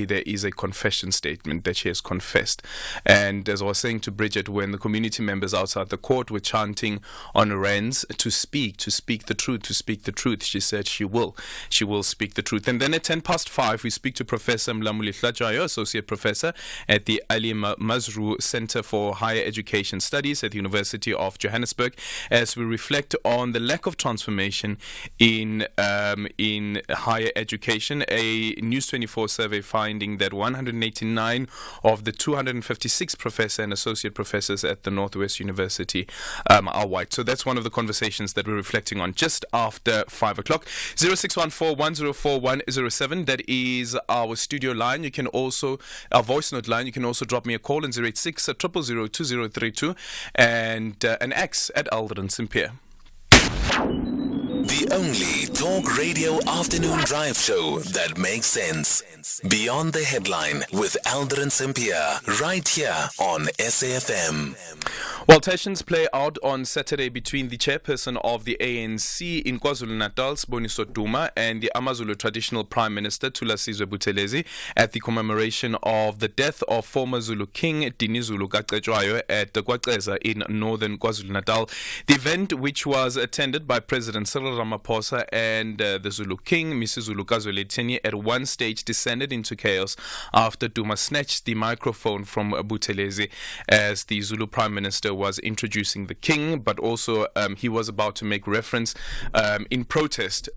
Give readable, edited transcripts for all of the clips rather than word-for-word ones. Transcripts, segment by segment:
there is a confession statement that she has confessed. And as I was saying to Bridget, when the community members outside the court were chanting on Rens to speak the truth, she said she will speak the truth. And then at 5:10, we speak to Professor Mlamuli Hlajayo, Associate Professor at the Ali Mazrou Center for Higher Education Studies at the University of Johannesburg, as we reflect on the lack of transformation in higher education. A News 24 survey finding that 189 of the 256 professor and associate professors at the Northwest University are white. So that's one of the conversations that we're reflecting on just after 5 o'clock. 0614-104-107. That is our studio line. You can also, our voice note line, you can also drop me a call on 086-000-2032 and an X at Aldrin Sampear. The only talk radio afternoon drive show that makes sense. Beyond the Headline with Aldrin Sampear, right here on SAFM. Well, tensions play out on Saturday between the chairperson of the ANC in KwaZulu-Natal, Siboniso Duma, and the AmaZulu traditional Prime Minister, Thulasizwe Buthelezi, at the commemoration of the death of former Zulu King Dinizulu Kacetshwayo at KwaXeza in northern KwaZulu-Natal. The event, which was attended by President Cyril Ramaphosa and the Zulu King, Misizulu Kazwelithini, at one stage descended into chaos after Duma snatched the microphone from Buthelezi as the Zulu Prime Minister was introducing the king, but also he was about to make reference in protest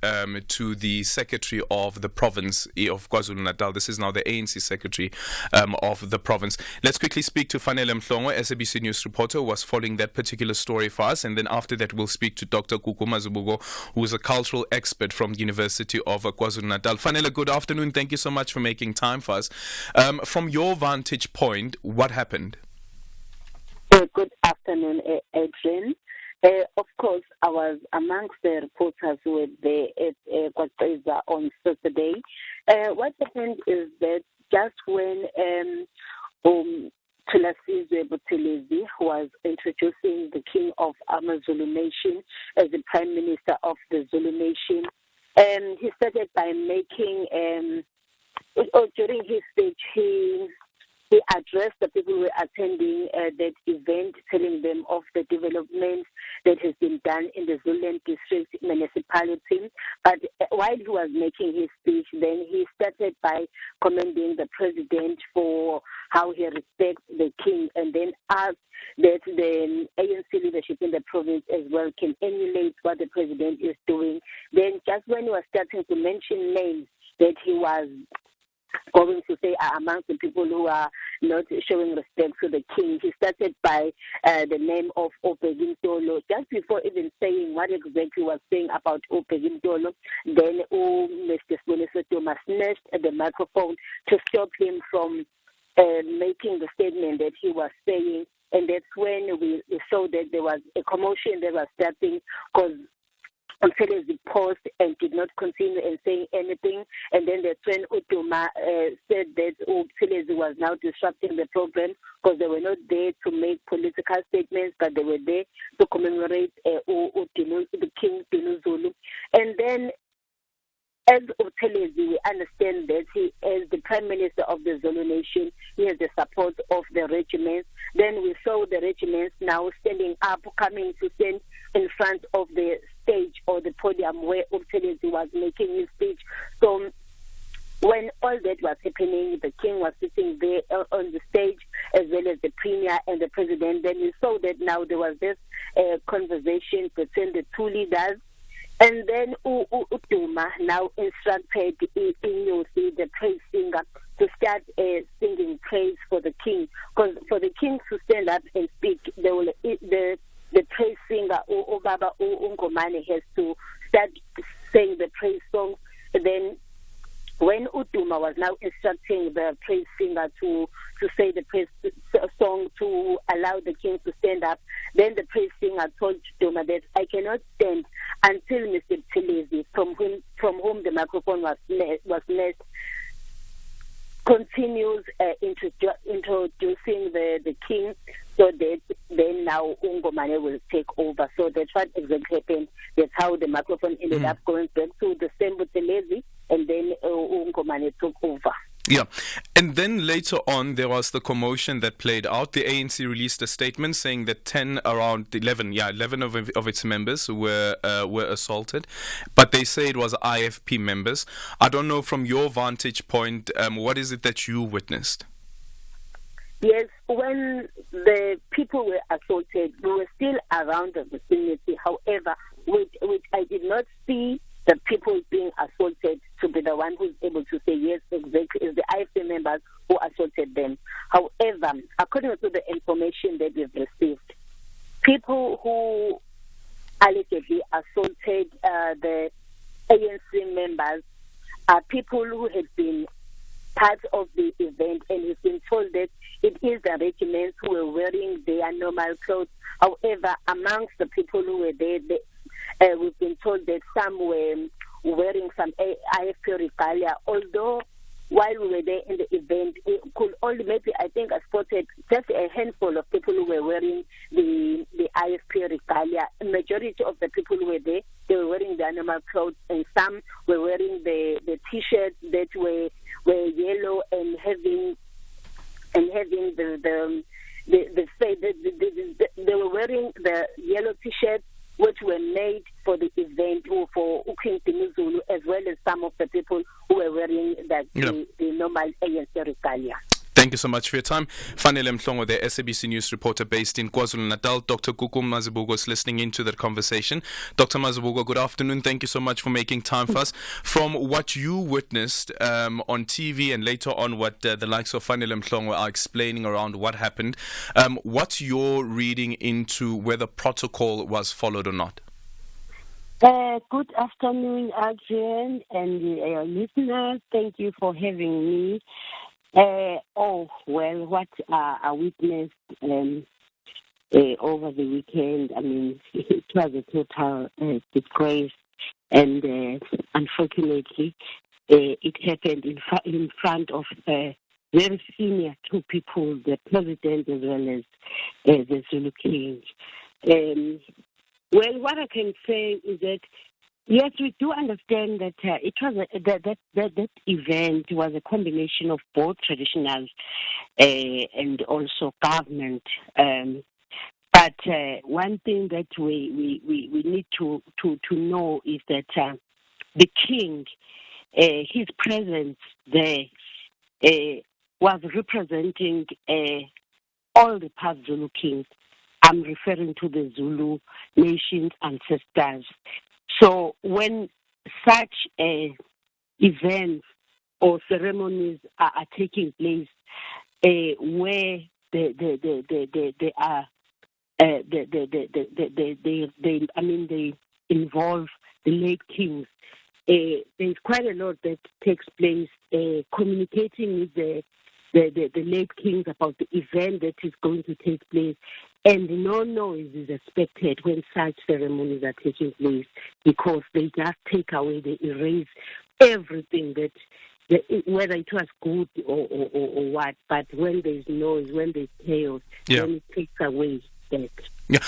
to the secretary of the province of KwaZulu-Natal. This is now the ANC secretary of the province. Let's quickly speak to Fanele Mhlongo, SABC News reporter, who was following that particular story for us, and then after that we'll speak to Dr. Kuku Mazubugo, who is a cultural expert from the University of KwaZulu-Natal. Fanele, good afternoon. Thank you so much for making time for us. From your vantage point, what happened? Good afternoon, Adrian. Of course, I was amongst the reporters who were there at KwaXeza on Saturday. What happened is that just when Thulasizwe Buthelezi was introducing the king of AmaZulu Nation as the Prime Minister of the Zulu Nation, he started by making, during his speech, he addressed the people who were attending that event, telling them of the developments that has been done in the Zululand district municipality. But while he was making his speech, then he started by commending the president for how he respects the king, and then asked that the ANC leadership in the province as well can emulate what the president is doing. Then just when he was starting to mention names that he was going to say are amongst the people who are not showing respect to the king, he started by the name of Obegintolo. Just before even saying what exactly he was saying about Obegintolo, then Mr. Siboniso Duma snatched the microphone to stop him from making the statement that he was saying. And that's when we saw that there was a commotion that was starting, because Buthelezi paused and did not continue and saying anything. And then that's when Uduma said that Buthelezi was now disrupting the program, because they were not there to make political statements, but they were there to commemorate the King Dinuzulu. And then as Buthelezi, we understand that he, as the Prime Minister of the Zulu Nation, he has the support of the regiments. Then we saw the regiments now standing up, coming to stand in front of the stage or the podium where Buthelezi was making his speech. So when all that was happening, the king was sitting there on the stage, as well as the premier and the president. Then we saw that now there was this conversation between the two leaders. And then Duma now instructed Inyosi, the praise singer, to start singing praise for the king. Because for the king to stand up and speak, the praise singer, Baba Ungomane, has to start saying the praise song. Then when Uduma was now instructing the praise singer to say the praise song to allow the king to stand up, then the praise singer told Uduma that I cannot stand until Mr. Buthelezi, from whom the microphone was snatched, continues introducing the king, so that then now Ungomane will take over. So that's what exactly happened. That's how the microphone ended up going back to the same Buthelezi, and then Ungomane took over. Yeah. And then later on, there was the commotion that played out. The ANC released a statement saying that 11 of its members were assaulted. But they say it was IFP members. I don't know, from your vantage point, what is it that you witnessed? Yes, when the people were assaulted, we were still around the vicinity. However, which I did not see the people being assaulted to be the one who's able to say yes, exactly, is the IFP members who assaulted them. However, according to the information that we've received, people who allegedly assaulted the ANC members are people who had been part of the event, and we've been told that it is the regiments who were wearing their normal clothes. However, amongst the people who were there, we've been told that some were wearing some IFP regalia, although while we were there in the event, we could only I spotted just a handful of people who were wearing the IFP regalia. A majority of the people who were there, they were wearing the animal clothes, and some were wearing the T-shirts that were yellow and having they were wearing the yellow T-shirts which were made for the event or for King Zulu, as well as some of the people who were wearing the normal ANC regalia. Thank you so much for your time. Fanele Mhlongo, the SABC News reporter based in KwaZulu-Natal. Dr. Gugu Mazibuko is listening into that conversation. Dr. Mazibuko, good afternoon. Thank you so much for making time for us. From what you witnessed on TV and later on what the likes of Fanele Mhlongo are explaining around what happened, what's your reading into whether protocol was followed or not? Good afternoon, Adrian, and listeners. Thank you for having me. What I witnessed over the weekend, it was a total disgrace, and unfortunately, it happened in front of very senior two people, the president as well as the Zulu King. What I can say is that yes, we do understand that it was that event was a combination of both traditional and also government. But one thing that we need to know is that the king, his presence there, was representing all the past Zulu kings. I'm referring to the Zulu nation's ancestors. So when such events or ceremonies are taking place, where they involve the late kings, there's quite a lot that takes place. Communicating with the late kings about the event that is going to take place. And no noise is expected when such ceremonies are taking place, because they just take away, they erase everything whether it was good or what. But when there's noise, when there's chaos, then it takes away that. Yeah.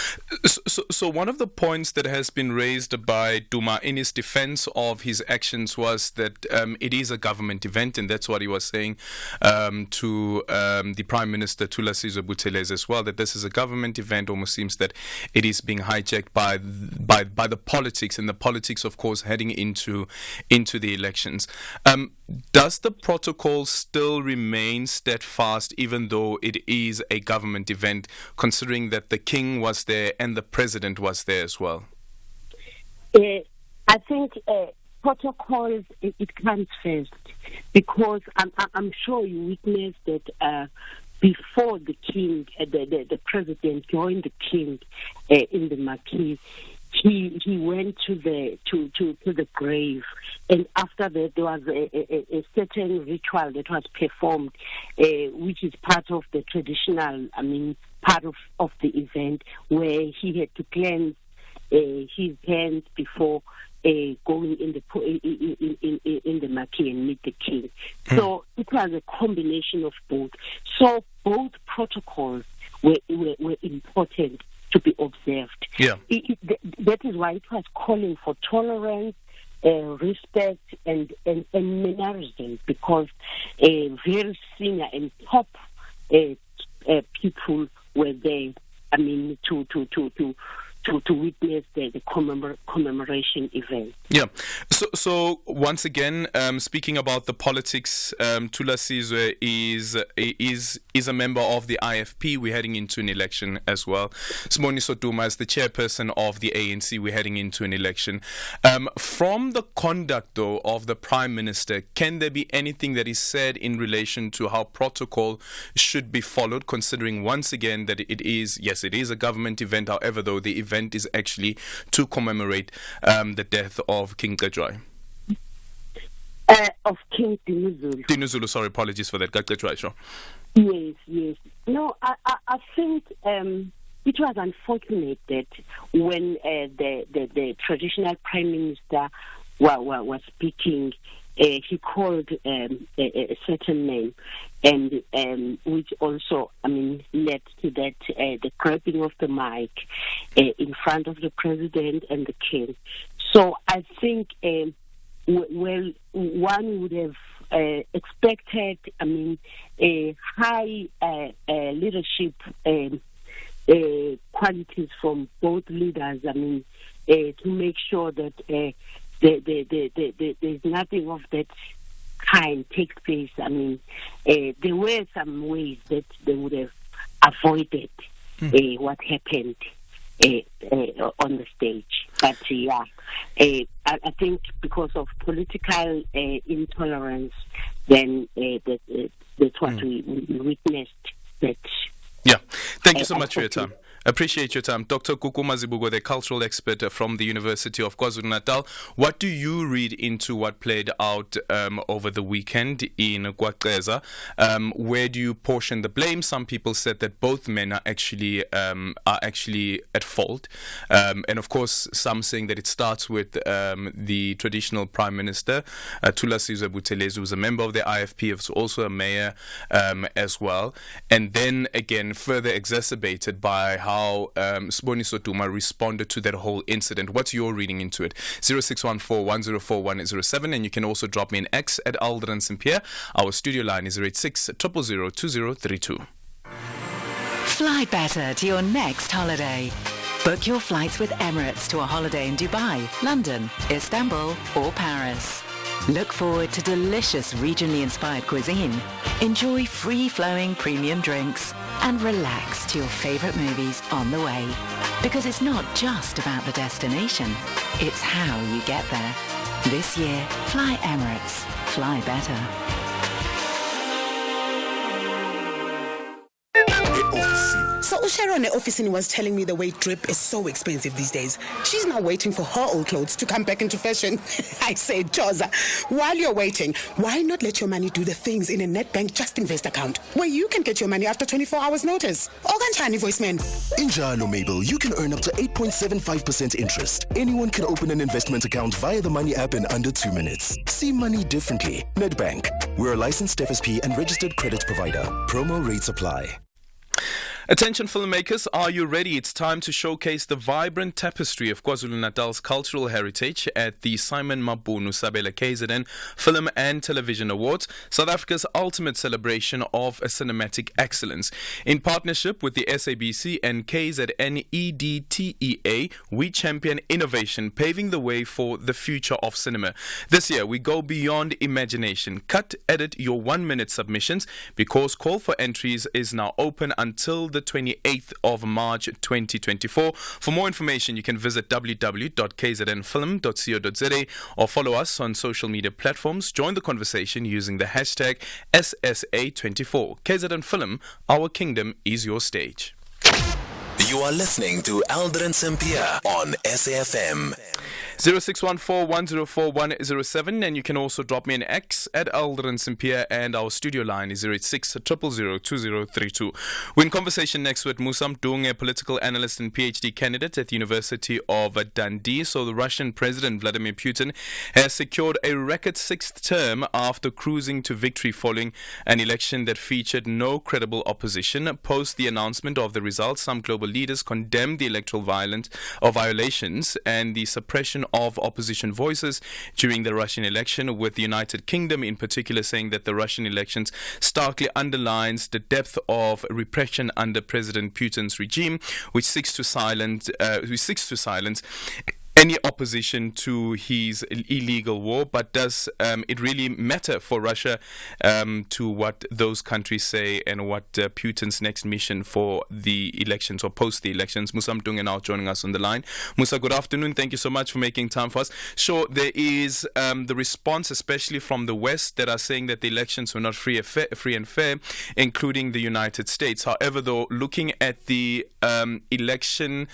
So one of the points that has been raised by Duma in his defense of his actions was that it is a government event, and that's what he was saying to the Prime Minister Thulasizwe Buthelezi as well, that this is a government event. Almost seems that it is being hijacked by the politics, and the politics, of course, heading into the elections. Does the protocol still remain steadfast, even though it is a government event, considering that the king was there and the president was there as well? I think protocols, it comes first, because I'm sure you witnessed that before the king, the president joined the king in the marquee. He went to the grave, and after that there was a certain ritual that was performed, which is part of the traditional, part of the event, where he had to cleanse his hands before going in the marquee and meet the king. So it was a combination of both. So both protocols were important to be observed. Yeah. That is why it was calling for tolerance respect and mannerism, because very senior and top people were there. I mean, to witness the commemoration event. Yeah. So once again, speaking about the politics, Tula Sizwe is a member of the IFP. We're heading into an election as well. Siboniso Duma is the chairperson of the ANC. We're heading into an election. From the conduct, though, of the Prime Minister, can there be anything that is said in relation to how protocol should be followed, considering once again that it is a government event, however, though, the event is actually to commemorate the death of King Gajwai? Of King Dinuzulu. Dinuzulu, sorry, apologies for that. Gajwai, sure. Yes. No, I think it was unfortunate that when the traditional Prime Minister was speaking, he called a certain name, and which also, led to that the grabbing of the mic in front of the president and the king. So I think, one would have expected, a high leadership qualities from both leaders. To make sure that there's nothing of that kind takes place. There were some ways that they would have avoided what happened on the stage. But I think because of political intolerance, then that's what we witnessed. That. Yeah. Thank you so much for your time. Appreciate your time. Dr. Kukuma Zibugo, the cultural expert from the University of KwaZulu-Natal. What do you read into what played out over the weekend in Kwaqeza? Where do you portion the blame? Some people said that both men are actually at fault. And of course, some saying that it starts with the traditional Prime Minister, Tula Sizwe Buthelezi, who's a member of the IFP, who's also a mayor as well. And then again, further exacerbated by how Siboniso Duma responded to that whole incident. What's your reading into it? 0614-104-107, and you can also drop me an X at Aldrin Sampear. Our studio line is 086 000 2032. Fly better to your next holiday. Book your flights with Emirates to a holiday in Dubai, London, Istanbul or Paris. Look forward to delicious regionally inspired cuisine, enjoy free-flowing premium drinks, and relax to your favorite movies on the way. Because it's not just about the destination, it's how you get there. This year, fly Emirates. Fly better. So Sharon at office was telling me the way drip is so expensive these days. She's now waiting for her old clothes to come back into fashion. I say, Joza, while you're waiting, why not let your money do the things in a NetBank Just Invest account where you can get your money after 24 hours notice? Oganchani voiceman. In Jalo Mabel, you can earn up to 8.75% interest. Anyone can open an investment account via the Money app in under 2 minutes. See money differently. NetBank. We're a licensed FSP and registered credit provider. Promo rates apply. Attention filmmakers, are you ready? It's time to showcase the vibrant tapestry of KwaZulu-Natal's cultural heritage at the Simon Mabunu Sabela KZN Film and Television Awards, South Africa's ultimate celebration of cinematic excellence. In partnership with the SABC and KZN EDTEA, we champion innovation, paving the way for the future of cinema. This year, we go beyond imagination. Cut, edit your 1-minute submissions because call for entries is now open until the 28th of March 2024. For more information, you can visit www.kznfilm.co.za or follow us on social media platforms. Join the conversation using the hashtag SSA24. KZN Film, our kingdom is your stage. You are listening to Aldrin Sampear on SAFM. 0614-104-107, and you can also drop me an X at Aldrin Sampear, and our studio line is 086 000 2032. We're in conversation next with Musam Dung, a political analyst and PhD candidate at the University of Dundee. So the Russian President Vladimir Putin has secured a record 6th term after cruising to victory following an election that featured no credible opposition. Post the announcement of the results, some global leaders condemned the electoral violations and the suppression suppression of opposition voices during the Russian election, with the United Kingdom in particular saying that the Russian elections starkly underlines the depth of repression under President Putin's regime, which seeks to silence any opposition to his illegal war. But does it really matter for Russia to what those countries say and what Putin's next mission for the elections or post the elections? Musa Mtunge now joining us on the line. Musa, good afternoon. Thank you so much for making time for us. Sure, there is the response, especially from the West, that are saying that the elections were not free and fair, including the United States. However, though, looking at the election,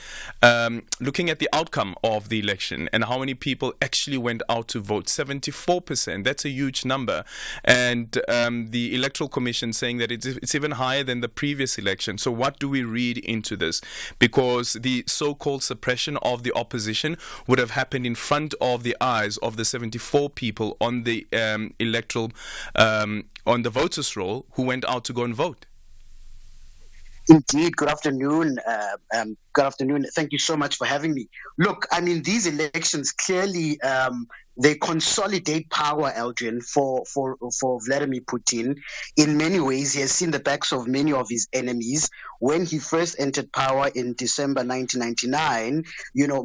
looking at the outcome of the election and how many people actually went out to vote, 74%, that's a huge number. And the Electoral Commission saying that it's even higher than the previous election. So what do we read into this? Because the so-called suppression of the opposition would have happened in front of the eyes of the 74 people on the on the voters' roll who went out to go and vote. Indeed. Good afternoon. Good afternoon. Thank you so much for having me. Look, I mean, these elections clearly they consolidate power, Aldrin, for Vladimir Putin. In many ways, he has seen the backs of many of his enemies. When he first entered power in December 1999,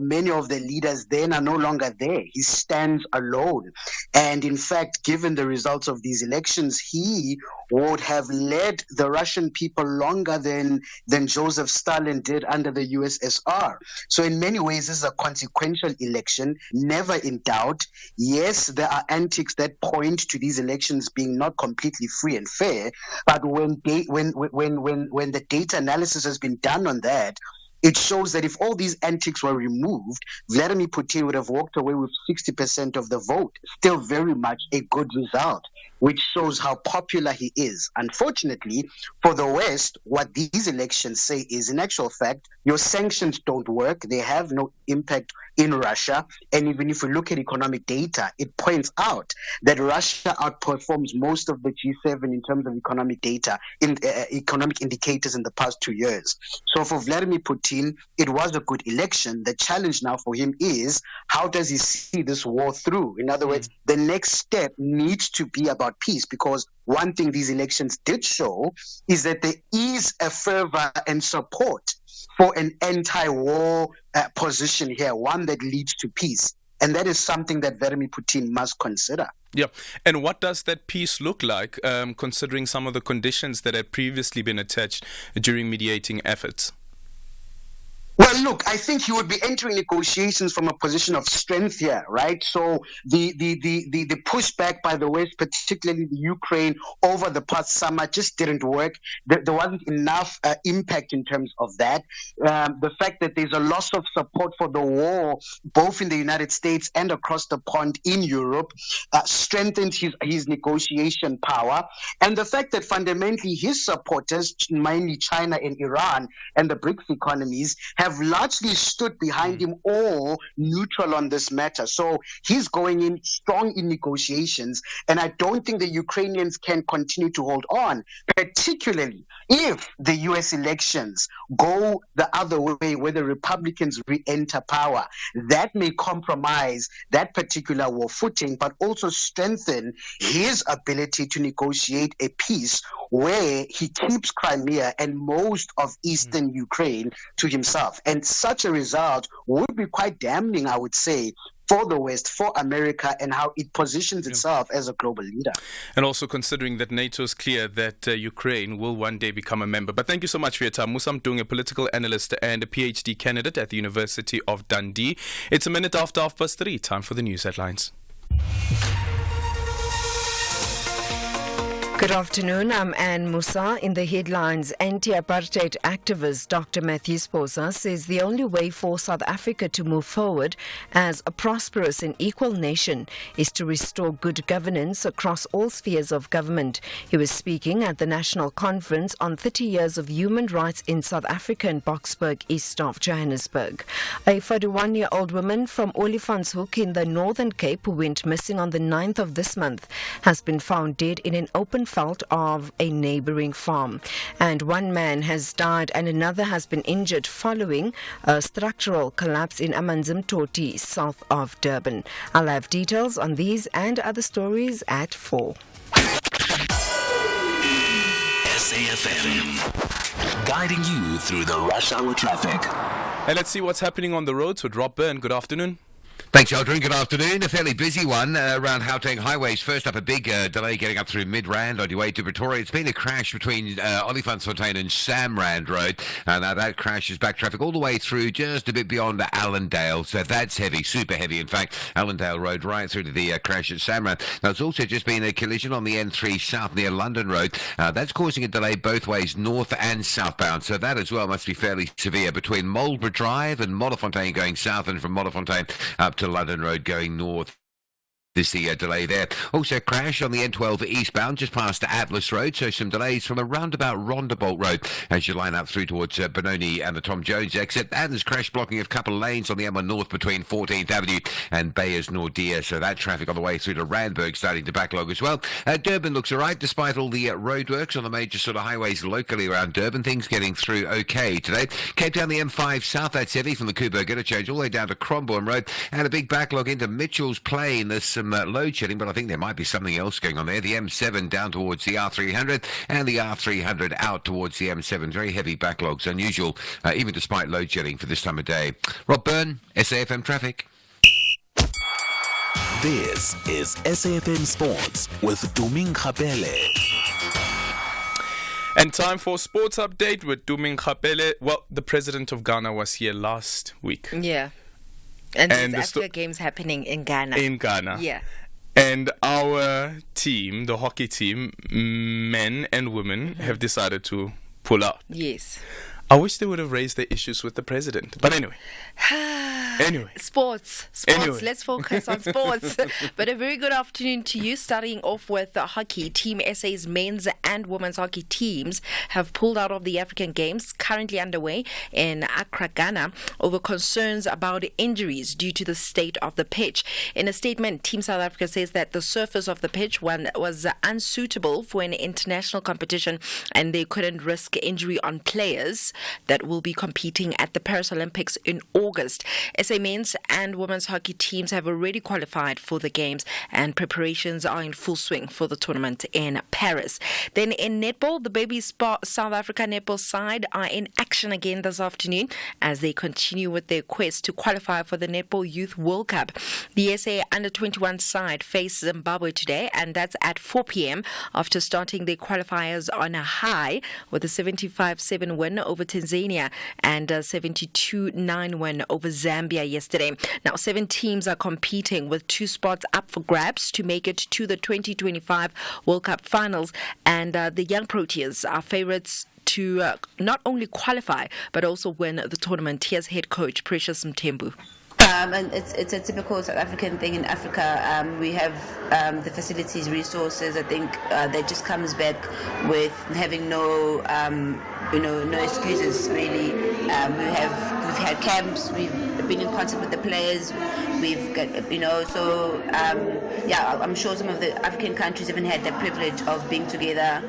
many of the leaders then are no longer there. He stands alone. And in fact, given the results of these elections, he would have led the Russian people longer than Joseph Stalin did under the USSR. So in many ways, this is a consequential election, never in doubt. Yes, there are antics that point to these elections being not completely free and fair, but when the data analysis has been done on that, it shows that if all these antics were removed, Vladimir Putin would have walked away with 60% of the vote. Still very much a good result, which shows how popular he is. Unfortunately, for the West, what these elections say is, in actual fact, your sanctions don't work. They have no impact in Russia. And even if we look at economic data, it points out that Russia outperforms most of the G7 in terms of economic data, in economic indicators in the past 2 years. So for Vladimir Putin, it was a good election. The challenge now for him is, how does he see this war through? In other words, the next step needs to be about peace, because one thing these elections did show is that there is a fervor and support for an anti-war position here, one that leads to peace. And that is something that Vladimir Putin must consider. Yeah. And what does that peace look like, considering some of the conditions that had previously been attached during mediating efforts? Well, look, I think he would be entering negotiations from a position of strength here, right? So the pushback by the West, particularly the Ukraine, over the past summer just didn't work. There wasn't enough impact in terms of that. The fact that there's a loss of support for the war, both in the United States and across the pond in Europe, strengthened his negotiation power. And the fact that fundamentally his supporters, mainly China and Iran and the BRICS economies, have largely stood behind him, all neutral on this matter. So he's going in strong in negotiations, and I don't think the Ukrainians can continue to hold on, particularly if the US elections go the other way, where the Republicans re-enter power. That may compromise that particular war footing, but also strengthen his ability to negotiate a peace where he keeps Crimea and most of eastern Ukraine to himself. And such a result would be quite damning, I would say, for the West, for America, and how it positions itself as a global leader. And also considering that NATO is clear that Ukraine will one day become a member. But thank you so much for your time. Musa Mtunge, a political analyst and a PhD candidate at the University of Dundee. It's a minute after 3:30. Time for the news headlines. Good afternoon, I'm Anne Musa. In the headlines, anti-apartheid activist Dr. Matthew Sposa says the only way for South Africa to move forward as a prosperous and equal nation is to restore good governance across all spheres of government. He was speaking at the National Conference on 30 years of human rights in South Africa in Boksburg, east of Johannesburg. A 41-year-old woman from Olifantshoek in the Northern Cape who went missing on the 9th of this month has been found dead in an open playing field of a neighboring farm. And one man has died and another has been injured following a structural collapse in Amanzimtoti, south of Durban. I'll have details on these and other stories at 4. SAFM, guiding you through the rush hour traffic. And let's see what's happening on the roads with Rob Byrne. Good afternoon. Thanks, Aldrin. Good afternoon. A fairly busy one around Gauteng highways. First up, a big delay getting up through Midrand on your way to Pretoria. It's been a crash between Olifantsfontein and Samrand Road. Now that crash is back traffic all the way through just a bit beyond Allendale. So that's heavy, super heavy. In fact, Allendale Road right through to the crash at Samrand. Now it's also just been a collision on the N3 South near London Road. That's causing a delay both ways, north and southbound. So that as well must be fairly severe between Marlborough Drive and Modderfontein going south, and from Modderfontein up to London Road going north. There's the delay there. Also, crash on the N12 eastbound just past Atlas Road, so some delays from around about Rondebolt Road as you line up through towards Benoni and the Tom Jones exit. And there's crash blocking of a couple of lanes on the M1 North between 14th Avenue and Bayers Nordia, so that traffic on the way through to Randburg starting to backlog as well. Durban looks all right despite all the roadworks on the major sort of highways locally around Durban. Things getting through okay today. Cape Town, the M5 South, that's heavy from the Kuiberg interchange all the way down to Crombourne Road, and a big backlog into Mitchell's Plain. There's some load shedding, but I think there might be something else going on there. The M7 down towards the R300 and the R300 out towards the M7. Very heavy backlogs, unusual, even despite load shedding for this time of day. Rob Byrne, SAFM Traffic. This is SAFM Sports with Duming Khapele. And time for sports update with Duming Khapele. Well, the president of Ghana was here last week. Yeah. And there's Africa Games happening in Ghana. In Ghana. Yeah. And our team, the hockey team, men and women, have decided to pull out. Yes. I wish they would have raised the issues with the president. But anyway. Sports. Anyway. Let's focus on sports. But a very good afternoon to you. Starting off with hockey. Team SA's men's and women's hockey teams have pulled out of the African Games currently underway in Accra, Ghana, over concerns about injuries due to the state of the pitch. In a statement, Team South Africa says that the surface of the pitch was unsuitable for an international competition and they couldn't risk injury on players that will be competing at the Paris Olympics in August. SA men's and women's hockey teams have already qualified for the games and preparations are in full swing for the tournament in Paris. Then in netball, the baby South Africa netball side are in action again this afternoon as they continue with their quest to qualify for the Netball Youth World Cup. The SA Under-21 side face Zimbabwe today, and that's at 4 p.m. after starting their qualifiers on a high with a 75-7 win over Tanzania and a 72-9 win over Zambia yesterday. Now, 7 teams are competing with 2 spots up for grabs to make it to the 2025 World Cup finals, and the young Proteas are favourites to not only qualify but also win the tournament. Here's head coach Precious Mthembu. And it's a typical South African thing in Africa. We have the facilities, resources. I think that just comes back with having no excuses really. We've had camps. We've been in contact with the players. We've got I'm sure some of the African countries haven't had the privilege of being together.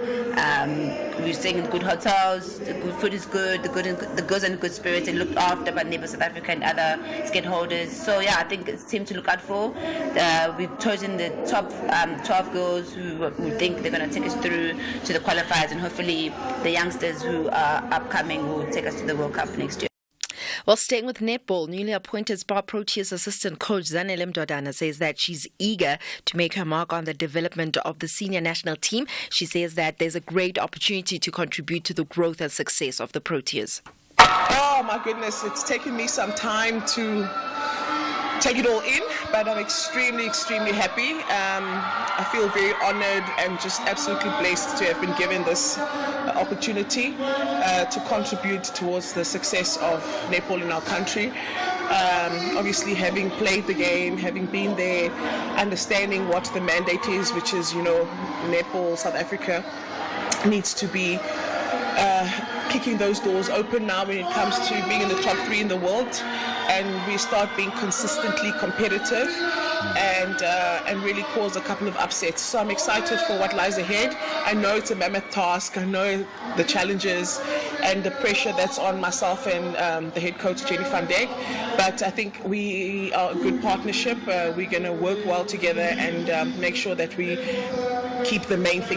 We're staying in good hotels. The good food is good. The girls are in good spirits and looked after by neighbor South Africa and other stakeholders. So yeah, I think it's a team to look out for. We've chosen the top 12 girls who we think they're going to take us through to the qualifiers, and hopefully the youngsters who are upcoming will take us to the World Cup next year. Well, staying with netball, newly appointed Spar Proteas assistant coach Zanele Mdodana says that she's eager to make her mark on the development of the senior national team. She says that there's a great opportunity to contribute to the growth and success of the Proteas. Oh my goodness, it's taken me some time to take it all in, but I'm extremely happy. I feel very honored and just absolutely blessed to have been given this opportunity to contribute towards the success of netball in our country. Obviously, having played the game, having been there, understanding what the mandate is, which is, netball South Africa needs to be kicking those doors open now when it comes to being in the top 3 in the world, and we start being consistently competitive and really cause a couple of upsets. So I'm excited for what lies ahead. I know it's a mammoth task. I know the challenges and the pressure that's on myself and the head coach, Jenny van Dijk. But I think we are a good partnership. We're going to work well together and make sure that we keep the main thing.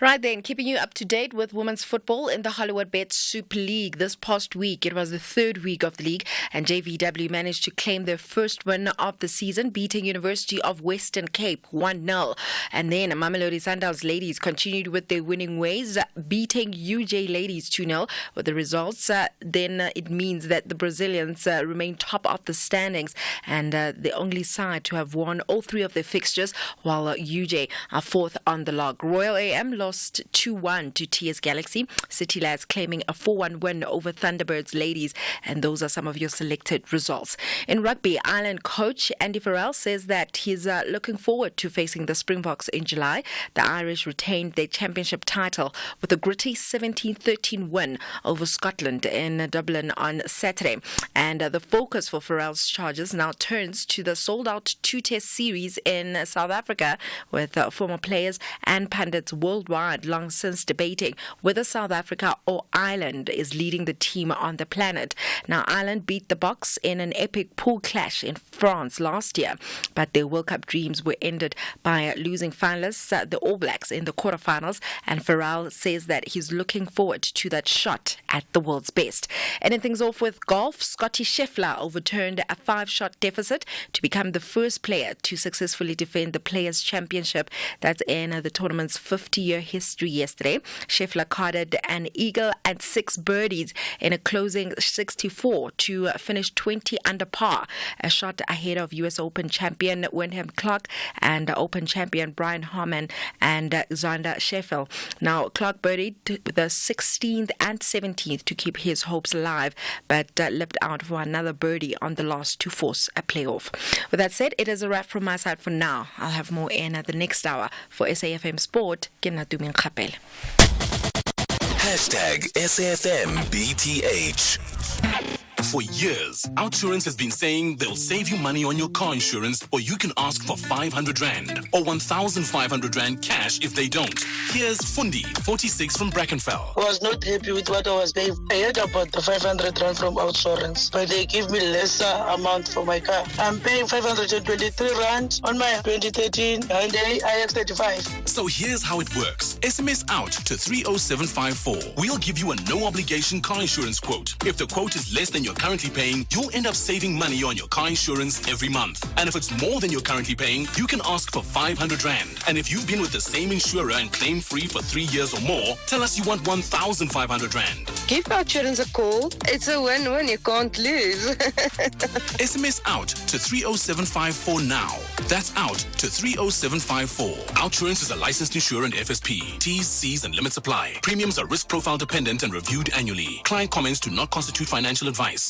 Right then, keeping you up to date with women's football in the Hollywood Bet Super League. This past week, it was the 3rd week of the league, and JVW managed to claim their first win of the season, beating University of Western Cape 1-0. And then Mamelodi Sundowns ladies continued with their winning ways, beating UJ ladies 2-0. With the results, then it means that the Brazilians remain top of the standings and the only side to have won all 3 of their fixtures, while UJ are 4th on the log. Royal AM lost 2-1 to TS Galaxy. City Lads claiming a 4-1 win over Thunderbirds ladies, and those are some of your selected results. In rugby, Ireland coach Andy Farrell says that he's looking forward to facing the Springboks in July. The Irish retained their championship title with a gritty 17-13 win over Scotland in Dublin on Saturday. And the focus for Farrell's charges now turns to the sold-out 2-test series in South Africa, with former players and pundits worldwide long since debating whether South Africa or Ireland is leading the team on the planet. Now, Ireland beat the Boks in an epic pool clash in France last year, but their World Cup dreams were ended by losing finalists, the All Blacks, in the quarterfinals, and Farrell says that he's looking forward to that shot at the world's best. Ending things off with golf, Scottie Scheffler overturned a 5-shot deficit to become the first player to successfully defend the Players' Championship. That's in the tournament's 50-year history yesterday. Scheffler carded an eagle and 6 birdies in a closing 64 to finish 20 under par, a shot ahead of US Open champion Wyndham Clark and Open champion Brian Harman and Xander Schauffele. Now, Clark birdied the 16th and 17th to keep his hopes alive, but lipped out for another birdie on the last to force a playoff. With that said, it is a wrap from my side for now. I'll have more in the next hour. For SAFM Sport, ke nna Tumi Nkgapela. #SAFMBTH. For years, Outsurance has been saying they'll save you money on your car insurance, or you can ask for 500 Rand or 1,500 Rand cash if they don't. Here's Fundi, 46 from Brackenfell. I was not happy with what I was paying. I heard about the 500 Rand from Outsurance, but they give me lesser amount for my car. I'm paying 523 Rand on my 2013 Hyundai iX35. So here's how it works. SMS out to 30754. We'll give you a no-obligation car insurance quote. If the quote is less than you're currently paying, you'll end up saving money on your car insurance every month. And if it's more than you're currently paying, you can ask for 500 Rand. And if you've been with the same insurer and claim free for 3 years or more, tell us you want 1,500 Rand. Give Outsurance a call. It's a win-win, you can't lose. SMS out to 30754 now. That's out to 30754. Outsurance is a licensed insurer and FSP. T's, C's and limits apply. Premiums are risk profile dependent and reviewed annually. Client comments do not constitute financial advice.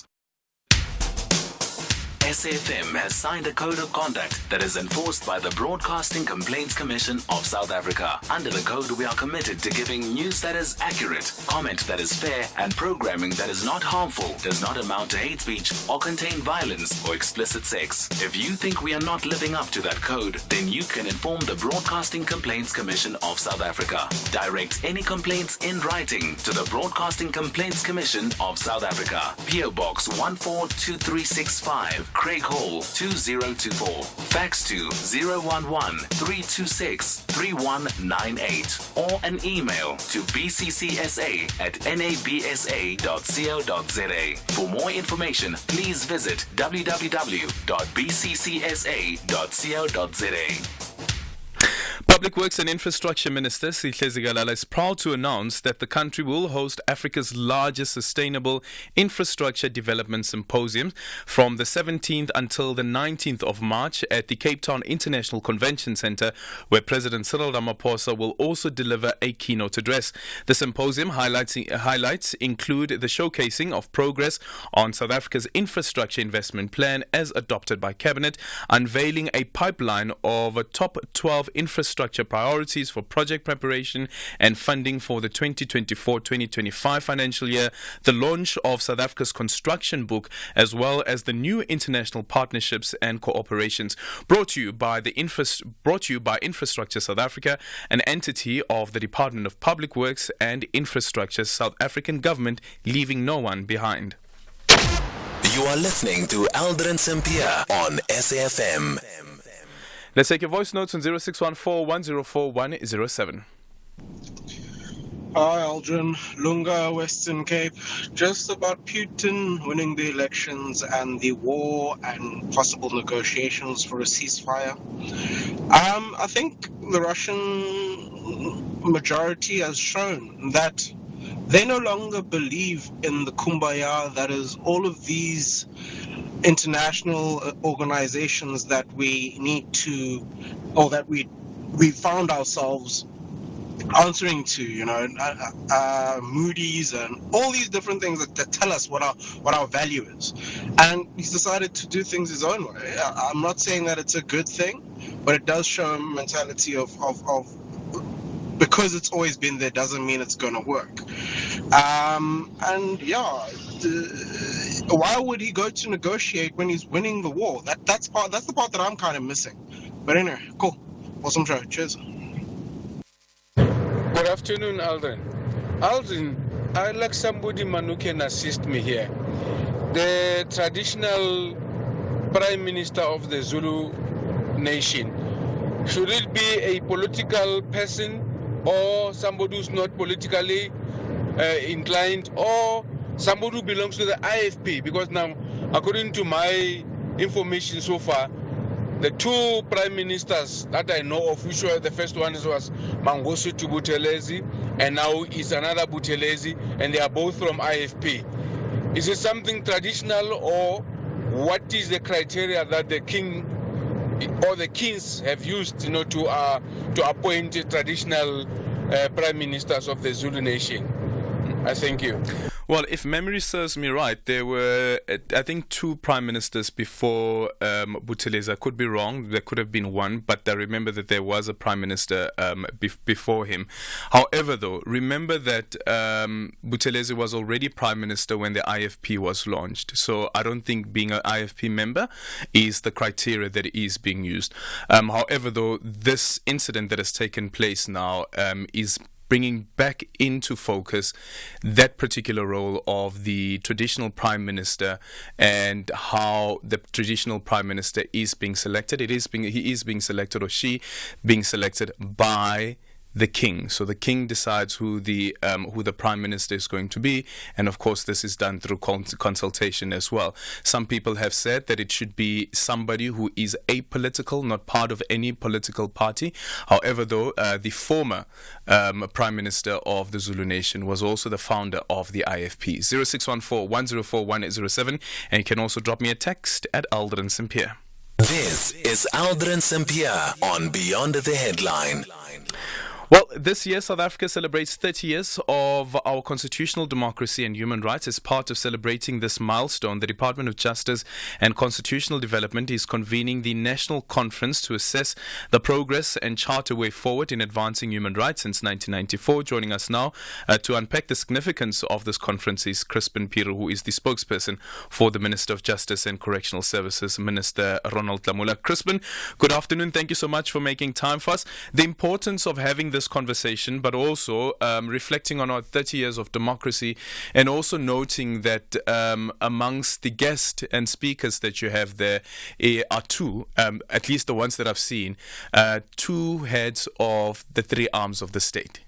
SAFM has signed a code of conduct that is enforced by the Broadcasting Complaints Commission of South Africa. Under the code, we are committed to giving news that is accurate, comment that is fair, and programming that is not harmful, does not amount to hate speech, or contain violence or explicit sex. If you think we are not living up to that code, then you can inform the Broadcasting Complaints Commission of South Africa. Direct any complaints in writing to the Broadcasting Complaints Commission of South Africa. PO Box 142365. Craig Hall 2024. Fax to 011-326-3198 or an email to bccsa@nabsa.co.za. For more information, please visit www.bccsa.co.za. Public Works and Infrastructure Minister Sihle Zikalala is proud to announce that the country will host Africa's largest sustainable infrastructure development symposium from the 17th until the 19th of March at the Cape Town International Convention Centre, where President Cyril Ramaphosa will also deliver a keynote address. The symposium highlights include the showcasing of progress on South Africa's infrastructure investment plan as adopted by Cabinet, unveiling a pipeline of top 12 infrastructure infrastructure priorities for project preparation and funding for the 2024-2025 financial year, the launch of South Africa's construction book, as well as the new international partnerships and cooperations. Brought to you by Infrastructure South Africa, an entity of the Department of Public Works and Infrastructure, South African government, leaving no one behind. You are listening to Aldrin Sampear on SAFM. Let's take your voice notes on 0614-104-107. Hi, Aldrin. Lunga, Western Cape. Just about Putin winning the elections and the war and possible negotiations for a ceasefire. I think the Russian majority has shown that they no longer believe in the kumbaya that is all of these international organizations that we need to, or that we found ourselves answering to, Moody's and all these different things that tell us what our value is. And he's decided to do things his own way. I'm not saying that it's a good thing, but it does show a mentality of because it's always been there doesn't mean it's going to work. Why would he go to negotiate when he's winning the war? That's the part that I'm kind of missing. But anyway, cool. Awesome show. Cheers. Good afternoon, Aldrin. Aldrin, I'd like somebody who can assist me here. The traditional Prime Minister of the Zulu nation, should it be a political person or somebody who's not politically inclined, or somebody who belongs to the IFP? Because now, according to my information so far, the two prime ministers that I know of, which were the first one was Mangosuthu Buthelezi, and now is another Buthelezi, and they are both from IFP. Is it something traditional, or what is the criteria that the king or the kings have used, to appoint traditional prime ministers of the Zulu nation? I thank you. Well, if memory serves me right, there were, I think, two prime ministers before Buthelezi. I could be wrong. There could have been one, but I remember that there was a prime minister before him. However, though, remember that Buthelezi was already prime minister when the IFP was launched. So I don't think being an IFP member is the criteria that is being used. However, though, this incident that has taken place now is bringing back into focus that particular role of the traditional prime minister and how the traditional prime minister is being selected. He is being selected, or she being selected by the king. So the king decides who the prime minister is going to be, and of course this is done through consultation as well. Some people have said that it should be somebody who is apolitical, not part of any political party. However, though, the former prime minister of the Zulu nation was also the founder of the IFP. 0614-104-107, and you can also drop me a text at Aldrin Sampear. This is Aldrin Sampear on Beyond the Headline. Well, this year, South Africa celebrates 30 years of our constitutional democracy and human rights. As part of celebrating this milestone, the Department of Justice and Constitutional Development is convening the National Conference to assess the progress and chart a way forward in advancing human rights since 1994. Joining us now to unpack the significance of this conference is Crispin Piro, who is the spokesperson for the Minister of Justice and Correctional Services, Minister Ronald Lamula. Crispin, good afternoon. Thank you so much for making time for us. The importance of having this conversation, but also reflecting on our 30 years of democracy, and also noting that amongst the guests and speakers that you have there are two, at least the ones that I've seen, two heads of the three arms of the state.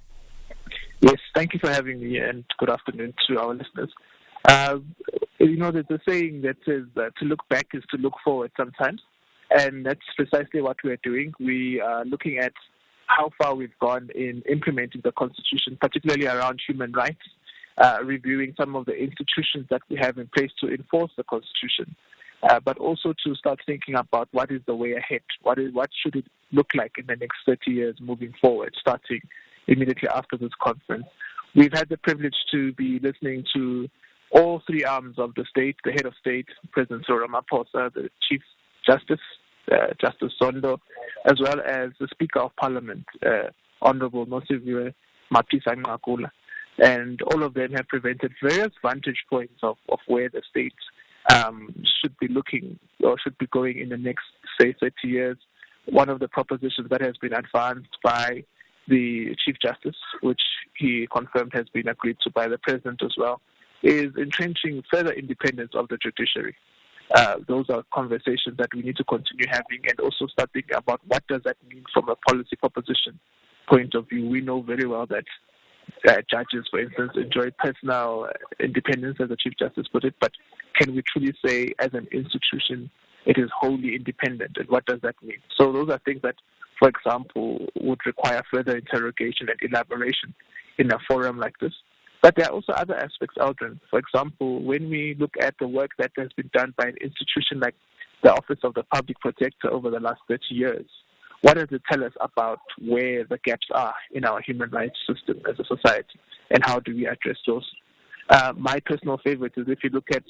Yes, thank you for having me, and good afternoon to our listeners. There's a saying that says to look back is to look forward sometimes, and that's precisely what we're doing. We are looking at how far we've gone in implementing the Constitution, particularly around human rights, reviewing some of the institutions that we have in place to enforce the Constitution, but also to start thinking about what is the way ahead, what should it look like in the next 30 years moving forward, starting immediately after this conference. We've had the privilege to be listening to all three arms of the state, the head of state, President Cyril Ramaphosa, the Chief Justice, Justice Zondo, as well as the Speaker of Parliament, Honorable Nosiviwe Mapisa-Nqakula. And all of them have presented various vantage points of where the state should be looking or should be going in the next, say, 30 years. One of the propositions that has been advanced by the Chief Justice, which he confirmed has been agreed to by the President as well, is entrenching further independence of the judiciary. Those are conversations that we need to continue having, and also start thinking about what does that mean from a policy proposition point of view. We know very well that judges, for instance, enjoy personal independence, as the Chief Justice put it, but can we truly say as an institution it is wholly independent, and what does that mean? So those are things that, for example, would require further interrogation and elaboration in a forum like this. But there are also other aspects, Aldrin. For example, when we look at the work that has been done by an institution like the Office of the Public Protector over the last 30 years, what does it tell us about where the gaps are in our human rights system as a society, and how do we address those? My personal favorite is if you look at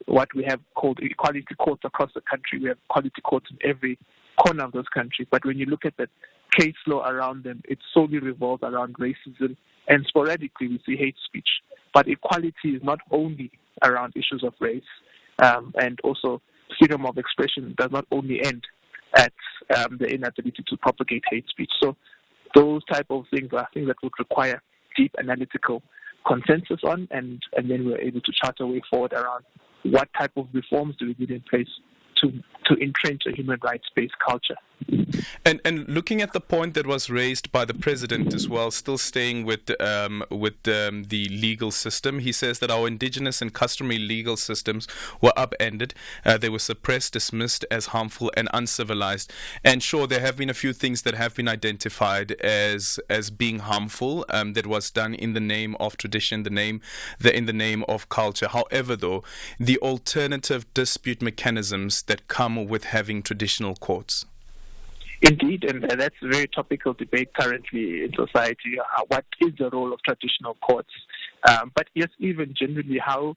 what we have called equality courts across the country. We have equality courts in every corner of those countries, but when you look at the case law around them, it solely revolves around racism, and sporadically we see hate speech. But equality is not only around issues of race, and also freedom of expression does not only end at the inability to propagate hate speech. So those type of things are things that would require deep analytical consensus on, and then we're able to chart a way forward around what type of reforms do we need in place to entrench a human rights-based culture. And looking at the point that was raised by the President as well, still staying with the legal system, he says that our indigenous and customary legal systems were upended. They were suppressed, dismissed as harmful and uncivilized. And sure, there have been a few things that have been identified as being harmful, that was done in the name of tradition, in the name of culture. However, though, the alternative dispute mechanisms that come with having traditional courts. Indeed, and that's a very topical debate currently in society. What is the role of traditional courts? But yes, even generally how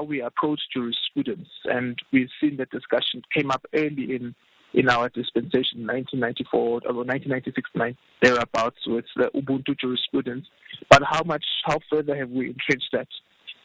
we approach jurisprudence. And we've seen that discussion came up early in our dispensation, 1994 or 1996, thereabouts, with the Ubuntu jurisprudence. But how further have we entrenched that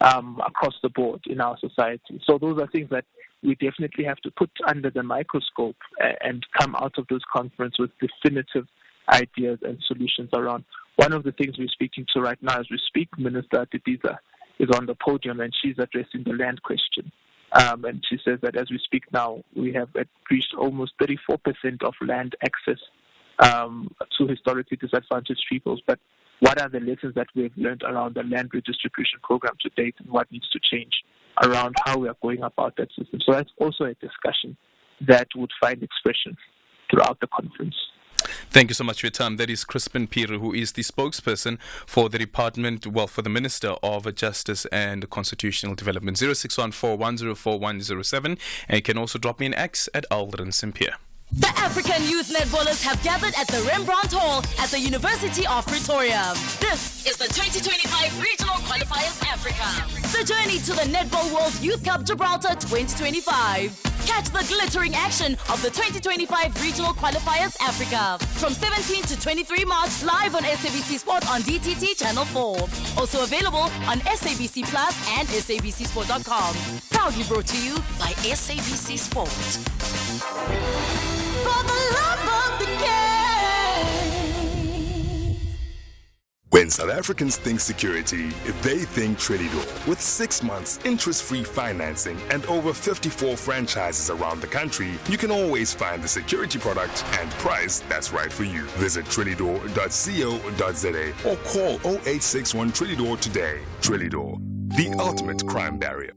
across the board in our society? So those are things that we definitely have to put under the microscope and come out of this conference with definitive ideas and solutions around. One of the things we're speaking to right now as we speak, Minister Titiza is on the podium, and she's addressing the land question. And she says that as we speak now, we have reached almost 34% of land access to historically disadvantaged peoples. But what are the lessons that we've learned around the land redistribution program to date, and what needs to change around how we are going about that system? So that's also a discussion that would find expression throughout the conference. Thank you so much for your time. That is Crispin Piru, who is the spokesperson for the for the Minister of Justice and Constitutional Development. 0614104107, and you can also drop me an X at Aldrin Sampear. The African youth netballers have gathered at the Rembrandt Hall at the University of Pretoria. This is the 2025 Regional Qualifiers Africa. The journey to the Netball World Youth Cup Gibraltar 2025. Catch the glittering action of the 2025 Regional Qualifiers Africa from 17 to 23 March, live on SABC Sport on DTT Channel 4. Also available on SABC Plus and SABCSport.com. Proudly brought to you by SABC Sport. For the love of the game. When South Africans think security, they think Trinidor. With 6 months interest-free financing and over 54 franchises around the country, you can always find the security product and price that's right for you. Visit trinidor.co.za or call 0861 Trinidor today. Trinidor, the ultimate crime barrier.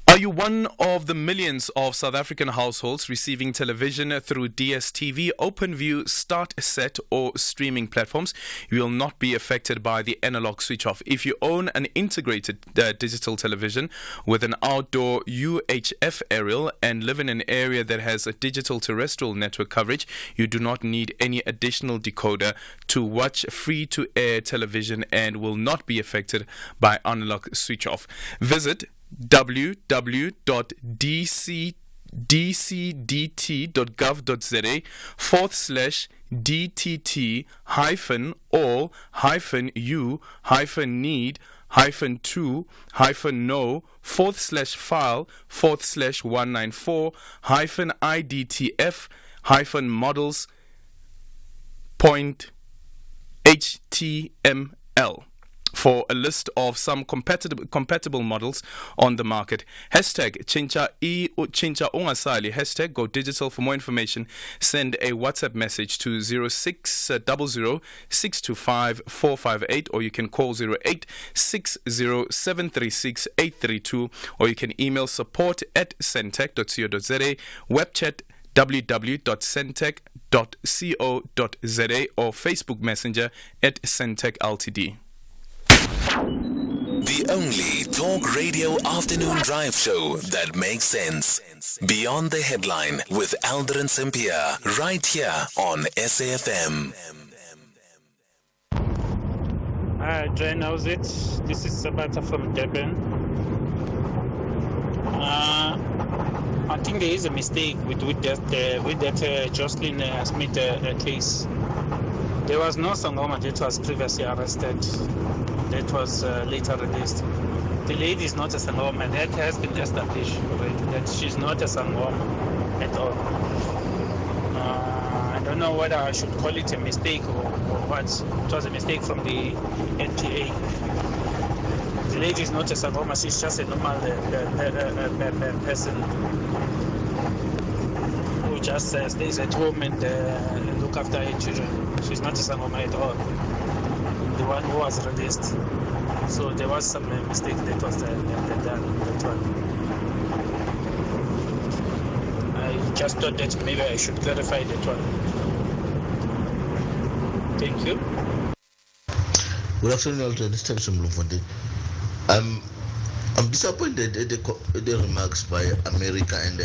Are you one of the millions of South African households receiving television through DSTV, OpenView, StartSet or streaming platforms? You will not be affected by the analog switch off. If you own an integrated digital television with an outdoor UHF aerial and live in an area that has a digital terrestrial network coverage, you do not need any additional decoder to watch free-to-air television and will not be affected by analog switch off. Visit www.dctv.co.za dct.gov.za/DTT-no/hyphen-u-new-2-models.html for a list of some compatible models on the market. Hashtag Chincha Ungasali. Hashtag Go Digital. For more information, send a WhatsApp message to 0600 625 458, or you can call 0860 736 832, or you can email support@sentech.co.za, web chat www.sentech.co.za, or Facebook Messenger @Sentech Ltd. The only talk radio afternoon drive show that makes sense. Beyond the headline with Aldrin Sampear, right here on SAFM. Hi, Jane, how's it? This is Sabata from Durban. I think there is a mistake with that Jocelyn Smith case. There was no Sangoma that was previously arrested, that was later released. The lady is not a Sangoma. That has been established already, that she's not a Sangoma at all. I don't know whether I should call it a mistake or what. It was a mistake from the NPA. The lady is not a Sangoma. She's just a normal person who just stays at home and look after her children. She's not a Sangoma at all. The one who was released. So there was some mistake that was done. That one. I just thought that maybe I should clarify that one. Thank you. Good afternoon, Aldrin. This time from Bloemfontein. I'm disappointed at the remarks by America and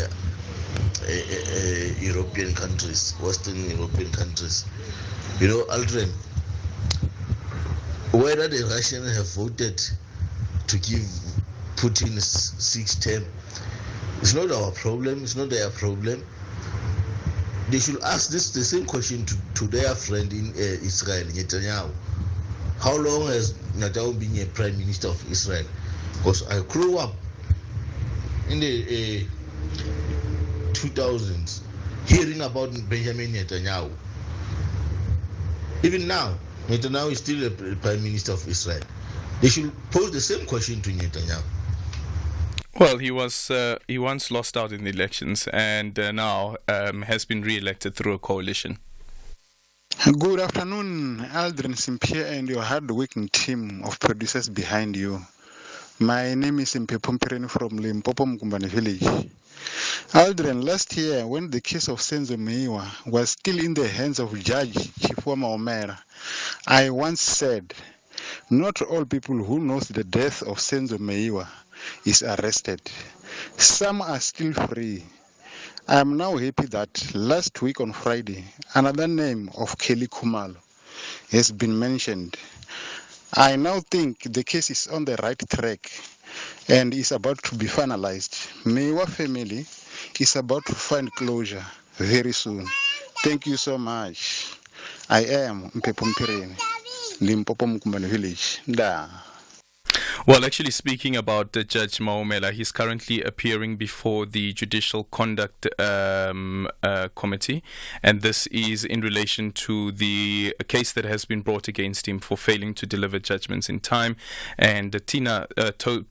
European countries, Western European countries. You know, Aldrin, whether the Russians have voted to give Putin 6 term, it's not our problem, it's not their problem. They should ask the same question to their friend in Israel, Netanyahu. How long has Netanyahu been a prime minister of Israel? Because I grew up in the 2000s hearing about Benjamin Netanyahu. Even now, Netanyahu is still the prime minister of Israel. They should pose the same question to Netanyahu. Well, he once lost out in the elections and now has been re-elected through a coalition. Good afternoon, Aldrin Sampear and your hard-working team of producers behind you. My name is Mpepompereni from Limpopo Mkumbane village. Aldrin, last year when the case of Senzo Meiwa was still in the hands of Judge Chifwama Omera, I once said, not all people who knows the death of Senzo Meiwa is arrested. Some are still free. I am now happy that last week on Friday, another name of Kelly Khumalo has been mentioned. I now think the case is on the right track and is about to be finalized. Meiwa family is about to find closure very soon. Thank you so much. I am Mpepompereni, Limpopo Mkumbane village. Da. Well, actually speaking about Judge Maumela, he's currently appearing before the Judicial Conduct Committee, and this is in relation to the case that has been brought against him for failing to deliver judgments in time. And Tina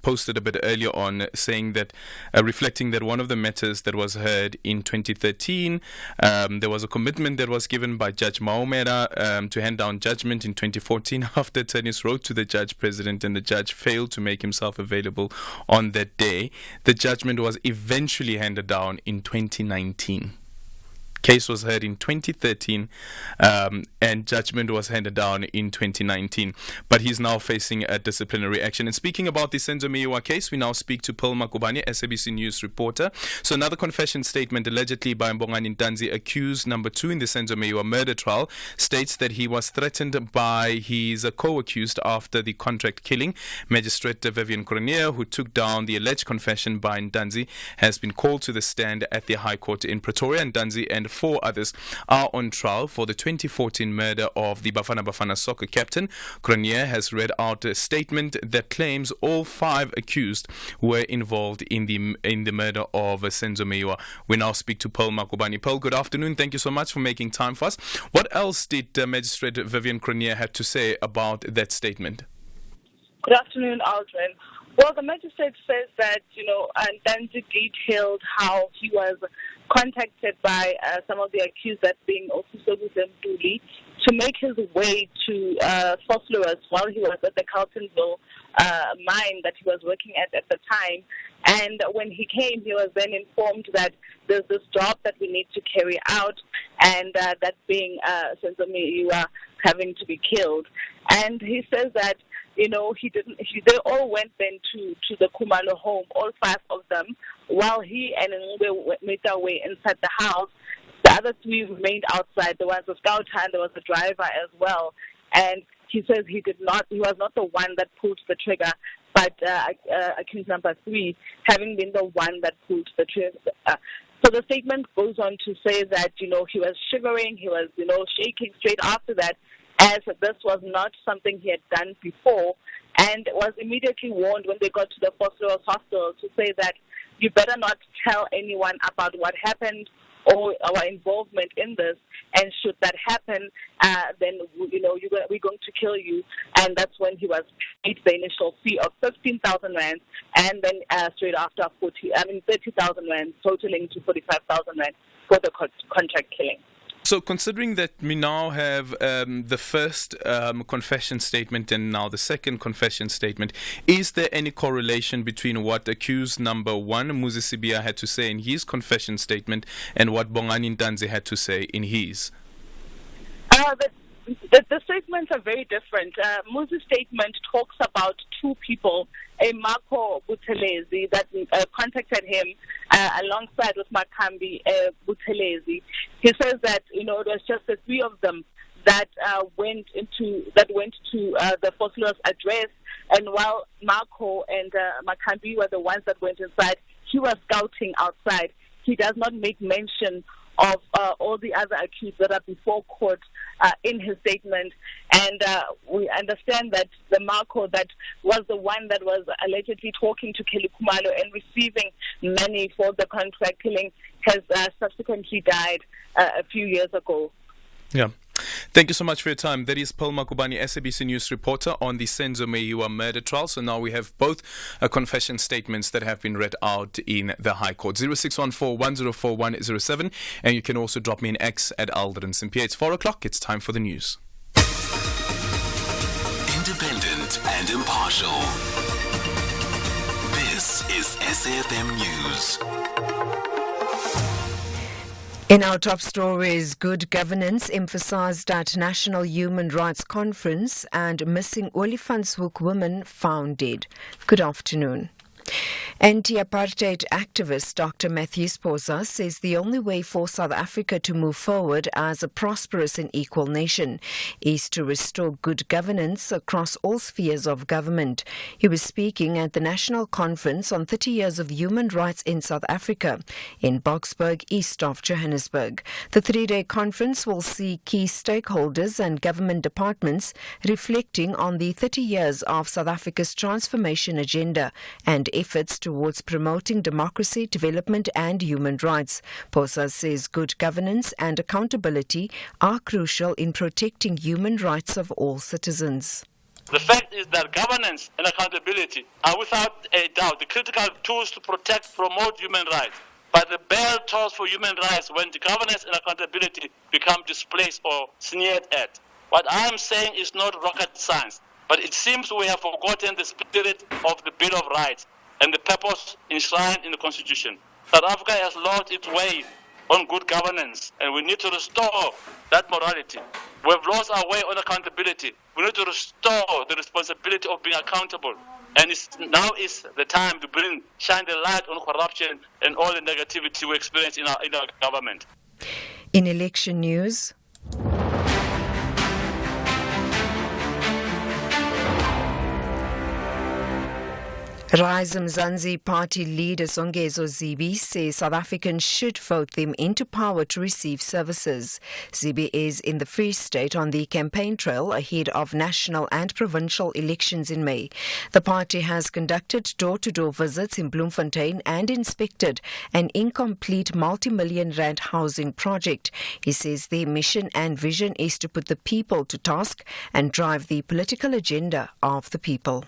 posted a bit earlier on saying that, reflecting that one of the matters that was heard in 2013, there was a commitment that was given by Judge Maumela to hand down judgment in 2014 after attorneys wrote to the judge president and the judge failed to make himself available on that day. The judgment was eventually handed down in 2019. Case was heard in 2013 and judgment was handed down in 2019. But he's now facing a disciplinary action. And speaking about the Senzo Meyiwa case, we now speak to Pearl Makubane, SABC News reporter. So another confession statement allegedly by Mbongani Ntanzi, accused number 2 in the Senzo Meyiwa murder trial, states that he was threatened by his co-accused after the contract killing. Magistrate Vivian Cronje, who took down the alleged confession by Ntanzi, has been called to the stand at the High Court in Pretoria. Ntanzi and 4 others are on trial for the 2014 murder of the Bafana Bafana soccer captain. Cronje has read out a statement that claims all 5 accused were involved in the murder of Senzo Meyiwa. We now speak to Pearl Makubane. Pearl, good afternoon. Thank you so much for making time for us. What else did Magistrate Vivian Cronje have to say about that statement? Good afternoon, Aldrin. Well, the magistrate says that, Ntanzi detailed how he was contacted by some of the accused, that being Officer Mduli, to make his way to Phosphorus while he was at the Carltonville mine that he was working at the time. And when he came, he was then informed that there's this job that we need to carry out, and that being Senzo Meyiwa having to be killed. And he says that they all went then to the Khumalo home, all 5 of them, while he and Ngube made their way inside the house. The other 3 remained outside. There was a scout hand, there was a driver as well. And he says he was not the one that pulled the trigger, but accused number 3 having been the one that pulled the trigger. So the statement goes on to say that, he was shivering, he was, shaking straight after that, as this was not something he had done before, and was immediately warned when they got to the Phosphorus hospital to say that you better not tell anyone about what happened or our involvement in this, and should that happen, then we're going to kill you. And that's when he was paid the initial fee of 15,000 rand, and then straight after 30,000 rand, totaling to 45,000 rand for the contract killing. So considering that we now have the first confession statement and now the second confession statement, is there any correlation between what accused number 1, Muzi Sibia, had to say in his confession statement and what Bongani Ntanzi had to say in his? The statements are very different. Muzi's statement talks about 2 people, a Marco Buthelezi that contacted him alongside with Makambi Buthelezi. He says that it was just the 3 of them that went to the Phosphorus address, and while Marco and Makambi were the ones that went inside, he was scouting outside. He does not make mention of all the other accused that are before court in his statement. And we understand that the Marco that was the one that was allegedly talking to Kelly Khumalo and receiving money for the contract killing has subsequently died a few years ago. Yeah. Thank you so much for your time. That is Pearl Makubane, SABC News reporter on the Senzo Meyiwa murder trial. So now we have both confession statements that have been read out in the High Court. 0614-104-107, and you can also drop me an X at Aldrin Sampear. It's 4 o'clock. It's time for the news. Independent and impartial. This is SAFM News. In our top stories, good governance emphasized at National Human Rights Conference, and missing Olifantshoek women found dead. Good afternoon. Anti-apartheid activist Dr. Matthew Sposa says the only way for South Africa to move forward as a prosperous and equal nation is to restore good governance across all spheres of government. He was speaking at the National Conference on 30 Years of Human Rights in South Africa in Boksburg, east of Johannesburg. The 3-day conference will see key stakeholders and government departments reflecting on the 30 years of South Africa's transformation agenda and efforts towards promoting democracy, development and human rights. Posa says good governance and accountability are crucial in protecting human rights of all citizens. The fact is that governance and accountability are without a doubt the critical tools to protect, promote human rights. But the bell tolls for human rights when the governance and accountability become displaced or sneered at. What I am saying is not rocket science, but it seems we have forgotten the spirit of the Bill of Rights and the purpose enshrined in the Constitution. South Africa has lost its way on good governance, and we need to restore that morality. We've lost our way on accountability. We need to restore the responsibility of being accountable. And now is the time to shine the light on corruption and all the negativity we experience in our government. In election news, Rise Mzansi party leader Songezo Zibi says South Africans should vote them into power to receive services. Zibi is in the Free State on the campaign trail ahead of national and provincial elections in May. The party has conducted door-to-door visits in Bloemfontein and inspected an incomplete multi-million rand housing project. He says their mission and vision is to put the people to task and drive the political agenda of the people.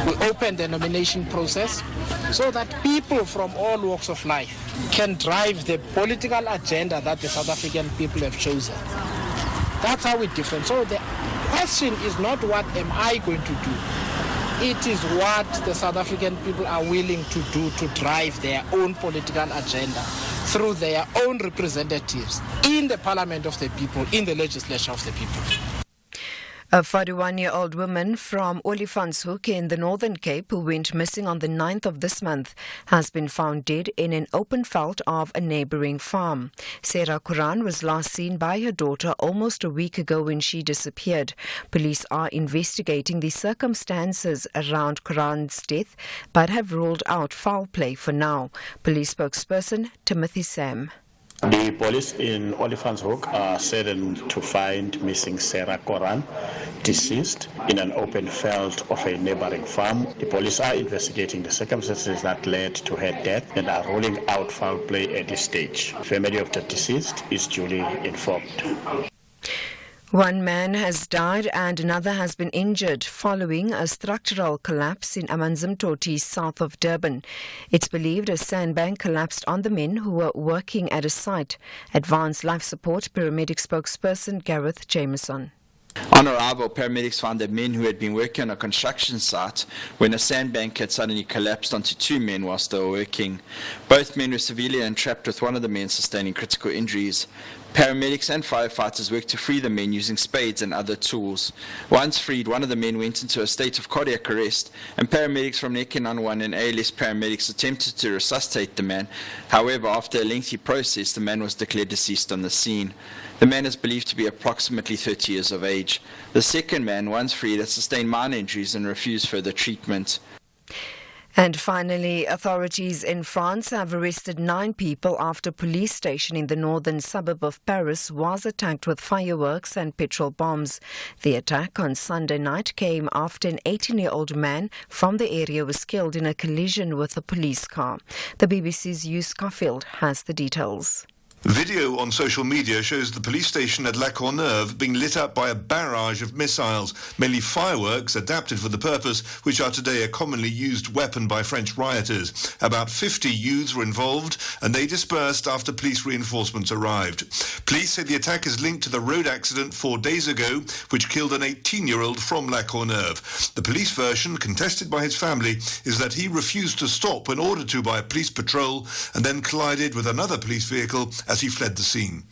We opened the nomination process so that people from all walks of life can drive the political agenda that the South African people have chosen. That's how we're different. So the question is not what am I going to do. It is what the South African people are willing to do to drive their own political agenda through their own representatives in the parliament of the people, in the legislature of the people. A 41-year-old woman from Olifantshoek in the Northern Cape who went missing on the 9th of this month has been found dead in an open veld of a neighbouring farm. Sarah Quran was last seen by her daughter almost a week ago when she disappeared. Police are investigating the circumstances around Quran's death but have ruled out foul play for now. Police spokesperson Timothy Sam. The police in Olifantshoek are saddened to find missing Sarah Koran, deceased, in an open field of a neighboring farm. The police are investigating the circumstances that led to her death and are ruling out foul play at this stage. Family of the deceased is duly informed. One man has died and another has been injured following a structural collapse in Amanzimtoti, south of Durban. It's believed a sandbank collapsed on the men who were working at a site. Advanced Life Support paramedic spokesperson Gareth Jameson. On arrival, paramedics found the men who had been working on a construction site when a sandbank had suddenly collapsed onto two men whilst they were working. Both men were severely entrapped, with one of the men sustaining critical injuries. Paramedics and firefighters worked to free the men using spades and other tools. Once freed, one of the men went into a state of cardiac arrest, and paramedics from Nekin 1 and ALS paramedics attempted to resuscitate the man. However, after a lengthy process, the man was declared deceased on the scene. The man is believed to be approximately 30 years of age. The second man, once freed, had sustained minor injuries and refused further treatment. And finally, authorities in France have arrested 9 people after a police station in the northern suburb of Paris was attacked with fireworks and petrol bombs. The attack on Sunday night came after an 18-year-old man from the area was killed in a collision with a police car. The BBC's Hugh Schofield has the details. Video on social media shows the police station at La Courneuve being lit up by a barrage of missiles, mainly fireworks adapted for the purpose, which are today a commonly used weapon by French rioters. About 50 youths were involved, and they dispersed after police reinforcements arrived. Police say the attack is linked to the road accident 4 days ago, which killed an 18-year-old from La Courneuve. The police version, contested by his family, is that he refused to stop when ordered to by a police patrol and then collided with another police vehicle as he fled the scene.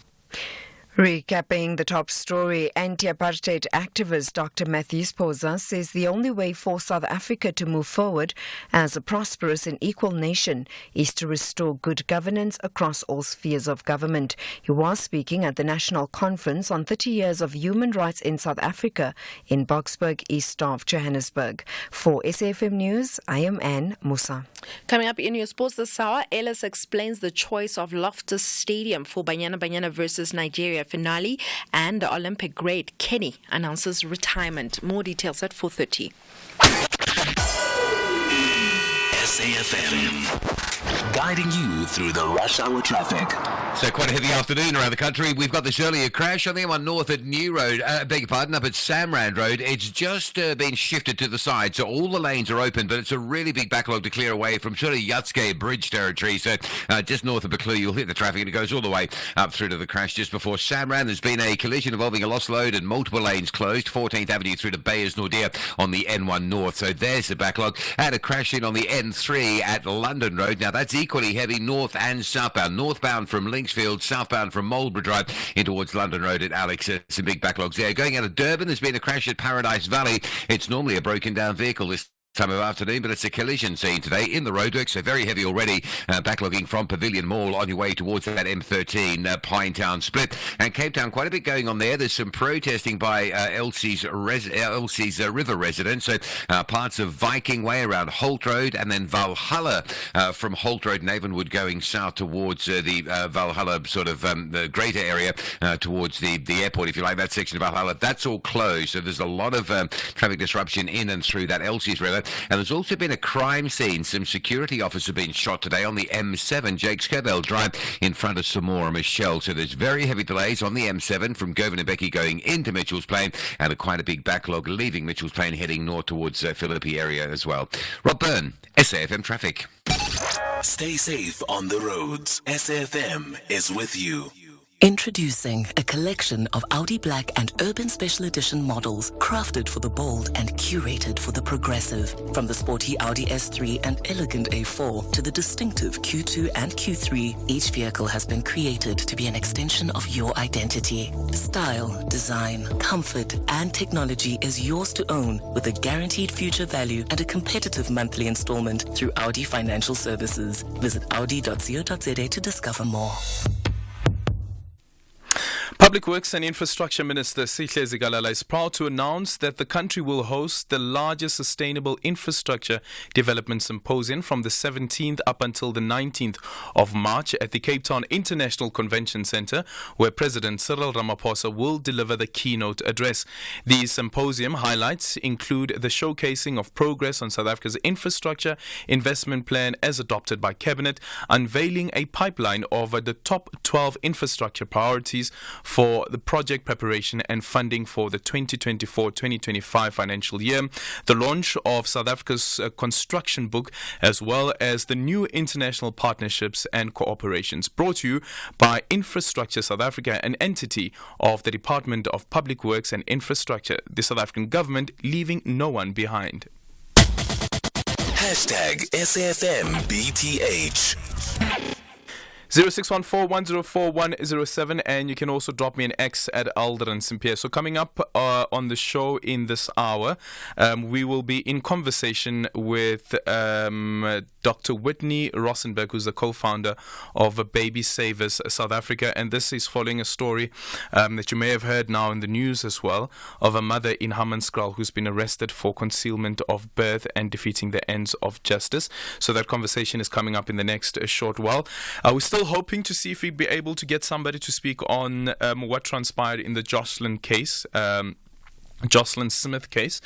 Recapping the top story, anti-apartheid activist Dr. Matthew Sposa says the only way for South Africa to move forward as a prosperous and equal nation is to restore good governance across all spheres of government. He was speaking at the National Conference on 30 years of human rights in South Africa in Boksburg, east of Johannesburg. For SAFM News, I am Anne Musa. Coming up in your sports this hour, Ellis explains the choice of Loftus Stadium for Banyana Banyana versus Nigeria finale, and the Olympic great Kenny announces retirement. More details at 4:30. SAFM, guiding you through the rush hour traffic. So quite a heavy afternoon around the country. We've got this earlier crash on the M1 North at New Road, beg your pardon, up at Samrand Road. It's just been shifted to the side, so all the lanes are open, but it's a really big backlog to clear away from sort of Yatske Bridge territory. So just north of Buccleuch, you'll hit the traffic, and it goes all the way up through to the crash just before Samrand. There's been a collision involving a lost load and multiple lanes closed, 14th Avenue through to Bayers Nordia on the N1 North. So there's the backlog. Had a crash in on the N3 M3 at London Road. Now, that's equally heavy north and southbound. Northbound from Linksfield, southbound from Marlborough Drive in towards London Road at Alex. Some big backlogs there. Going out of Durban, there's been a crash at Paradise Valley. It's normally a broken down vehicle this time of afternoon, but it's a collision scene today in the roadworks, so very heavy already, backlogging from Pavilion Mall on your way towards that M13 Pinetown split. And Cape Town, quite a bit going on there. There's some protesting by Elsie's River residents, so parts of Viking Way around Holt Road, and then Valhalla from Holt Road and Avonwood going south towards the Valhalla sort of the greater area towards the airport, if you like, that section of Valhalla. That's all closed, so there's a lot of traffic disruption in and through that Elsie's River. And there's also been a crime scene. Some security officers have been shot today on the M7, Jakes Kerbell Drive, in front of Samora Michelle. So there's very heavy delays on the M7 from Govan and Becky going into Mitchell's Plain, and quite a big backlog leaving Mitchell's Plain heading north towards Philippi area as well. Rob Byrne, SAFM Traffic. Stay safe on the roads. SAFM is with you. Introducing a collection of Audi Black and Urban Special Edition models crafted for the bold and curated for the progressive. From the sporty Audi S3 and elegant A4 to the distinctive Q2 and Q3, each vehicle has been created to be an extension of your identity. Style, design, comfort and technology is yours to own with a guaranteed future value and a competitive monthly installment through Audi Financial Services. Visit audi.co.za to discover more. Public Works and Infrastructure Minister Sihle Zikalala is proud to announce that the country will host the largest sustainable infrastructure development symposium from the 17th up until the 19th of March at the Cape Town International Convention Centre, where President Cyril Ramaphosa will deliver the keynote address. The symposium highlights include the showcasing of progress on South Africa's infrastructure investment plan as adopted by Cabinet, unveiling a pipeline of the top 12 infrastructure priorities for the project preparation and funding for the 2024-2025 financial year, the launch of South Africa's construction book, as well as the new international partnerships and cooperations. Brought to you by Infrastructure South Africa, an entity of the Department of Public Works and Infrastructure, the South African government leaving no one behind. #SAFMBTH 0614-104-107, and you can also drop me an X at Aldrin Sampear. So coming up on the show in this hour, we will be in conversation with Dr. Whitney Rosenberg, who's the co-founder of Baby Savers South Africa, and this is following a story that you may have heard now in the news as well, of a mother in Hammanskraal who's been arrested for concealment of birth and defeating the ends of justice. So that conversation is coming up in the next short while. We're still hoping to see if we'd be able to get somebody to speak on what transpired in the Jocelyn case. Jocelyn Smith case.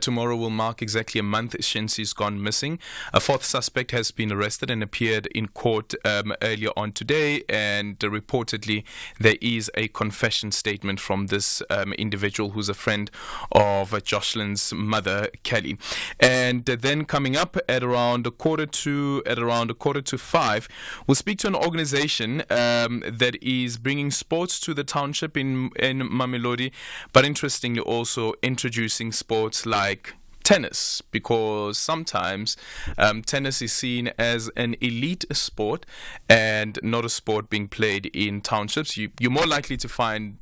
Tomorrow will mark exactly a month since he's gone missing. A fourth suspect has been arrested and appeared in court earlier on today, and reportedly there is a confession statement from this individual who's a friend of Jocelyn's mother, Kelly. And then coming up at around a quarter to 5, we'll speak to an organization that is bringing sports to the township in Mamelodi, but interestingly also introducing sports like tennis, because sometimes tennis is seen as an elite sport and not a sport being played in townships. You're more likely to find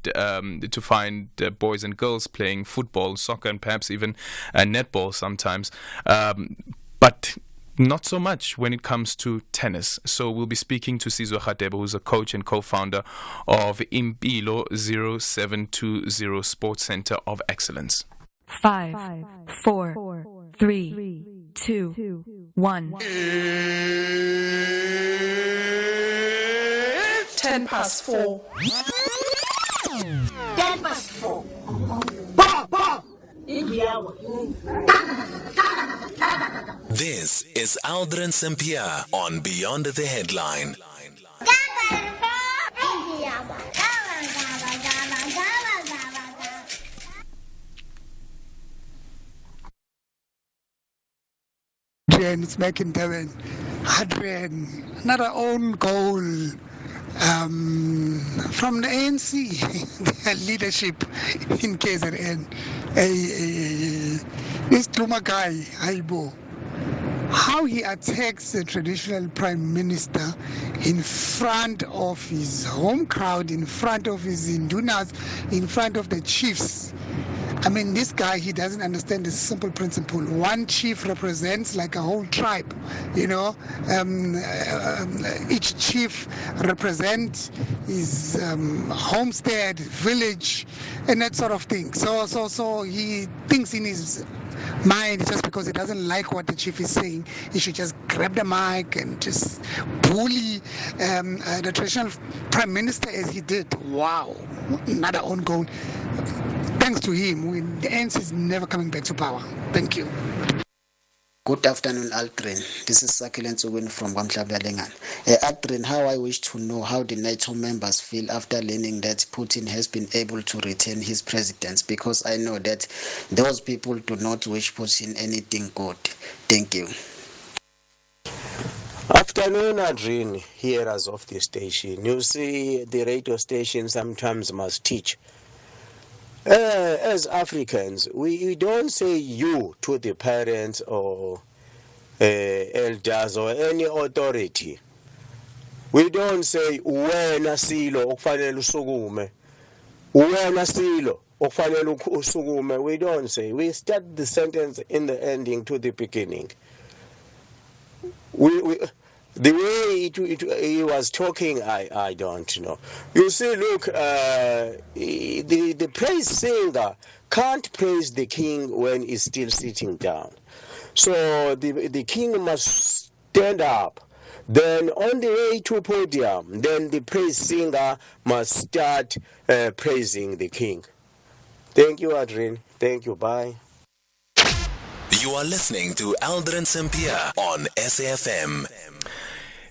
boys and girls playing football, soccer, and perhaps even netball sometimes, but not so much when it comes to tennis. So we'll be speaking to Sizwe Radebe, who's a coach and co-founder of Impilo 0720 Sports Center of Excellence. 5, 4, 3, 2, 1. 10 past 4. 10 past 4. This is Aldrin Sampear on Beyond the Headline. It's back in Durban. Adrian, another own goal from the ANC, their leadership in KZN. This Duma guy, Aibo, how he attacks the traditional prime minister in front of his home crowd, in front of his indunas, in front of the chiefs. I mean, this guy, he doesn't understand this simple principle. One chief represents like a whole tribe, you know. Each chief represents his homestead, village, and that sort of thing. So he thinks in his mind, just because he doesn't like what the chief is saying, he should just grab the mic and just bully the traditional prime minister as he did. Wow, another own goal. Thanks to him, the ANC is never coming back to power. Thank you. Good afternoon, Aldrin. This is Sakile Ntsubeni from Kwamhlabyalengan. Aldrin, how I wish to know how the NATO members feel after learning that Putin has been able to retain his presidency, because I know that those people do not wish Putin anything good. Thank you. Afternoon, Aldrin, hearers of the station. You see, the radio station sometimes must teach. As Africans, we don't say you to the parents or elders or any authority. We don't say wena silo okufanele usukume. Wena silo okufanele usukume. We don't say. We start the sentence in the ending to the beginning. The way he was talking, I don't know. You see, look, the praise singer can't praise the king when he's still sitting down. So the king must stand up. Then on the way to podium, then the praise singer must start praising the king. Thank you, Aldrin. Thank you. Bye. You are listening to Aldrin Sampear on SAFM.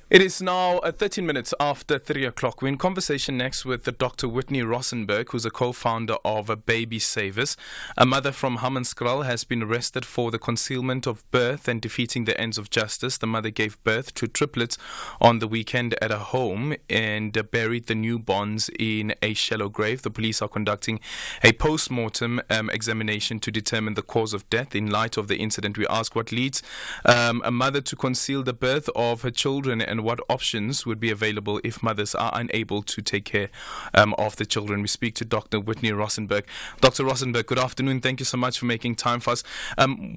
It is now 13 minutes after 3 o'clock. We're in conversation next with Dr. Whitney Rosenberg, who's a co-founder of Baby Savers. A mother from Hammanskraal has been arrested for the concealment of birth and defeating the ends of justice. The mother gave birth to triplets on the weekend at a home and buried the newborns in a shallow grave. The police are conducting a post-mortem examination to determine the cause of death. In light of the incident, we ask what leads a mother to conceal the birth of her children, and what options would be available if mothers are unable to take care of the children. We speak to Dr. Whitney Rosenberg. Dr. Rosenberg, good afternoon. Thank you so much for making time for us.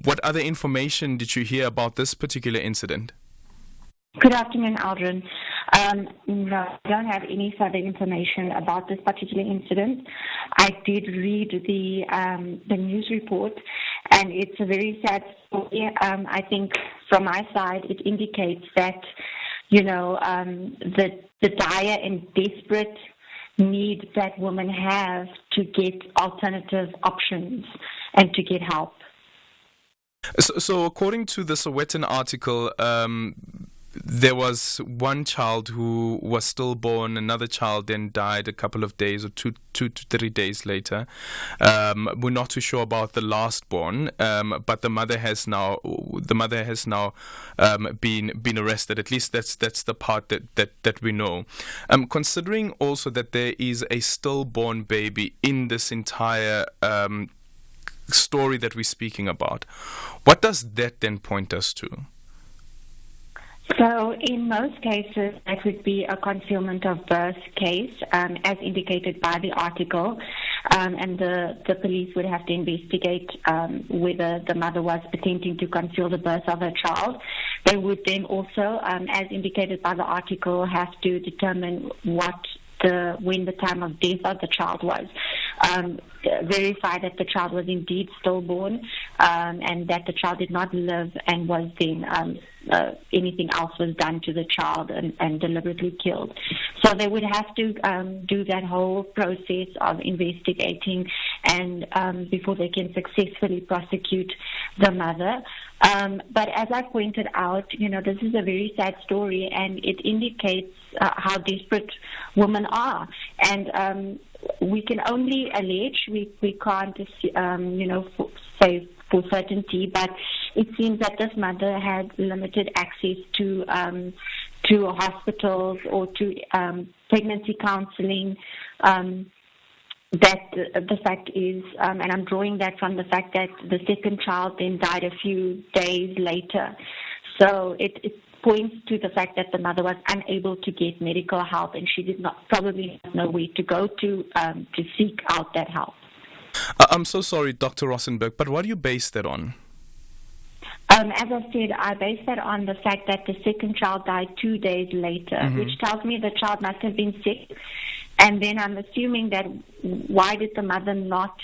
What other information did you hear about this particular incident? Good afternoon, Aldrin. No, I don't have any further information about this particular incident. I did read the news report, and it's a very sad story. I think from my side, it indicates that, you know, the dire and desperate need that women have to get alternative options and to get help. So according to the Sowetan article, there was one child who was stillborn, another child then died a couple of days or two to 3 days later. We're not too sure about the last born, but the mother has now been arrested. At least that's the part that we know. Considering also that there is a stillborn baby in this entire story that we're speaking about, what does that then point us to? So in most cases, that would be a concealment of birth case, as indicated by the article, and the police would have to investigate whether the mother was attempting to conceal the birth of her child. They would then also, as indicated by the article, have to determine when the time of death of the child was. Verify that the child was indeed stillborn, and that the child did not live and was then anything else was done to the child and deliberately killed. So they would have to do that whole process of investigating and before they can successfully prosecute the mother. But as I pointed out, you know, this is a very sad story, and it indicates how desperate women are. And we can only allege, we can't, say for certainty, but it seems that this mother had limited access to hospitals or to pregnancy counseling. That the fact is, and I'm drawing that from the fact that the second child then died a few days later. So it points to the fact that the mother was unable to get medical help, and she did not probably know where to go to seek out that help. I'm so sorry, Dr. Rosenberg, but what do you base that on? As I said, I base that on the fact that the second child died 2 days later, which tells me the child must have been sick. And then I'm assuming that why did the mother not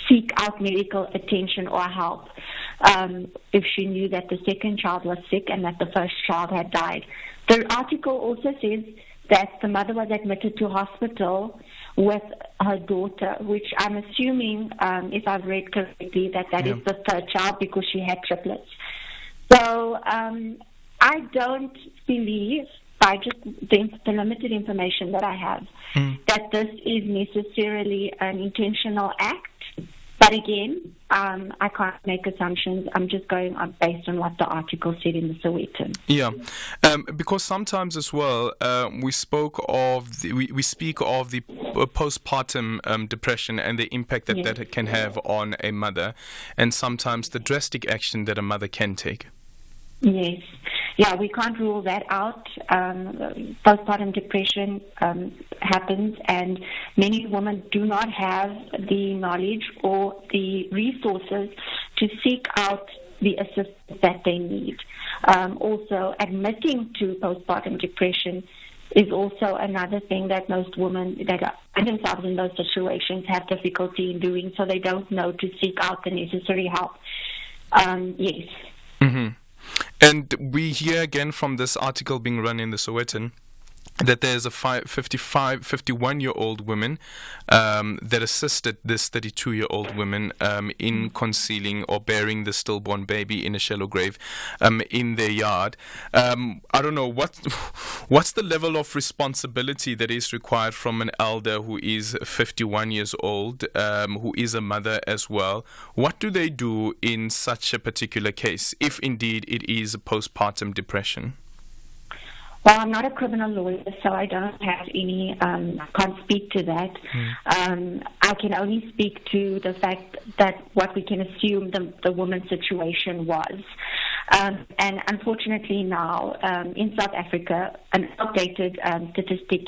seek out medical attention or help if she knew that the second child was sick and that the first child had died? The article also says that the mother was admitted to hospital with her daughter, which I'm assuming, if I've read correctly, that is the third child because she had triplets. So I don't believe, by just the limited information that I have, that this is necessarily an intentional act. But again, I can't make assumptions. I'm just going on based on what the article said in the Sowetan. Yeah, because sometimes as well, we speak of the postpartum depression and the impact that it can have on a mother, and sometimes the drastic action that a mother can take. Yes. Yeah, we can't rule that out. Postpartum depression happens, and many women do not have the knowledge or the resources to seek out the assistance that they need. Also, admitting to postpartum depression is also another thing that most women that find themselves in those situations have difficulty in doing, so they don't know to seek out the necessary help. Yes. Mm-hmm. And we hear again from this article being run in the Sowetan that there's a 51-year-old woman that assisted this 32-year-old woman in concealing or burying the stillborn baby in a shallow grave in their yard. I don't know, what's the level of responsibility that is required from an elder who is 51 years old, who is a mother as well? What do they do in such a particular case, if indeed it is a postpartum depression? Well, I'm not a criminal lawyer, so I don't have any, can't speak to that. I can only speak to the fact that what we can assume the woman's situation was. And unfortunately now, in South Africa, an outdated statistic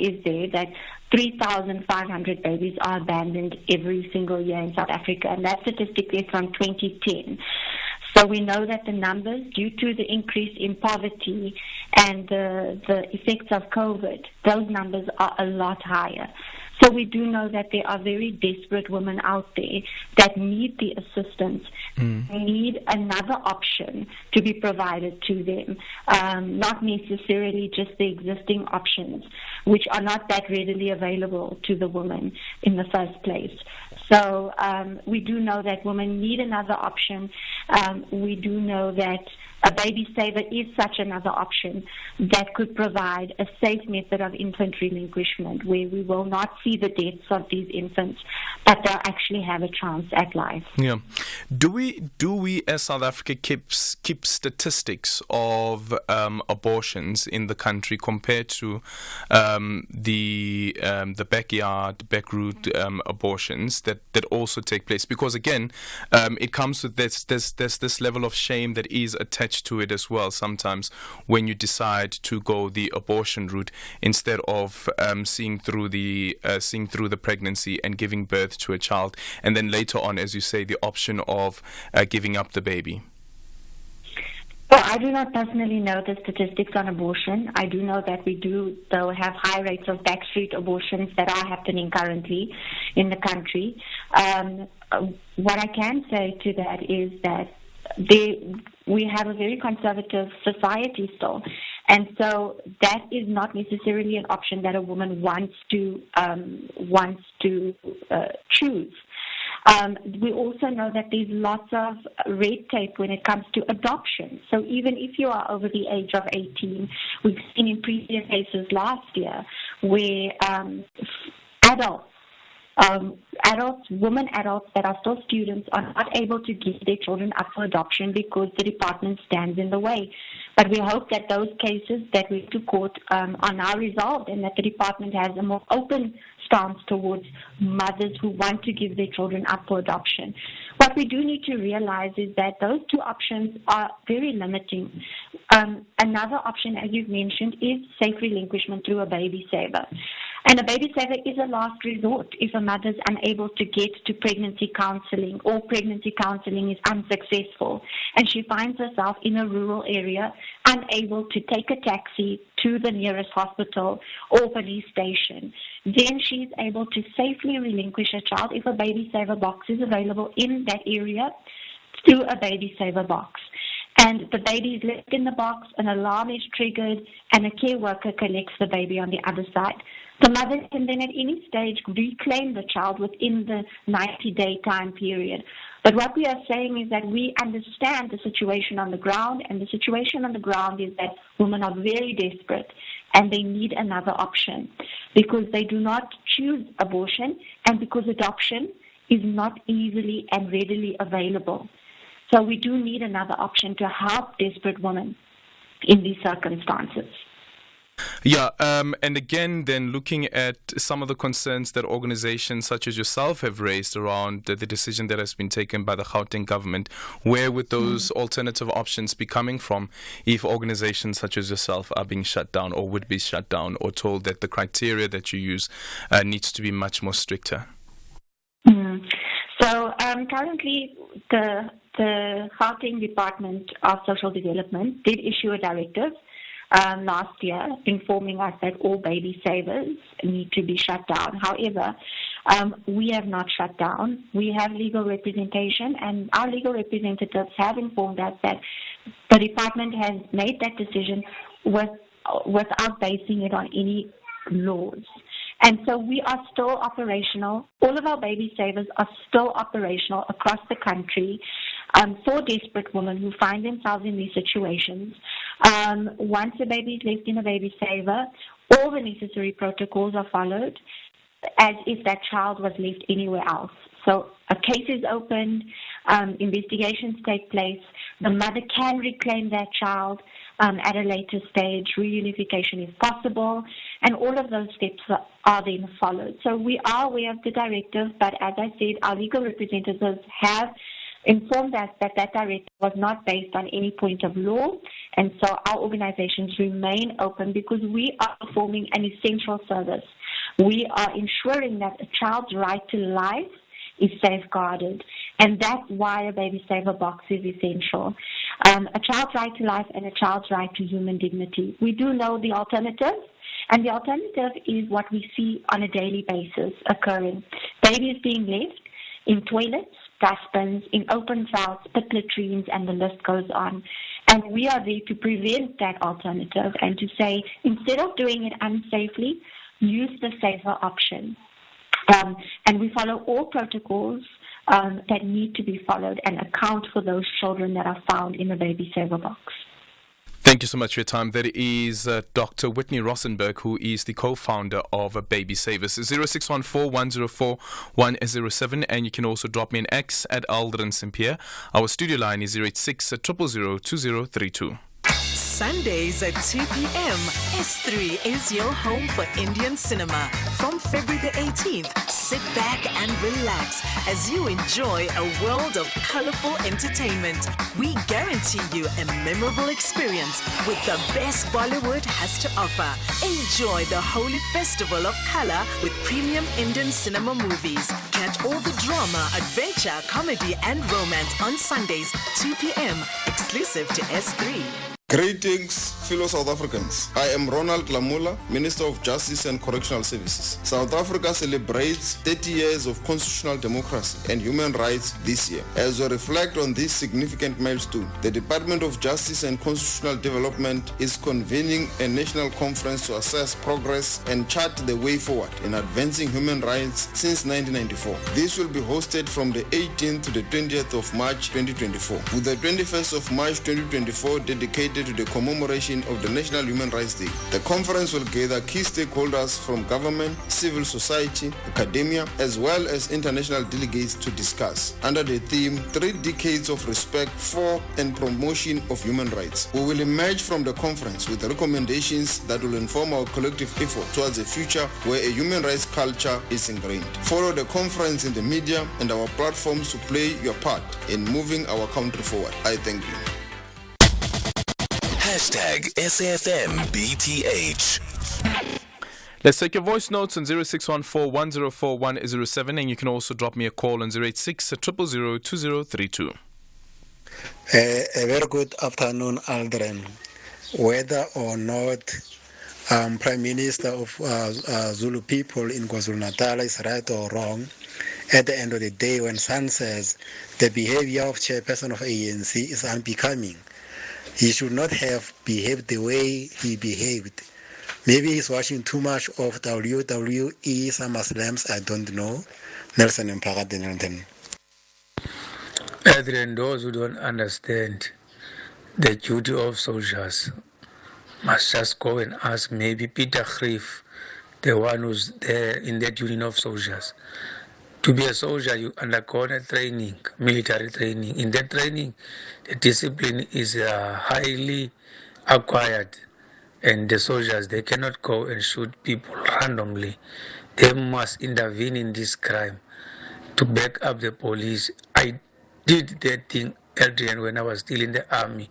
is there that 3,500 babies are abandoned every single year in South Africa, and that statistic is from 2010. So we know that the numbers, due to the increase in poverty and the effects of COVID, those numbers are a lot higher. So we do know that there are very desperate women out there that need the assistance, need another option to be provided to them, not necessarily just the existing options, which are not that readily available to the woman in the first place. So we do know that women need another option. We do know that a baby saver is such another option that could provide a safe method of infant relinquishment where we will not see the deaths of these infants, but they'll actually have a chance at life. Yeah. Do we as South Africa keep statistics of abortions in the country compared to the backyard, back route abortions that also take place? Because again, it comes with this level of shame that is attached to it as well sometimes when you decide to go the abortion route instead of seeing through the pregnancy and giving birth to a child, and then later on, as you say, the option of giving up the baby. Well, I do not personally know the statistics on abortion. I do know that we do, though, have high rates of backstreet abortions that are happening currently in the country. What I can say to that is that we have a very conservative society still, and so that is not necessarily an option that a woman wants to choose. We also know that there's lots of red tape when it comes to adoption. So even if you are over the age of 18, we've seen in previous cases last year where women adults that are still students are not able to give their children up for adoption because the department stands in the way. But we hope that those cases that we to court are now resolved and that the department has a more open stance towards mothers who want to give their children up for adoption. What we do need to realize is that those two options are very limiting. Another option, as you've mentioned, is safe relinquishment through a baby saver. And a baby saver is a last resort if a mother is unable to get to pregnancy counseling or pregnancy counseling is unsuccessful and she finds herself in a rural area unable to take a taxi to the nearest hospital or police station. Then she's able to safely relinquish her child if a baby saver box is available in that area through a baby saver box. And the baby is left in the box, an alarm is triggered, and a care worker collects the baby on the other side. The mother can then at any stage reclaim the child within the 90-day time period. But what we are saying is that we understand the situation on the ground, and the situation on the ground is that women are very desperate and they need another option because they do not choose abortion and because adoption is not easily and readily available. So we do need another option to help desperate women in these circumstances. Yeah, and again, then looking at some of the concerns that organizations such as yourself have raised around the decision that has been taken by the Gauteng government, where would those alternative options be coming from if organizations such as yourself are being shut down or would be shut down or told that the criteria that you use needs to be much more stricter? So currently the Gauteng Department of Social Development did issue a directive last year informing us that all baby savers need to be shut down. However, we have not shut down. We have legal representation, and our legal representatives have informed us that the department has made that decision without basing it on any laws. And so we are still operational. All of our baby savers are still operational across the country for desperate women who find themselves in these situations. Once a baby is left in a baby saver, all the necessary protocols are followed as if that child was left anywhere else. So a case is opened, investigations take place, the mother can reclaim that child at a later stage, reunification is possible, and all of those steps are then followed. So we are aware of the directive, but as I said, our legal representatives have informed us that that directive was not based on any point of law, and so our organizations remain open because we are performing an essential service. We are ensuring that a child's right to life is safeguarded, and that's why a baby saver box is essential. A child's right to life and a child's right to human dignity. We do know the alternative, and the alternative is what we see on a daily basis occurring. Babies being left in toilets, dustbins, in open cells, pit latrines, and the list goes on. And we are there to prevent that alternative and to say, instead of doing it unsafely, use the safer option. And we follow all protocols that need to be followed and account for those children that are found in the baby saver box. Thank you so much for your time. That is Dr. Whitney Rossenberg, who is the co-founder of Baby Savers. 0614-104-107, and you can also drop me an X at Aldrin Sampear. Our studio line is 086-000-2032. Sundays at 2 p.m. S3 is your home for Indian cinema. From February the 18th, sit back and relax as you enjoy a world of colorful entertainment. We guarantee you a memorable experience with the best Bollywood has to offer. Enjoy the Holy Festival of Color with premium Indian cinema movies. Catch all the drama, adventure, comedy, and romance on Sundays, 2 p.m. exclusive to S3. Greetings, fellow South Africans. I am Ronald Lamula, Minister of Justice and Correctional Services. South Africa celebrates 30 years of constitutional democracy and human rights this year. As we reflect on this significant milestone, the Department of Justice and Constitutional Development is convening a national conference to assess progress and chart the way forward in advancing human rights since 1994. This will be hosted from the 18th to the 20th of March 2024, with the 21st of March 2024 dedicated dedicated to the commemoration of the National Human Rights Day. The conference will gather key stakeholders from government, civil society, academia, as well as international delegates to discuss under the theme 3 Decades of Respect for and Promotion of Human Rights. We will emerge from the conference with recommendations that will inform our collective effort towards a future where a human rights culture is ingrained. Follow the conference in the media and our platforms to play your part in moving our country forward. I thank you. #SAFMBTH. Let's take your voice notes on 0614-104-107, and you can also drop me a call on 086-000-2032. A very good afternoon, Aldrin. Whether or not Prime Minister of Zulu people in KwaZulu-Natal is right or wrong, at the end of the day, when San says the behavior of chairperson of ANC is unbecoming, he should not have behaved the way he behaved. Maybe he's watching too much of WWE, SummerSlams, I don't know. Nelson and Pagaden. Adrian, those who don't understand the duty of soldiers must just go and ask maybe Peter Grief, the one who's there in that union of soldiers. To be a soldier, you undergo a training, military training. In that training, the discipline is highly acquired. And the soldiers, they cannot go and shoot people randomly. They must intervene in this crime to back up the police. I did that thing, Adrian, when I was still in the army.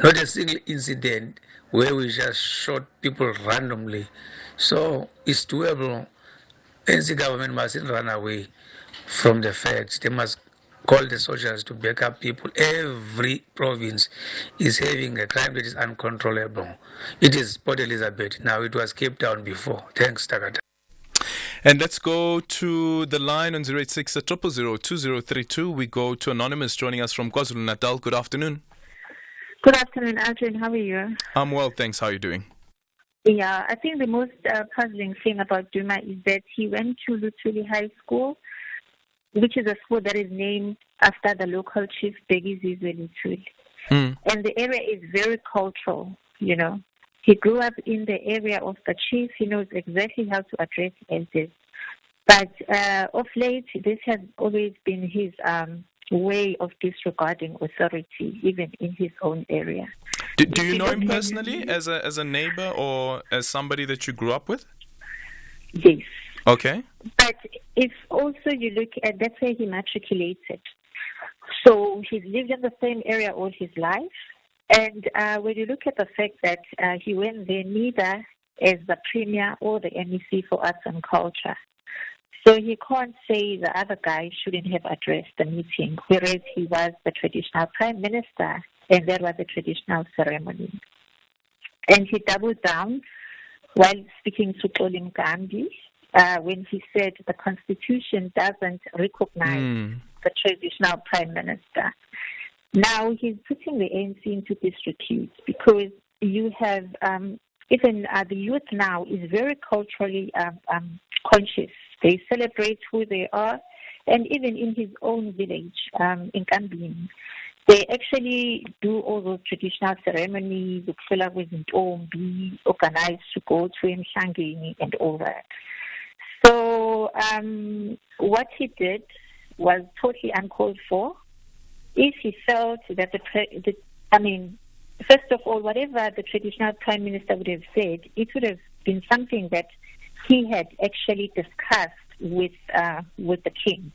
Not a single incident where we just shot people randomly. So it's doable. NC government mustn't run away from the facts. They must call the soldiers to back up people. Every province is having a crime that is uncontrollable. It is Port Elizabeth. Now it was Cape Town before. Thanks, Takata. And let's go to the line on 086-000-2032. We go to Anonymous joining us from KwaZulu-Natal. Good afternoon. Good afternoon, Aldrin. How are you? I'm well, thanks. How are you doing? Yeah, I think the most puzzling thing about Duma is that he went to Luthuli High School, which is a school that is named after the local chief, Bheki Zizwe Luthuli. And the area is very cultural, you know. He grew up in the area of the chief. He knows exactly how to address elders. But of late, this has always been his way of disregarding authority, even in his own area. Do you know him personally as a neighbor or as somebody that you grew up with? Yes. Okay. But if also you look at, that's where he matriculated. So he's lived in the same area all his life. And when you look at the fact that he went there neither as the premier or the MEC for Arts and Culture, so he can't say the other guy shouldn't have addressed the meeting, whereas he was the traditional prime minister and there was a traditional ceremony. And he doubled down while speaking to Xoli Mkambi when he said the Constitution doesn't recognize the traditional prime minister. Now he's putting the ANC into disrepute because you have even the youth now is very culturally conscious. They celebrate who they are, and even in his own village in Kambini, they actually do all those traditional ceremonies, organized to go to Mhlangeni and all that. So what he did was totally uncalled for. If he felt that first of all, whatever the traditional prime minister would have said, it would have been something that he had actually discussed with the king.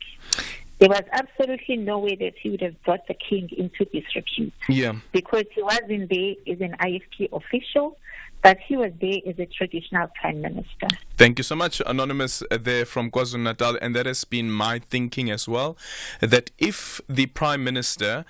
There was absolutely no way that he would have brought the king into disrepute. Yeah. Because he wasn't there as an IFP official, but he was there as a traditional prime minister. Thank you so much, Anonymous, there from KwaZulu-Natal. And that has been my thinking as well, that if the Prime Minister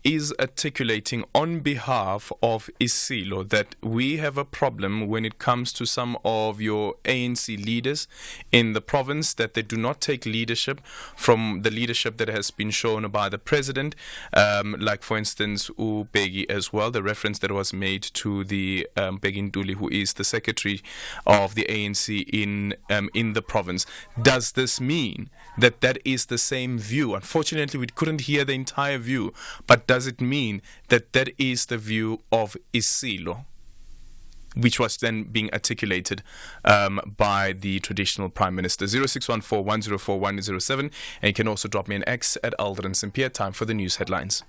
is articulating on behalf of Isilo that we have a problem when it comes to some of your ANC leaders in the province, that they do not take leadership from the leadership that has been shown by the President, like, for instance, Ubheki as well, the reference that was made to the Begintuli, who is the secretary of the ANC in the province. Does this mean that that is the same view? Unfortunately, we couldn't hear the entire view, but does it mean that that is the view of Isilo, which was then being articulated by the traditional Prime Minister? 0614-104-107, and you can also drop me an X at Aldrin Sampear. Time for the news headlines.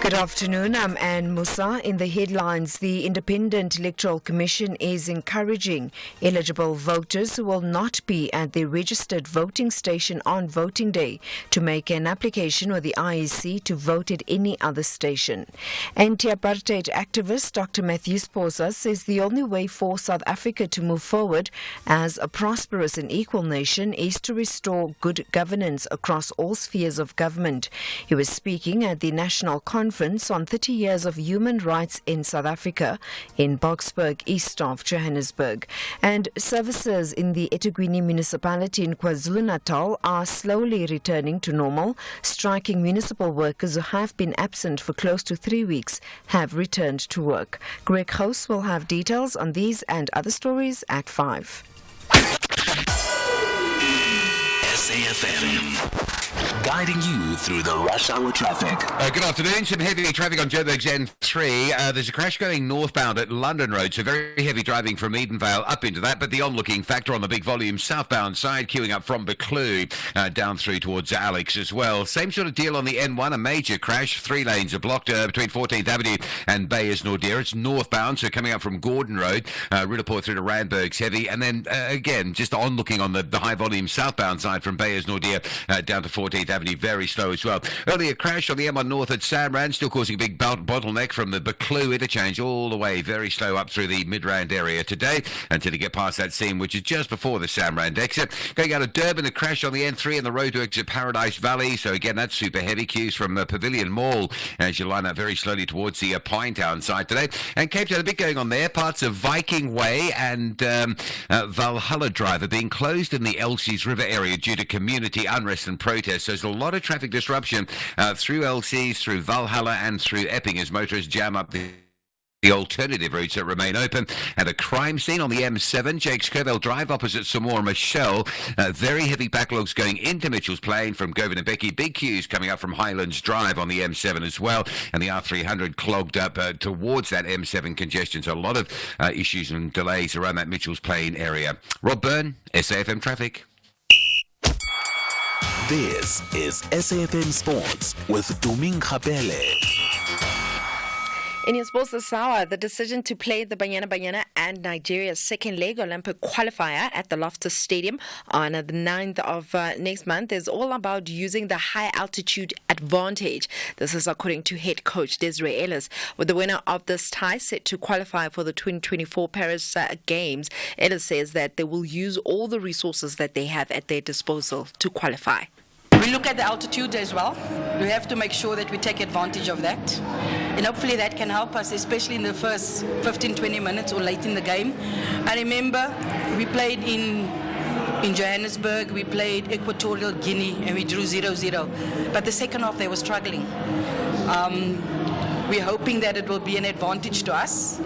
Good afternoon, I'm Anne Musa. In the headlines, the Independent Electoral Commission is encouraging eligible voters who will not be at the registered voting station on voting day to make an application with the IEC to vote at any other station. Anti-apartheid activist Dr. Matthew Sposa says the only way for South Africa to move forward as a prosperous and equal nation is to restore good governance across all spheres of government. He was speaking at the National Conference on 30 years of human rights in South Africa in Boksburg, east of Johannesburg. And services in the eThekwini municipality in KwaZulu-Natal are slowly returning to normal. Striking municipal workers who have been absent for close to 3 weeks have returned to work. Greg House will have details on these and other stories at 5. SAFM. Guiding you through the rush hour traffic. Good afternoon. Some heavy traffic on Joburg's N3. There's a crash going northbound at London Road, so very heavy driving from Edenvale up into that, but the onlooking factor on the big volume southbound side, queuing up from Buccleuch down through towards Alex as well. Same sort of deal on the N1, a major crash. 3 lanes are blocked between 14th Avenue and Bayers Nordier. It's northbound, so coming up from Gordon Road, Ridderpoort through to Randburg's heavy, and then again, just onlooking on the high volume southbound side from Bayers Nordier down to 14th Avenue, very slow as well. Earlier crash on the M1 North at Samrand, still causing a big bottleneck from the Buccleuch interchange all the way, very slow up through the Midrand area today until you get past that seam, which is just before the Samrand exit. Going out of Durban, a crash on the N3 and the road to exit Paradise Valley, so again, that's super heavy. Queues from Pavilion Mall as you line up very slowly towards the Pinetown side today. And Cape Town, a bit going on there. Parts of Viking Way and Valhalla Drive are being closed in the Elsie's River area due to community unrest and protests. So there's a lot of traffic disruption through Elsie's, through Valhalla and through Epping as motorists jam up the alternative routes that remain open. And a crime scene on the M7, Jakes Curville Drive opposite Samora Michelle. Very heavy backlogs going into Mitchell's Plain from Govan and Becky. Big queues coming up from Highlands Drive on the M7 as well. And the R300 clogged up towards that M7 congestion. So a lot of issues and delays around that Mitchell's Plain area. Rob Byrne, SAFM Traffic. This is SAFM Sports with Duming Kapele. In your sports this hour, the decision to play the Banyana and Nigeria's second leg Olympic qualifier at the Loftus Stadium on the 9th of next month is all about using the high altitude advantage. This is according to head coach Desiree Ellis. With the winner of this tie set to qualify for the 2024 Paris Games, Ellis says that they will use all the resources that they have at their disposal to qualify. We look at the altitude as well. We have to make sure that we take advantage of that. And hopefully that can help us, especially in the first 15-20 minutes or late in the game. I remember we played in Johannesburg, we played Equatorial Guinea, and we drew 0-0. But the second half, they were struggling. We're hoping that it will be an advantage to us.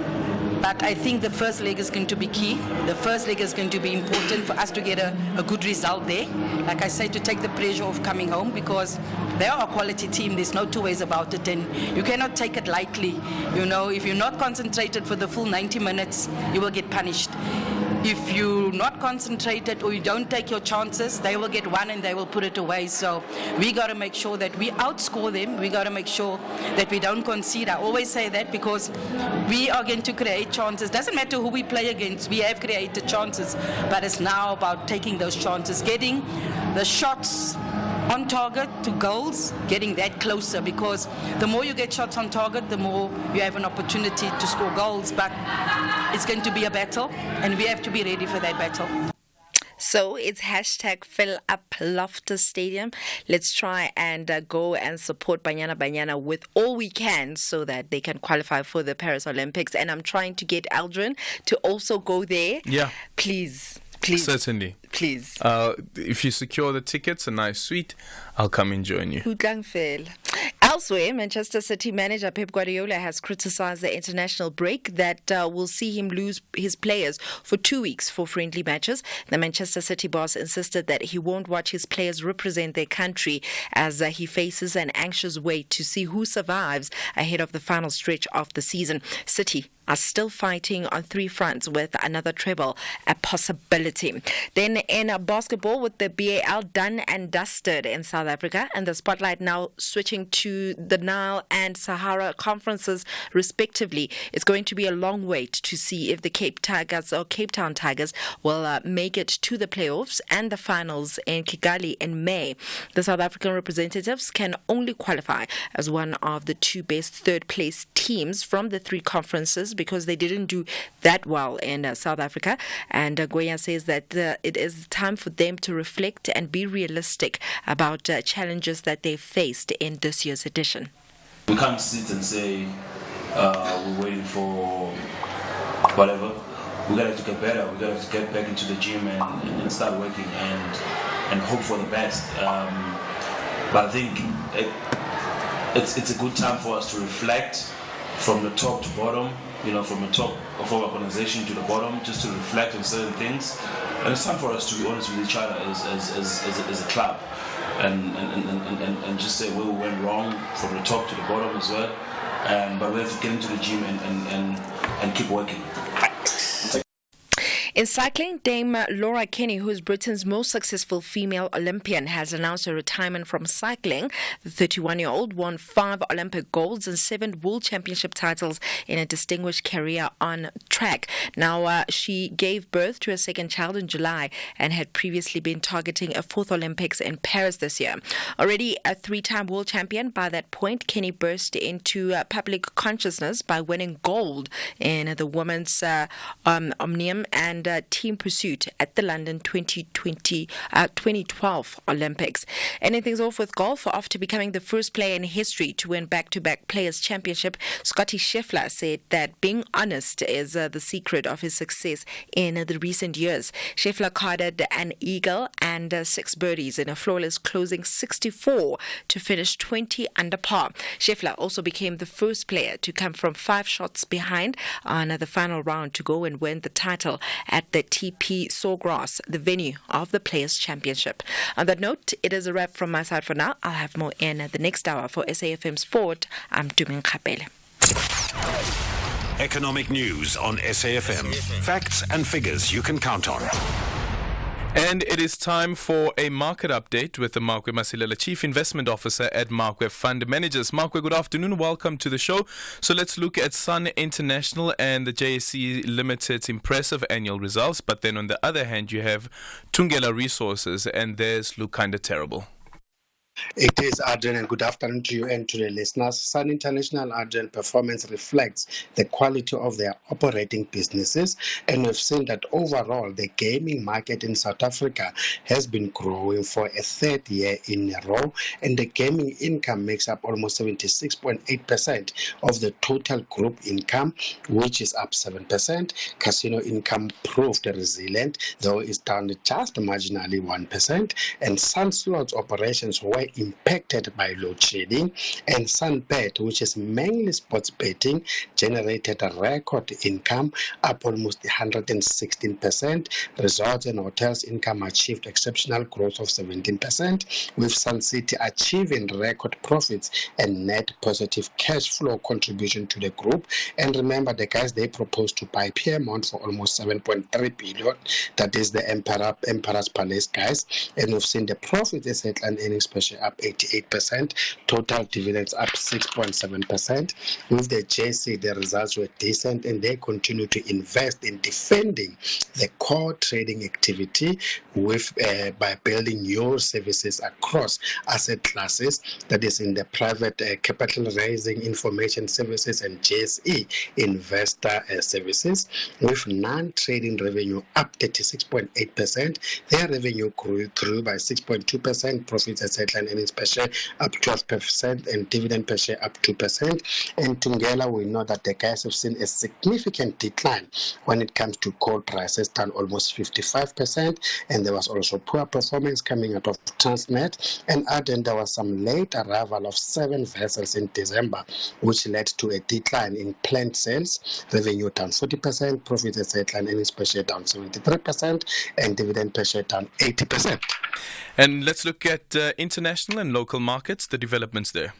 But I think the first leg is going to be key. The first leg is going to be important for us to get a good result there. Like I said, to take the pressure of coming home, because they are a quality team. There's no two ways about it. And you cannot take it lightly. You know, if you're not concentrated for the full 90 minutes, you will get punished. If you're not concentrated or you don't take your chances, they will get one and they will put it away. So we got to make sure that we outscore them. We got to make sure that we don't concede. I always say that because we are going to create chances. Doesn't matter who we play against. We have created chances, but it's now about taking those chances, getting the shots on target to goals, getting that closer, because the more you get shots on target, the more you have an opportunity to score goals. But it's going to be a battle, and we have to be ready for that battle. So it's hashtag fill up Loftus Stadium. Let's try and go and support Banyana with all we can so that they can qualify for the Paris Olympics. And I'm trying to get Aldrin to also go there. Yeah. Please. Certainly. Please. If you secure the tickets, a nice suite, I'll come and join you. Aldrin Elsewhere, Manchester City manager Pep Guardiola has criticised the international break that will see him lose his players for 2 weeks for friendly matches. The Manchester City boss insisted that he won't watch his players represent their country as he faces an anxious wait to see who survives ahead of the final stretch of the season. City are still fighting on 3 fronts with another treble a possibility. Then in basketball, with the BAL done and dusted in South Africa, and the spotlight now switching to the Nile and Sahara conferences respectively, it's going to be a long wait to see if the Cape Town Tigers will make it to the playoffs and the finals in Kigali in May. The South African representatives can only qualify as one of the 2 best third-place teams from the 3 conferences because they didn't do that well in South Africa. And Goya says that it is time for them to reflect and be realistic about challenges that they faced in this year's edition. We can't sit and say we're waiting for whatever. We got to get better. We got to get back into the gym and start working and hope for the best. But I think it's a good time for us to reflect from the top to bottom, from the top of our organization to the bottom, just to reflect on certain things. And it's time for us to be honest with each other as a club and just say where we went wrong from the top to the bottom as well. But we have to get into the gym and keep working. In cycling, Dame Laura Kenny, who is Britain's most successful female Olympian, has announced her retirement from cycling. The 31-year-old won 5 Olympic golds and 7 World Championship titles in a distinguished career on track. Now, she gave birth to a second child in July and had previously been targeting a 4th Olympics in Paris this year. Already a 3-time world champion by that point, Kenny burst into public consciousness by winning gold in the women's omnium and team pursuit at the London 2012 Olympics. Anything's off with golf. After becoming the first player in history to win back-to-back Players' Championship, Scotty Scheffler said that being honest is the secret of his success in the recent years. Scheffler carded an eagle and 6 birdies in a flawless closing 64 to finish 20 under par. Scheffler also became the first player to come from 5 shots behind on the final round to go and win the title at the TP Sawgrass, the venue of the Players' Championship. On that note, it is a wrap from my side for now. I'll have more in the next hour. For SAFM Sport, I'm Dumin Kapele. Economic news on SAFM. Facts and figures you can count on. And it is time for a market update with the Markwe Masilela, Chief Investment Officer at Markwe Fund Managers. Markwe, good afternoon. Welcome to the show. So let's look at Sun International and the JSE Limited's impressive annual results. But then on the other hand, you have Thungela Resources, and theirs look kind of terrible. It is, Adrian, and good afternoon to you and to the listeners. Sun International, Adrian, performance reflects the quality of their operating businesses, and we've seen that overall the gaming market in South Africa has been growing for a 3rd year in a row, and the gaming income makes up almost 76.8% of the total group income, which is up 7%. Casino income proved resilient, though it's down just marginally 1%, and Sun Slots operations were impacted by load shedding, and Sunbet, which is mainly sports betting, generated a record income up almost 116%. Resorts and hotels income achieved exceptional growth of 17%, with Sun City achieving record profits and net positive cash flow contribution to the group. And remember, the guys, they proposed to buy Piermont for almost 7.3 billion. That is the Emperor's Palace, guys. And we've seen the profit as headline earnings per share up 88%, total dividends up 6.7%. With the JSE, the results were decent, and they continue to invest in defending the core trading activity with by building new services across asset classes, that is in the private capital raising, information services, and JSE investor services. With non-trading revenue up 36.8%, their revenue grew by 6.2%, profits as headline earnings earnings per share up 12% and dividend per share up 2%. And Tungela, we know that the guys have seen a significant decline when it comes to coal prices, down almost 55%. And there was also poor performance coming out of Transnet. And then there was some late arrival of 7 vessels in December, which led to a decline in plant sales, revenue down 40%, profit as headline earnings per share down 73%, and dividend per share down 80%. And let's look at international and local markets, the developments there.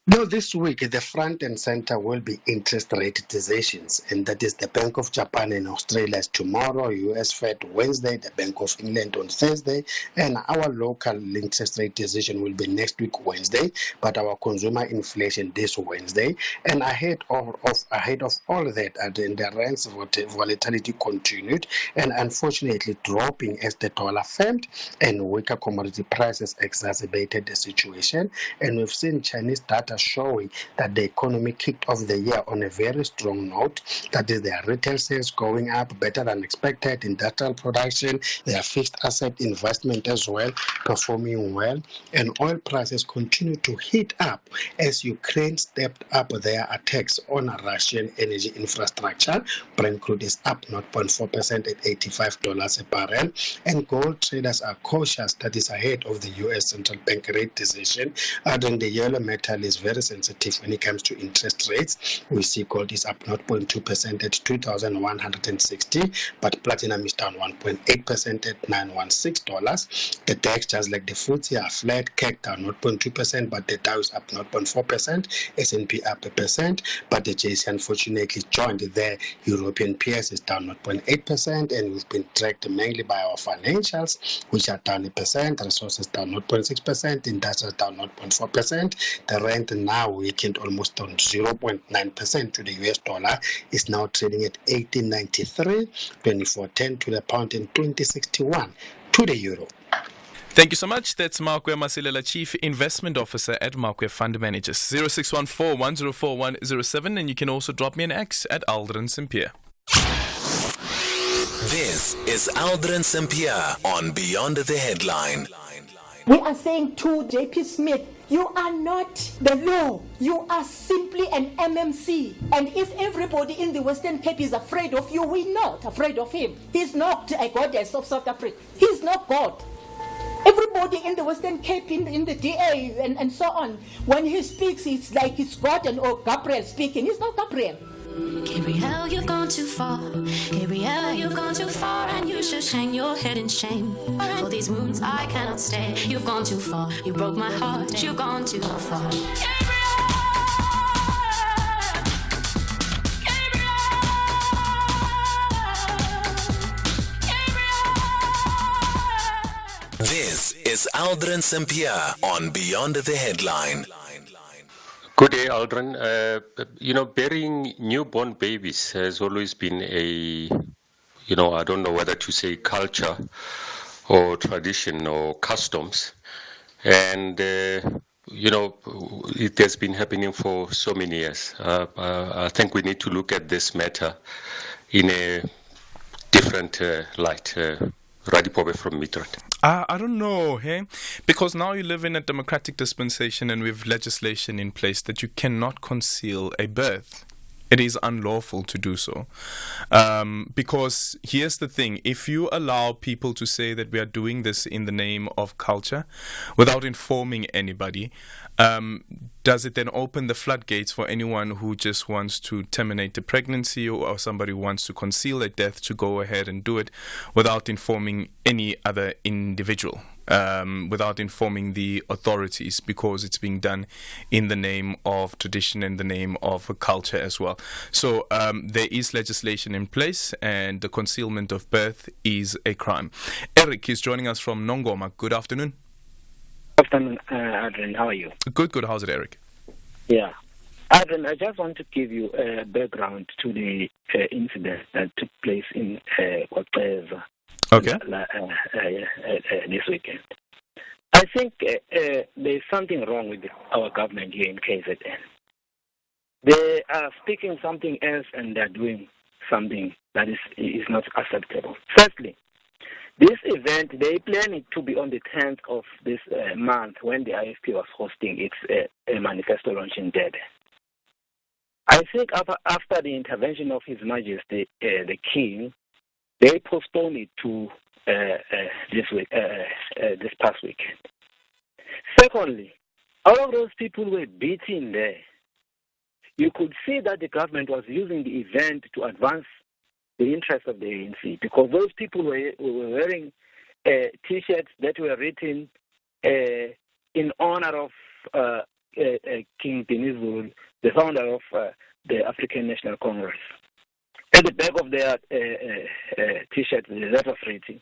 Now, this week, the front and center will be interest rate decisions, and that is the Bank of Japan and Australia tomorrow, US Fed Wednesday, the Bank of England on Thursday, and our local interest rate decision will be next week Wednesday, but our consumer inflation this Wednesday. And ahead of all that, the rand's volatility continued, and unfortunately dropping as the dollar firmed, and weaker commodity prices exacerbated the situation. And we've seen Chinese data showing that the economy kicked off the year on a very strong note. That is, their retail sales going up better than expected, industrial production, their fixed asset investment as well performing well, and oil prices continue to heat up as Ukraine stepped up their attacks on Russian energy infrastructure. Brent crude is up 0.4% at $85 a barrel, and gold traders are cautious, that is ahead of the US central bank rate decision. Then the yellow metal is very sensitive when it comes to interest rates. We see gold is up 0.2% at $2,160, but platinum is down 1.8% at $916. The DAX, just like the FTSE, are flat. CAC down 0.2%, but the Dow is up 0.4%. S&P up 1%, but the JC unfortunately joined the European peers, is down 0.8%, and we've been tracked mainly by our financials, which are down 1%, resources down 0.6%, industrials down 0.4%. The rand now weakened almost on 0.9% to the US dollar, is now trading at 18.93, 24.10 to the pound, and 20.61 to the euro. Thank you so much. That's Makwe Masilela, Chief Investment Officer at Makwe Fund Managers. 0614-104-107, and you can also drop me an X at Aldrin Sampear. This is Aldrin Sampear on Beyond the Headline. We are saying to JP Smith, you are not the law. You are simply an MMC. And if everybody in the Western Cape is afraid of you, we're not afraid of him. He's not a goddess of South Africa. He's not God. Everybody in the Western Cape, in the DA and so on, when he speaks, it's like it's God or Gabriel speaking. He's not Gabriel. Gabriel, you've gone too far. Gabriel, you've gone too far, and you should hang your head in shame. For these wounds I cannot stay. You've gone too far. You broke my heart. You've gone too far. This is Aldrin Sampear on Beyond the Headline. Good day, Aldrin. Burying newborn babies has always been a, I don't know whether to say culture or tradition or customs. And, it has been happening for so many years. I think we need to look at this matter in a different light. Radipobe from Midrand. I don't know, hey? Because now you live in a democratic dispensation and we have legislation in place that you cannot conceal a birth. It is unlawful to do so. Because here's the thing, if you allow people to say that we are doing this in the name of culture without informing anybody, does it then open the floodgates for anyone who just wants to terminate the pregnancy or somebody who wants to conceal a death to go ahead and do it without informing any other individual? Without informing the authorities, because it's being done in the name of tradition and the name of a culture as well. So there is legislation in place, and the concealment of birth is a crime. Eric is joining us from Nongoma. Good afternoon. Good afternoon, Adrian. How are you? Good. How's it, Eric? Yeah. Adrian, I just want to give you a background to the incident that took place in Kwaqeza. Okay. This weekend. I think there's something wrong with our government here in KZN. They are speaking something else and they're doing something that is not acceptable. Firstly, This event, they plan it to be on the 10th of this month when the IFP was hosting its manifesto launch in Durban. I think after the intervention of His Majesty, the King, they postponed it to this past weekend. Secondly, all of those people were beaten there. You could see that the government was using the event to advance the interests of the ANC, because those people were wearing T-shirts that were written in honor of King Dinizulu, the founder of the African National Congress. At the back of their T-shirts, that was written.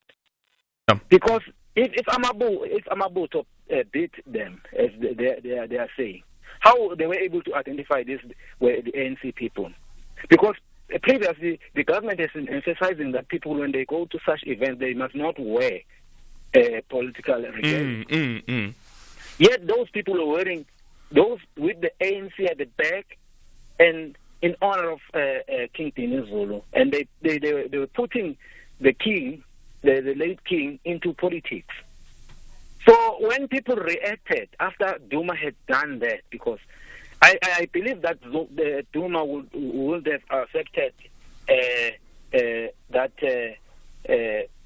Because if Amabuto beat them, as they are saying, how they were able to identify this were the ANC people? Because previously, the government has been emphasizing that people, when they go to such events, they must not wear political regalia. Yet those people are wearing those with the ANC at the back, and in honor of King Dinizulu, and they were putting the king, the late king, into politics. So when people reacted after Duma had done that, because I believe that the Duma would have accepted that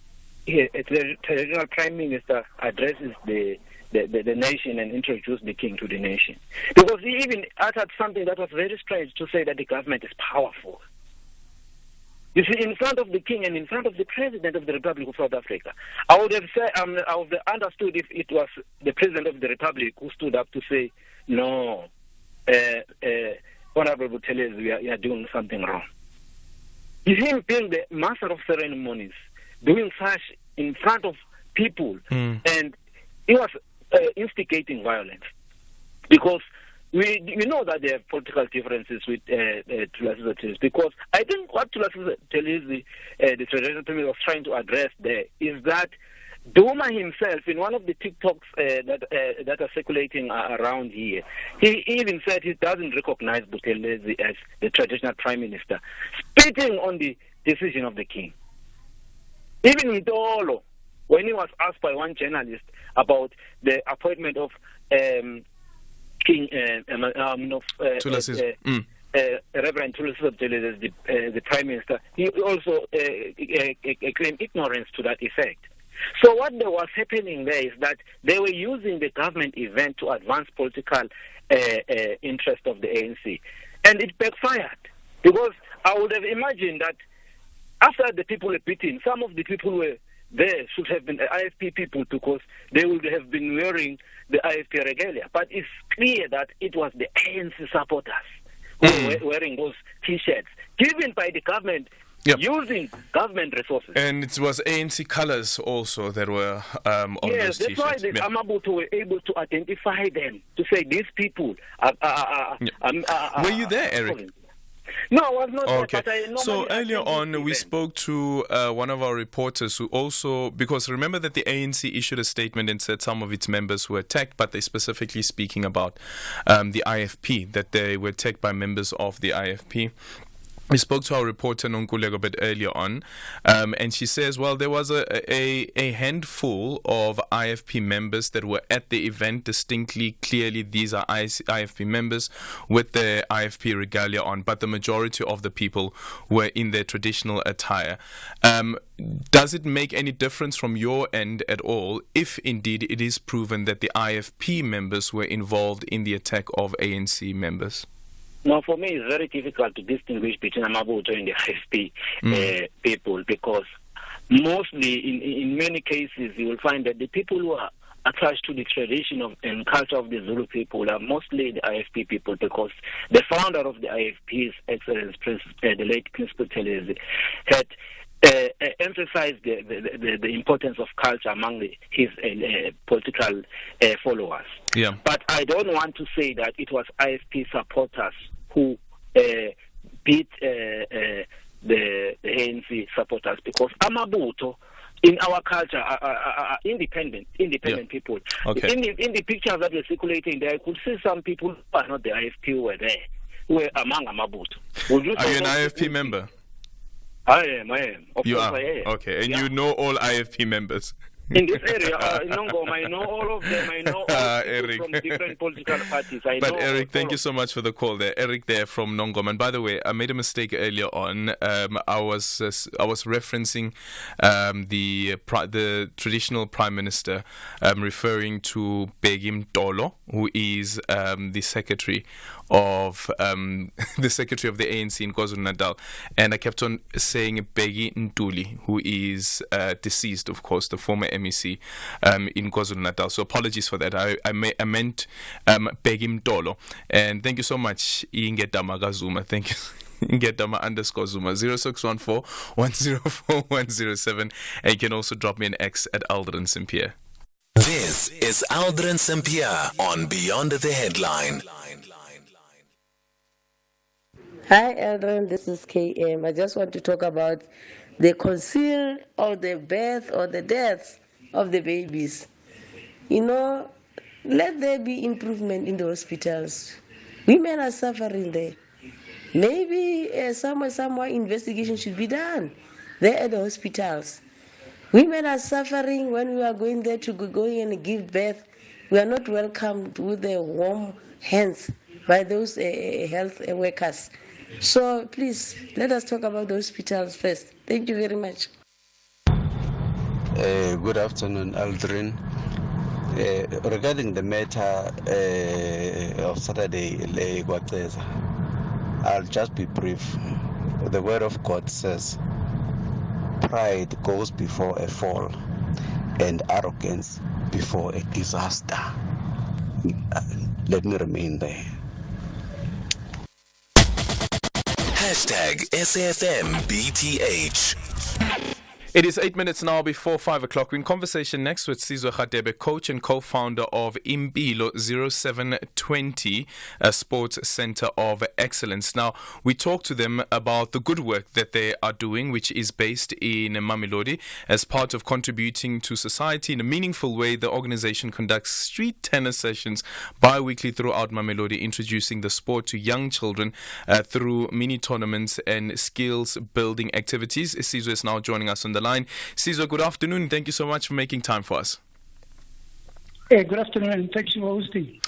the traditional prime minister addresses the nation and introduce the king to the nation. Because he even uttered something that was very strange, to say that the government is powerful. You see, in front of the king and in front of the president of the Republic of South Africa, I would have said, I would have understood if it was the president of the Republic who stood up to say, no, Honorable Buthelezi, we are doing something wrong. You see him being the master of ceremonies, doing such in front of people, and he was instigating violence. Because we know that there are political differences with Thulasizwe Telezi, because I think what Thulasizwe Telezi, the traditional premier, was trying to address there is that Duma himself, in one of the TikToks that are circulating around here, he even said he doesn't recognize Buthelezi as the traditional prime minister, spitting on the decision of the king. Even in Tolo, when he was asked by one journalist about the appointment of King Reverend Thulasizwe Telezi as the prime minister, he also claimed ignorance to that effect. So what was happening there is that they were using the government event to advance political interest of the ANC, and it backfired, because I would have imagined that after the people were beaten, some of the people were there should have been IFP people, because they would have been wearing the IFP regalia. But it's clear that it was the ANC supporters who were wearing those T-shirts given by the government, using government resources. And it was ANC colors also that were on those T-shirts. Yes, that's why the Amabuto were able to identify them, to say these people are were you there, Eric? No, I was not. Okay. There, but So earlier on, we spoke to one of our reporters who also, because remember that the ANC issued a statement and said some of its members were attacked, but they're specifically speaking about the IFP, that they were attacked by members of the IFP. We spoke to our reporter Nonkulego a bit earlier on, and she says, well, there was a handful of IFP members that were at the event, distinctly, clearly, these are IFP members with the IFP regalia on, but the majority of the people were in their traditional attire. Does it make any difference from your end at all, if indeed it is proven that the IFP members were involved in the attack of ANC members? No, for me, it's very difficult to distinguish between Amabuto and the IFP people, because mostly, in many cases, you will find that the people who are attached to the tradition and culture of the Zulu people are mostly the IFP people, because the founder of the IFP, His Excellency the late Principal Telezi, had emphasized the importance of culture among his political followers. Yeah. But I don't want to say that it was IFP supporters who beat the ANC supporters, because Amabuto, in our culture, are independent people. Okay. In the pictures that were circulating there, I could see some people who are not the IFP who were there, who were among Amabuto. Are you an IFP member? I am. Of You course are? I am. Okay, and Yeah. you know all IFP members? In this area, in Nongoma, I know all of them. I know all Eric. from different political parties. I But know Eric, thank all you so much for the call there. Eric there from Nongoma. And by the way, I made a mistake earlier on. I was referencing the traditional prime minister, referring to Begim Dolo, who is the secretary of the ANC in KwaZulu-Natal, and I kept on saying Begi Ntuli, who is deceased, of course, the former MEC in KwaZulu-Natal. So apologies for that. I meant Begi Mtolo. And thank you so much, Ingetama Gazuma. Thank you. Ingetama _Zuma 0614-104-107, and you can also drop me an X at Aldrin Sampear. This is Aldrin Sampear on Beyond the Headline. Hi, Aldrin. This is KM. I just want to talk about the conceal or the birth or the deaths of the babies. Let there be improvement in the hospitals. Women are suffering there. Maybe somewhere investigation should be done there at the hospitals. Women are suffering when we are going there to go and give birth. We are not welcomed with the warm hands by those health workers. So please, let us talk about the hospitals first. Thank you very much. Good afternoon, Aldrin. Regarding the matter of Saturday, I'll just be brief. The word of God says, pride goes before a fall and arrogance before a disaster. Let me remain there. #SAFMBTH. It is 8 minutes now before 5 o'clock. We're in conversation next with Sizwe Radebe, coach and co-founder of Impilo 0720, a sports center of excellence. Now, we talked to them about the good work that they are doing, which is based in Mamelodi. As part of contributing to society in a meaningful way, the organization conducts street tennis sessions bi-weekly throughout Mamelodi, introducing the sport to young children through mini tournaments and skills-building activities. Sizwe is now joining us on the line. Sizwe, good afternoon. Thank you so much for making time for us. Good afternoon, and thanks for hosting.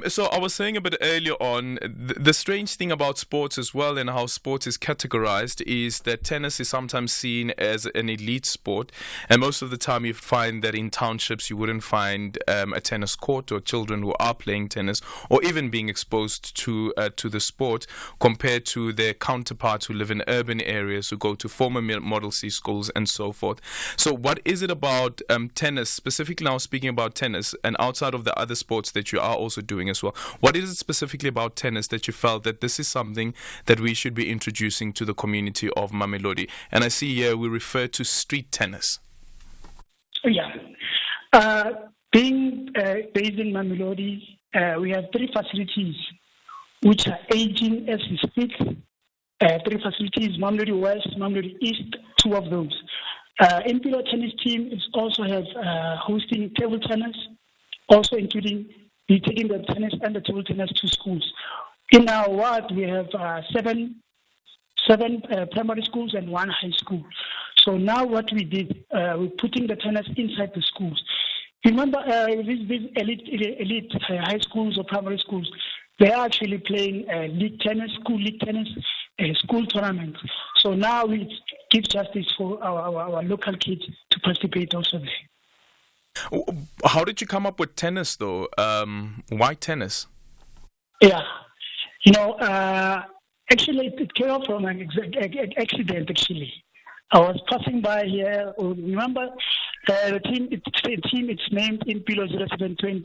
So I was saying a bit earlier on, the strange thing about sports as well and how sport is categorized is that tennis is sometimes seen as an elite sport, and most of the time you find that in townships you wouldn't find a tennis court or children who are playing tennis or even being exposed to the sport compared to their counterparts who live in urban areas, who go to former Model C schools and so forth. So what is it about tennis, specifically now speaking about tennis, and outside of the other sports that you are also doing as well, what is it specifically about tennis that you felt that this is something that we should be introducing to the community of Mamelodi? And I see here we refer to street tennis. Yeah. Being based in Mamelodi, we have 3 facilities which are aging as we speak. 3 facilities, Mamelodi West, Mamelodi East, 2 of those. Impilo tennis team is also have hosting table tennis, also including taking the tennis and the table tennis to schools. In our ward, we have 7 primary schools and 1 high school. So now what we did, we're putting the tennis inside the schools. Remember, these elite high schools or primary schools, they are actually playing league tennis, school league tennis, school tournaments. So now we give justice for our local kids to participate also there. How did you come up with tennis, though? Why tennis? Yeah, actually it came up from an accident. Actually, I was passing by here. Remember, the team it's named Impilo 0720.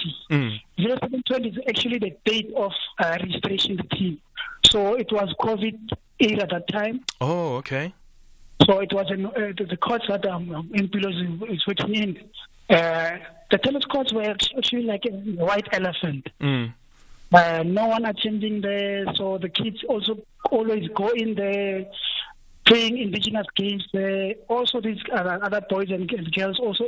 0720 is actually the date of registration of the team. So it was COVID era at that time. Oh, okay. So it was the courts that Impilo is working in. The tennis courts were actually like a white elephant. No one attending there, so the kids also always go in there, playing indigenous games there. Also, these other boys and girls also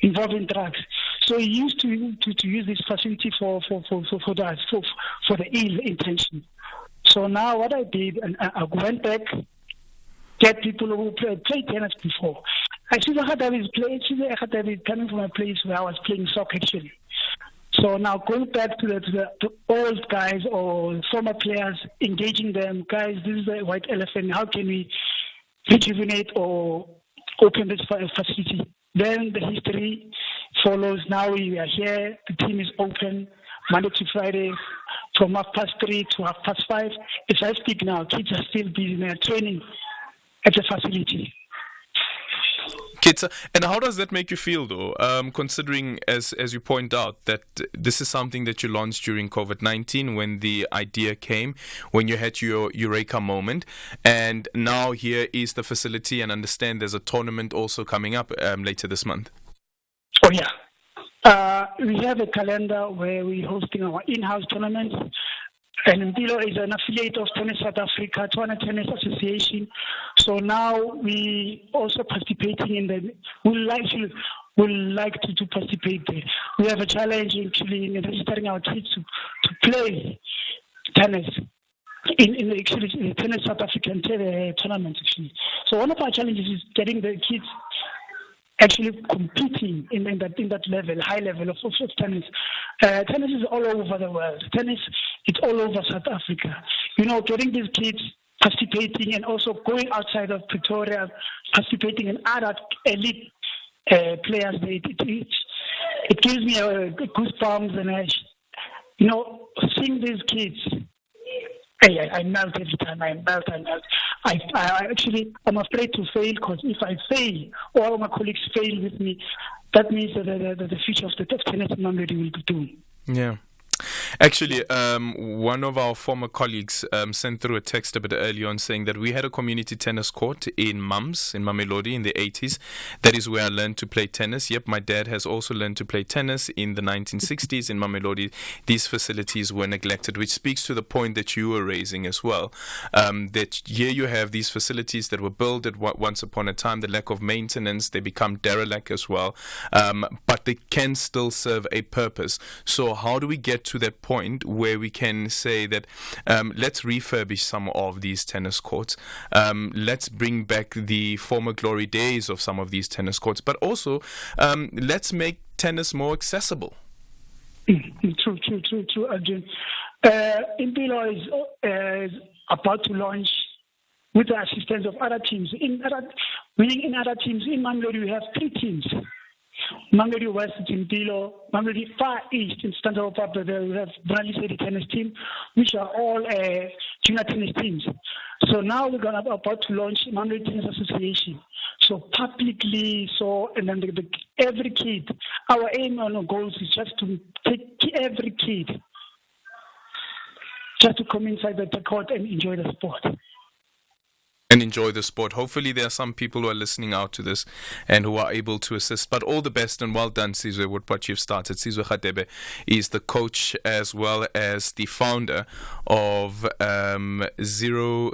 involved in drugs. So he used to use this facility for the ill intention. So now what I did, and I went back get people who play tennis before. Actually, Khadabi is coming from a place where I was playing soccer actually. So now going back to the old guys or former players, engaging them, guys, this is the white elephant. How can we rejuvenate or open this facility? Then the history follows. Now we are here. The team is open Monday to Friday from 3:30 to 5:30. As I speak now, kids are still busy. They are training at the facility. Kids, and how does that make you feel, though? Considering, as you point out, that this is something that you launched during COVID-19 when the idea came, when you had your eureka moment, and now here is the facility, and understand there's a tournament also coming up later this month. Oh yeah, we have a calendar where we're hosting our in-house tournaments. And Mpilo is an affiliate of Tennis South Africa, Twana Tennis Association. So now we also participating in the. We like to participate there. We have a challenge actually in registering our kids to play tennis in the Tennis South African tournament actually. So one of our challenges is getting the kids actually competing in that level, high level of tennis. Tennis is all over the world. Tennis, it's all over South Africa. You know, getting these kids participating and also going outside of Pretoria, participating in other elite players, it gives me goosebumps, and seeing these kids. I melt every time. I melt. I'm afraid to fail, because if I fail, all my colleagues fail with me, that means that the future of the tennis in Mamelodi will be doomed. Yeah. Actually, one of our former colleagues sent through a text a bit early on saying that we had a community tennis court in Mums, in Mamelodi, in the 80s. That is where I learned to play tennis. Yep, my dad has also learned to play tennis in the 1960s in Mamelodi. These facilities were neglected, which speaks to the point that you were raising as well. That here you have these facilities that were built at once upon a time, the lack of maintenance, they become derelict as well. But they can still serve a purpose. So how do we get to that point where we can say that let's refurbish some of these tennis courts, let's bring back the former glory days of some of these tennis courts, but also let's make tennis more accessible? True, Aldrin. Mpilo is about to launch with the assistance of other teams. In other teams, in Mamelodi we have 3 teams. Mamelodi West in Mpilo, Mamelodi Far East in Standard Papa, we have Bralisedi tennis team, which are all junior tennis teams. So now we're about to launch Mamelodi Tennis Association. So publicly, and then every kid, our aim and our goals is just to take every kid just to come inside the court and enjoy the sport. And enjoy the sport. Hopefully there are some people who are listening out to this and who are able to assist. But all the best and well done, Sizwe, with what you've started. Sizwe Khadebe is the coach as well as the founder of Zero.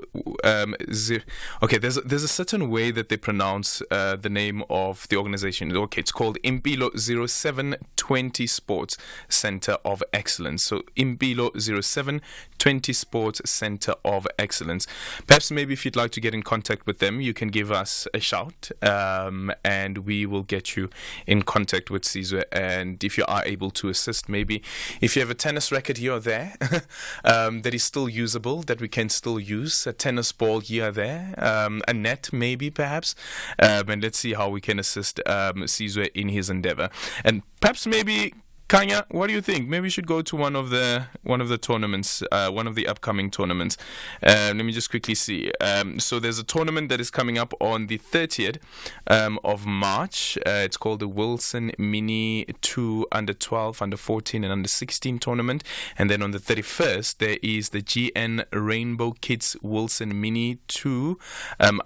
Okay, there's a certain way that they pronounce the name of the organization. Okay, it's called Mpilo 0720 Sports Center of Excellence. So Mpilo 0720 Sports Center of Excellence. Perhaps maybe if you'd like to get in contact with them, you can give us a shout, and we will get you in contact with Sizwe. And if you are able to assist, maybe if you have a tennis racket here or there that is still usable, that we can still use, a tennis ball here or there, a net maybe perhaps, and let's see how we can assist Sizwe in his endeavor. And perhaps maybe Kanya, what do you think? Maybe we should go to one of the tournaments, one of the upcoming tournaments. Let me just quickly see. So there's a tournament that is coming up on the 30th of March. It's called the Wilson Mini 2 Under 12, Under 14 and Under 16 tournament. And then on the 31st, there is the GN Rainbow Kids Wilson Mini 2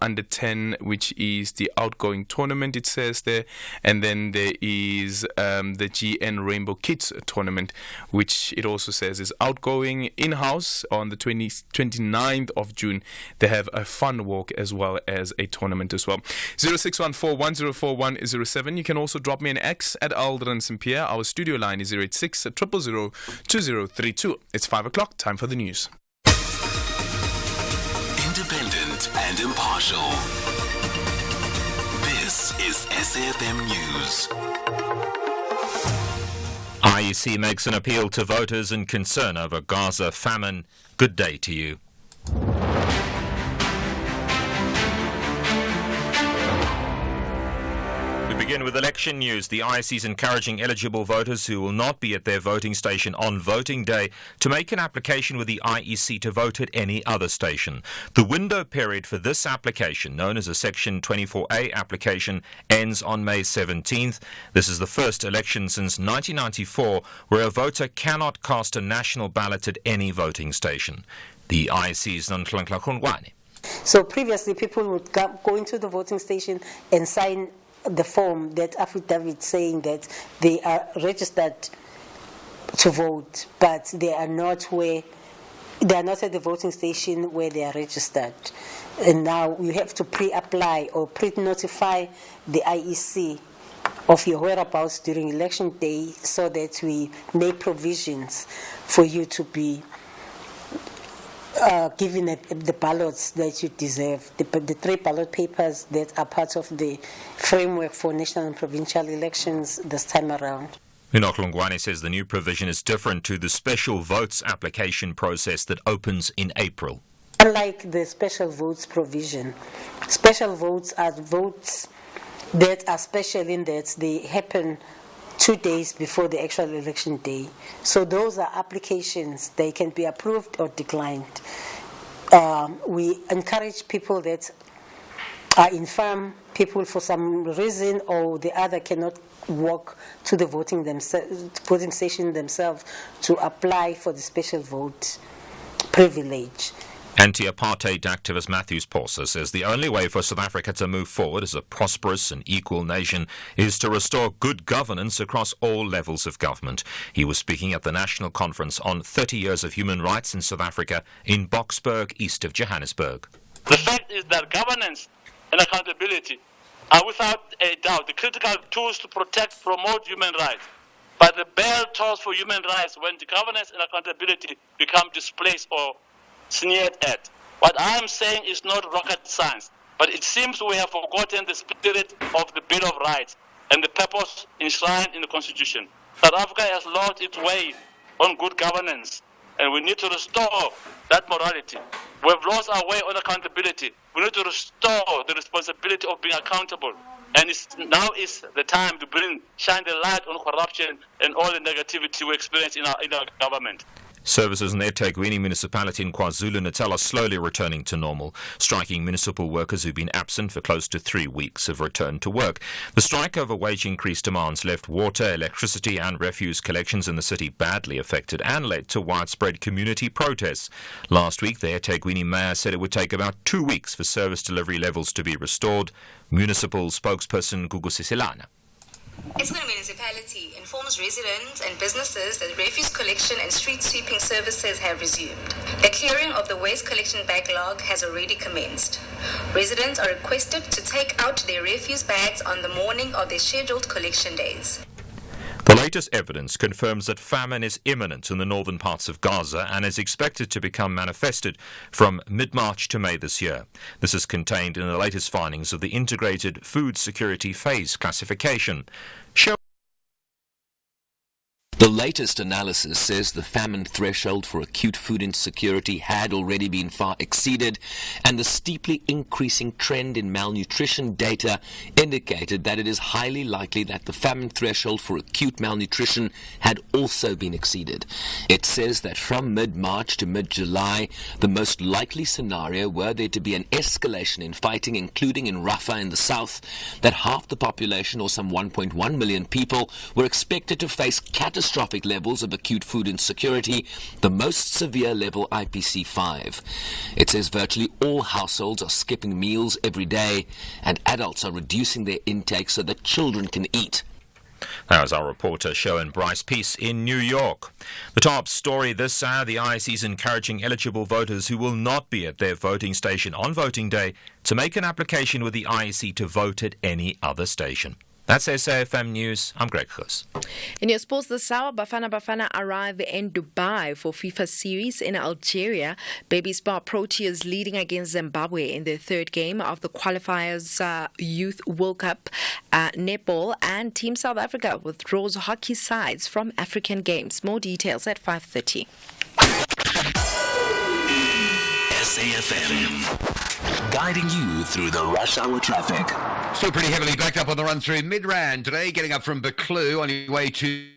Under 10, which is the outgoing tournament, it says there. And then there is the GN Rainbow Kids tournament, which it also says is outgoing in-house on the 29th of June. They have a fun walk as well as a tournament as well. 0614-104107. You can also drop me an X at Aldrin Sampear. Our studio line is 086 000 2032. It's 5 o'clock. Time for the news. Independent, accurate and impartial. This is SAFM News. IEC makes an appeal to voters in concern over Gaza famine. Good day to you. We begin with election news. The IEC is encouraging eligible voters who will not be at their voting station on voting day to make an application with the IEC to vote at any other station. The window period for this application, known as a Section 24A application, ends on May 17th. This is the first election since 1994 where a voter cannot cast a national ballot at any voting station. The IEC's Nonhlanhla Khungwane. So previously people would go into the voting station and sign the form, that affidavit saying that they are registered to vote, but they are not at the voting station where they are registered. And now you have to pre-apply or pre-notify the IEC of your whereabouts during election day so that we make provisions for you to be given the ballots that you deserve, the 3 ballot papers that are part of the framework for national and provincial elections this time around. Enoch Longwane says the new provision is different to the special votes application process that opens in April. Unlike the special votes provision, special votes are votes that are special in that they happen 2 days before the actual election day. So those are applications. They can be approved or declined. We encourage people that are infirm, people for some reason or the other cannot walk to the voting station themselves to apply for the special vote privilege. Anti-apartheid activist Matthews Porser says the only way for South Africa to move forward as a prosperous and equal nation is to restore good governance across all levels of government. He was speaking at the National Conference on 30 Years of Human Rights in South Africa in Boksburg, east of Johannesburg. The fact is that governance and accountability are without a doubt the critical tools to protect, promote human rights. But the bell tolls for human rights when the governance and accountability become displaced or sneered at. What I am saying is not rocket science, but it seems we have forgotten the spirit of the Bill of Rights and the purpose enshrined in the Constitution. South Africa has lost its way on good governance, and we need to restore that morality. We have lost our way on accountability. We need to restore the responsibility of being accountable. And now is the time to shine the light on corruption and all the negativity we experience in our government. Services in the eThekwini municipality in KwaZulu-Natal are slowly returning to normal. Striking municipal workers who've been absent for close to 3 weeks have returned to work. The strike over wage increase demands left water, electricity and refuse collections in the city badly affected and led to widespread community protests. Last week, the eThekwini mayor said it would take about 2 weeks for service delivery levels to be restored. Municipal spokesperson Gugu Sisilana. EThekwini municipality informs residents and businesses that refuse collection and street sweeping services have resumed. The clearing of the waste collection backlog has already commenced. Residents are requested to take out their refuse bags on the morning of their scheduled collection days. The latest evidence confirms that famine is imminent in the northern parts of Gaza and is expected to become manifested from mid-March to May this year. This is contained in the latest findings of the Integrated Food Security Phase Classification. The latest analysis says the famine threshold for acute food insecurity had already been far exceeded, and the steeply increasing trend in malnutrition data indicated that it is highly likely that the famine threshold for acute malnutrition had also been exceeded. It says that from mid-March to mid-July, the most likely scenario were there to be an escalation in fighting, including in Rafah in the south, that half the population, or some 1.1 million people, were expected to face catastrophic levels of acute food insecurity, the most severe level IPC5. It says virtually all households are skipping meals every day, and adults are reducing their intake so that children can eat. That was our reporter, Sharon Bryce Peace in New York. The top story this hour, the IEC is encouraging eligible voters who will not be at their voting station on voting day to make an application with the IEC to vote at any other station. That's SAFM News. I'm Greg Khus. In your sports this hour, Bafana arrive in Dubai for FIFA series in Algeria. Baby Spar Proteas leading against Zimbabwe in their third game of the qualifiers Youth World Cup. Netball and Team South Africa withdraws hockey sides from African Games. More details at 5:30. SAFM, guiding you through the rush hour traffic. Still pretty heavily backed up on the run through Midrand today, getting up from Buccleuch on your way to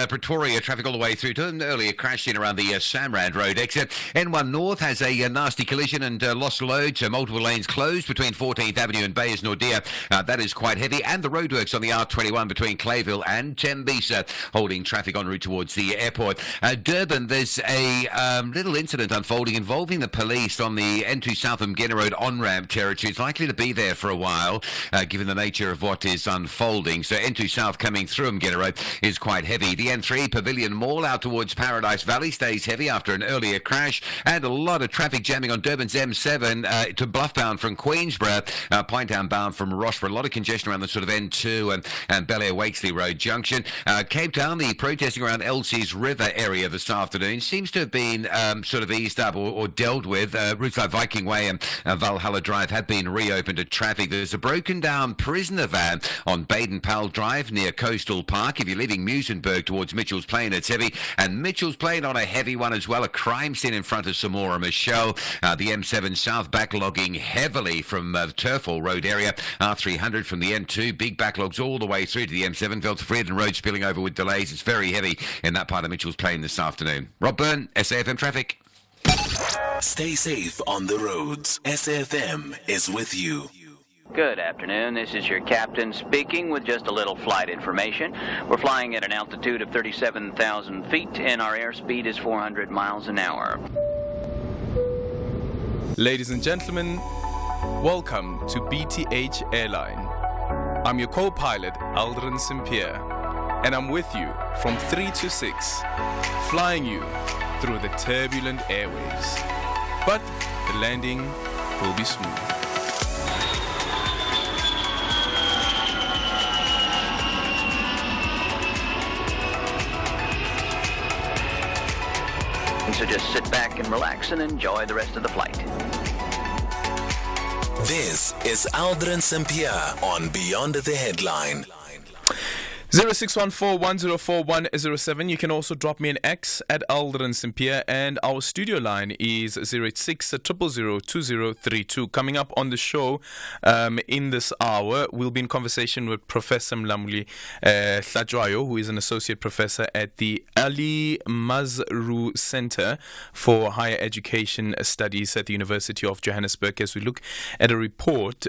Pretoria, traffic all the way through to an earlier crash in around the Samrand Road exit. N1 North has a nasty collision and lost load, so multiple lanes closed between 14th Avenue and Bayers Nordia. That is quite heavy. And the roadworks on the R21 between Clayville and Tembisa, holding traffic en route towards the airport. Durban, there's a little incident unfolding involving the police on the N2 South Mgena Road on-ramp territory. It's likely to be there for a while, given the nature of what is unfolding. So N2 South coming through Mgena Road is quite heavy. The N3 Pavilion Mall out towards Paradise Valley stays heavy after an earlier crash, and a lot of traffic jamming on Durban's M7 to Bluffbound from Queensborough, Pinetown bound from Rochborough. A lot of congestion around the sort of N2 and Bel Air Wakesley Road Junction. Cape Town, the protesting around Elsie's River area this afternoon seems to have been sort of eased up or dealt with. Routes like Viking Way and Valhalla Drive have been reopened to traffic. There's a broken down prisoner van on Baden-Powell Drive near Coastal Park. If you're leaving Musenberg towards Mitchell's Plain, it's heavy. And Mitchell's Plain on a heavy one as well. A crime scene in front of Samora Michelle. The M7 South backlogging heavily from the Turfall Road area. R300 from the M2. Big backlogs all the way through to the M7. Veltervreden Road spilling over with delays. It's very heavy in that part of Mitchell's Plain this afternoon. Rob Byrne, SAFM Traffic. Stay safe on the roads. SAFM is with you. Good afternoon. This is your captain speaking with just a little flight information. We're flying at an altitude of 37,000 feet and our airspeed is 400 miles an hour. Ladies and gentlemen, welcome to BTH Airline. I'm your co-pilot, Aldrin Sampear, and I'm with you from 3 to 6, flying you through the turbulent airwaves. But the landing will be smooth. So just sit back and relax and enjoy the rest of the flight. This is Aldrin Sampear on Beyond the Headline. 0614-104-107. You can also drop me an X at Aldrin Sampear, and our studio line is 086-000-2032. Coming up on the show in this hour, we'll be in conversation with Professor Mlamuli Hlajwayo, who is an associate professor at the Ali Mazrou Center for Higher Education Studies at the University of Johannesburg, as we look at a report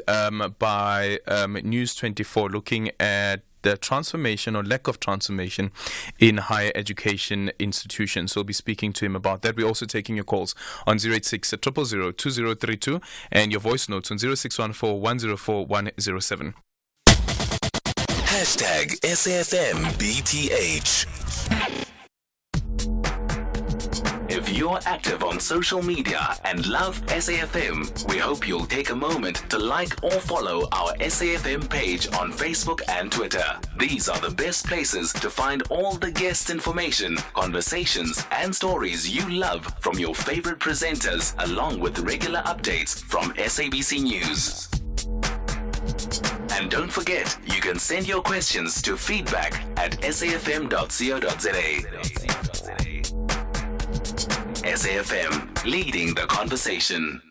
by News 24 looking at the transformation or lack of transformation in higher education institutions. So we'll be speaking to him about that. We're also taking your calls on 086-000-2032 and your voice notes on 0614-104-107. Hashtag SAFMBTH. If you're active on social media and love SAFM, we hope you'll take a moment to like or follow our SAFM page on Facebook and Twitter. These are the best places to find all the guest information, conversations, and stories you love from your favorite presenters, along with regular updates from SABC News. And don't forget, you can send your questions to feedback@safm.co.za. SAFM, leading the conversation.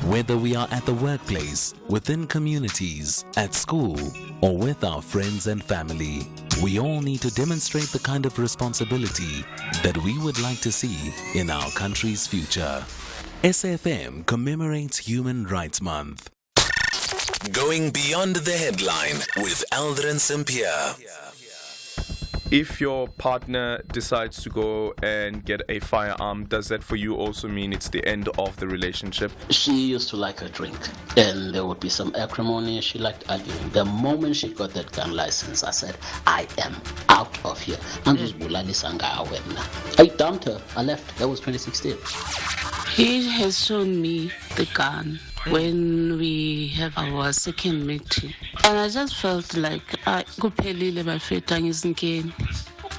Whether we are at the workplace, within communities, at school, or with our friends and family, we all need to demonstrate the kind of responsibility that we would like to see in our country's future. SAFM commemorates Human Rights Month. Going beyond the headline with Aldrin Sampear. If your partner decides to go and get a firearm, does that for you also mean it's the end of the relationship? She used to like her drink, and there would be some acrimony. She liked arguing. The moment she got that gun license, I said, I am out of here. I dumped her. I left. That was 2016. He has shown me the gun. when we have our second meeting. And I just felt like kuphelile bafethu angizingeni.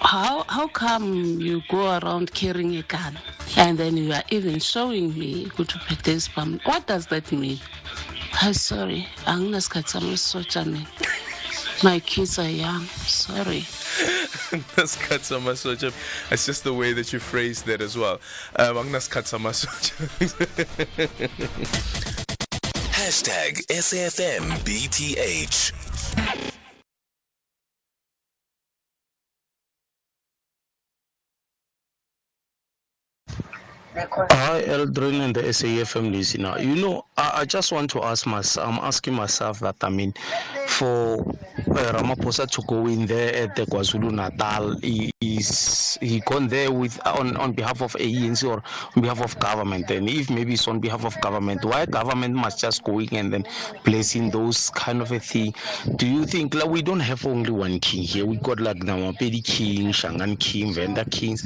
How come you go around carrying a gun and then you are even showing me ukuthi uphethe isibhamu? What does that mean? I'm sorry, anginasikhathi samasotsha mina. My kids are young. Sorry. It's just the way that you phrase that as well. Hashtag SAFMBTH. Hi, Aldrin and the SAFM listener. I just want to ask myself, I'm asking myself that, for Ramaphosa to go in there at the KwaZulu Natal, is he gone there with on behalf of ANC or on behalf of government? And if maybe it's on behalf of government, why government must just go in and then placing those kind of a thing? Do you think we don't have only one king here? We got like Namapedi King, Shangan King, Venda Kings,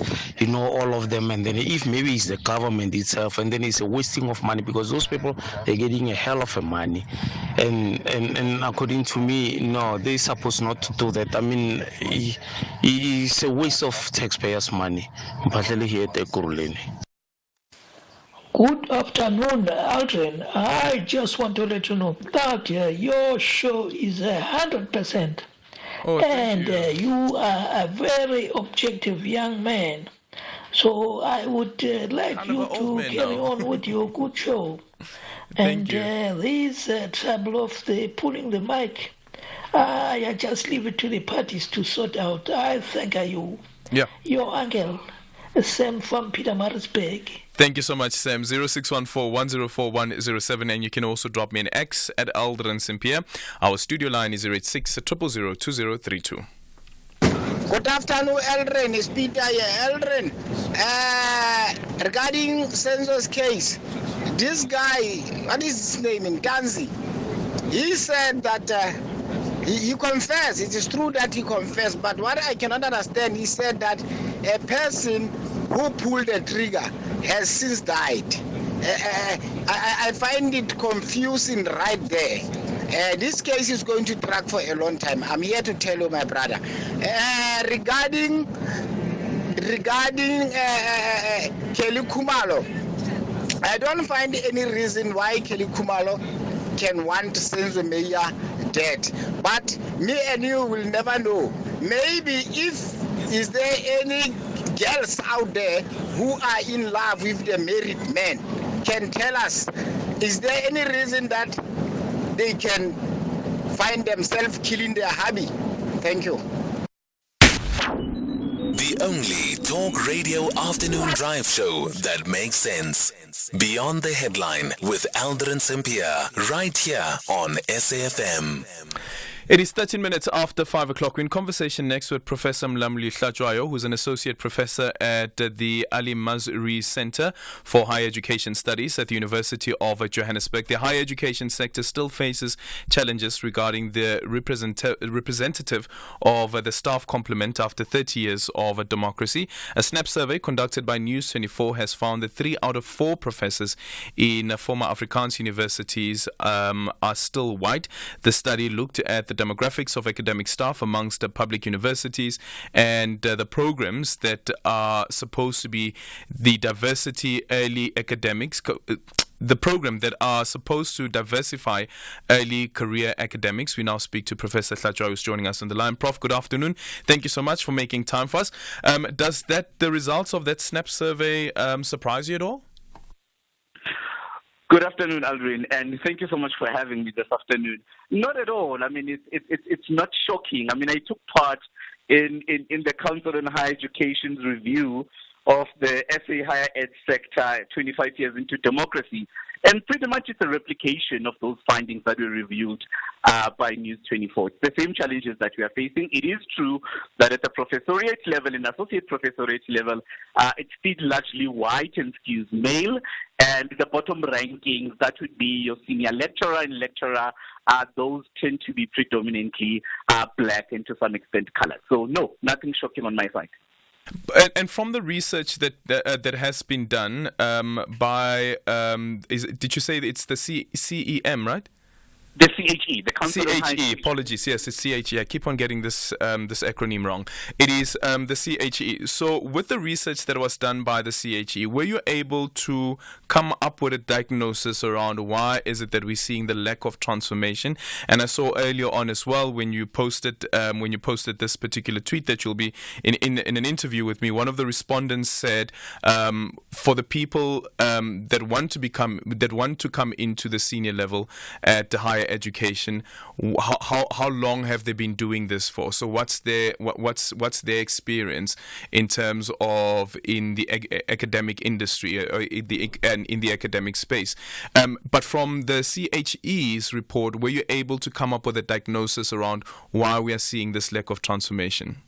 all of them. And then if maybe it's the government itself, and then it's a wasting of money because those people, they're getting a hell of a money. And according to me, no, they're supposed not to do that. It's a waste of taxpayers' money. Good afternoon, Aldrin. I just want to let you know that your show is 100%. And you are a very objective young man. So I would like you to carry on with your good show. And this trouble of the pulling the mic, I just leave it to the parties to sort out. I thank you. Yeah. Your uncle, Sam from Pietermaritzburg. Thank you so much, Sam. 0614-104-107, and you can also drop me an X at Aldrin Sampear. Our studio line is 086-000-2032. Good afternoon, Aldrin. It's Peter here. Aldrin, regarding Senzo's case, this guy, what is his name, in Tanzi, he said that he confessed. It is true that he confessed, but what I cannot understand, he said that a person who pulled the trigger has since died. I find it confusing right there. This case is going to drag for a long time. I'm here to tell you, my brother. Regarding Kelly Kumalo, I don't find any reason why Kelly Kumalo can want Senzo Meya dead. But me and you will never know. Maybe is there any girls out there who are in love with the married man can tell us, is there any reason that they can find themselves killing their hubby? Thank you. The only talk radio afternoon drive show that makes sense. Beyond the headline with Aldrin Sampear, right here on SAFM. It is 13 minutes after 5 o'clock. We're in conversation next with Professor Mlamli Hlajwayo, who's an associate professor at the Ali Mazrui Center for Higher Education Studies at the University of Johannesburg. The higher education sector still faces challenges regarding the representative of the staff complement after 30 years of democracy. A SNAP survey conducted by News 24 has found that 3 out of 4 professors in former Afrikaans universities are still white. The study looked at the demographics of academic staff amongst the public universities and the programs that are supposed to be the diversity early academics. The program that are supposed to diversify early career academics. We now speak to Professor Hlajwayo, who's joining us on the line. Prof, good afternoon. Thank you so much for making time for us. Does the results of that SNAP survey surprise you at all? Good afternoon, Aldrin, and thank you so much for having me this afternoon. Not at all. I mean, it's not shocking. I mean, I took part in the Council on Higher Education's review of the SA higher ed sector 25 years into democracy. And pretty much it's a replication of those findings that were reviewed by News 24. It's the same challenges that we are facing. It is true that at the professoriate level and associate professoriate level, it's still largely white and skews male. And the bottom rankings, that would be your senior lecturer and lecturer, those tend to be predominantly black and to some extent colored. So no, nothing shocking on my side. And from the research that has been done by, did you say it's the CEM, right? The CHE, the Council on High CHE, apologies. Yes, it's CHE. I keep on getting this this acronym wrong. It is the CHE. So, with the research that was done by the CHE, were you able to come up with a diagnosis around why is it that we're seeing the lack of transformation? And I saw earlier on as well when you posted this particular tweet that you'll be in an interview with me. One of the respondents said, for the people that want to come into the senior level at the higher education, how long have they been doing this for? So what's their experience in terms of in the academic industry or in the academic space? But from the CHE's report, were you able to come up with a diagnosis around why we are seeing this lack of transformation?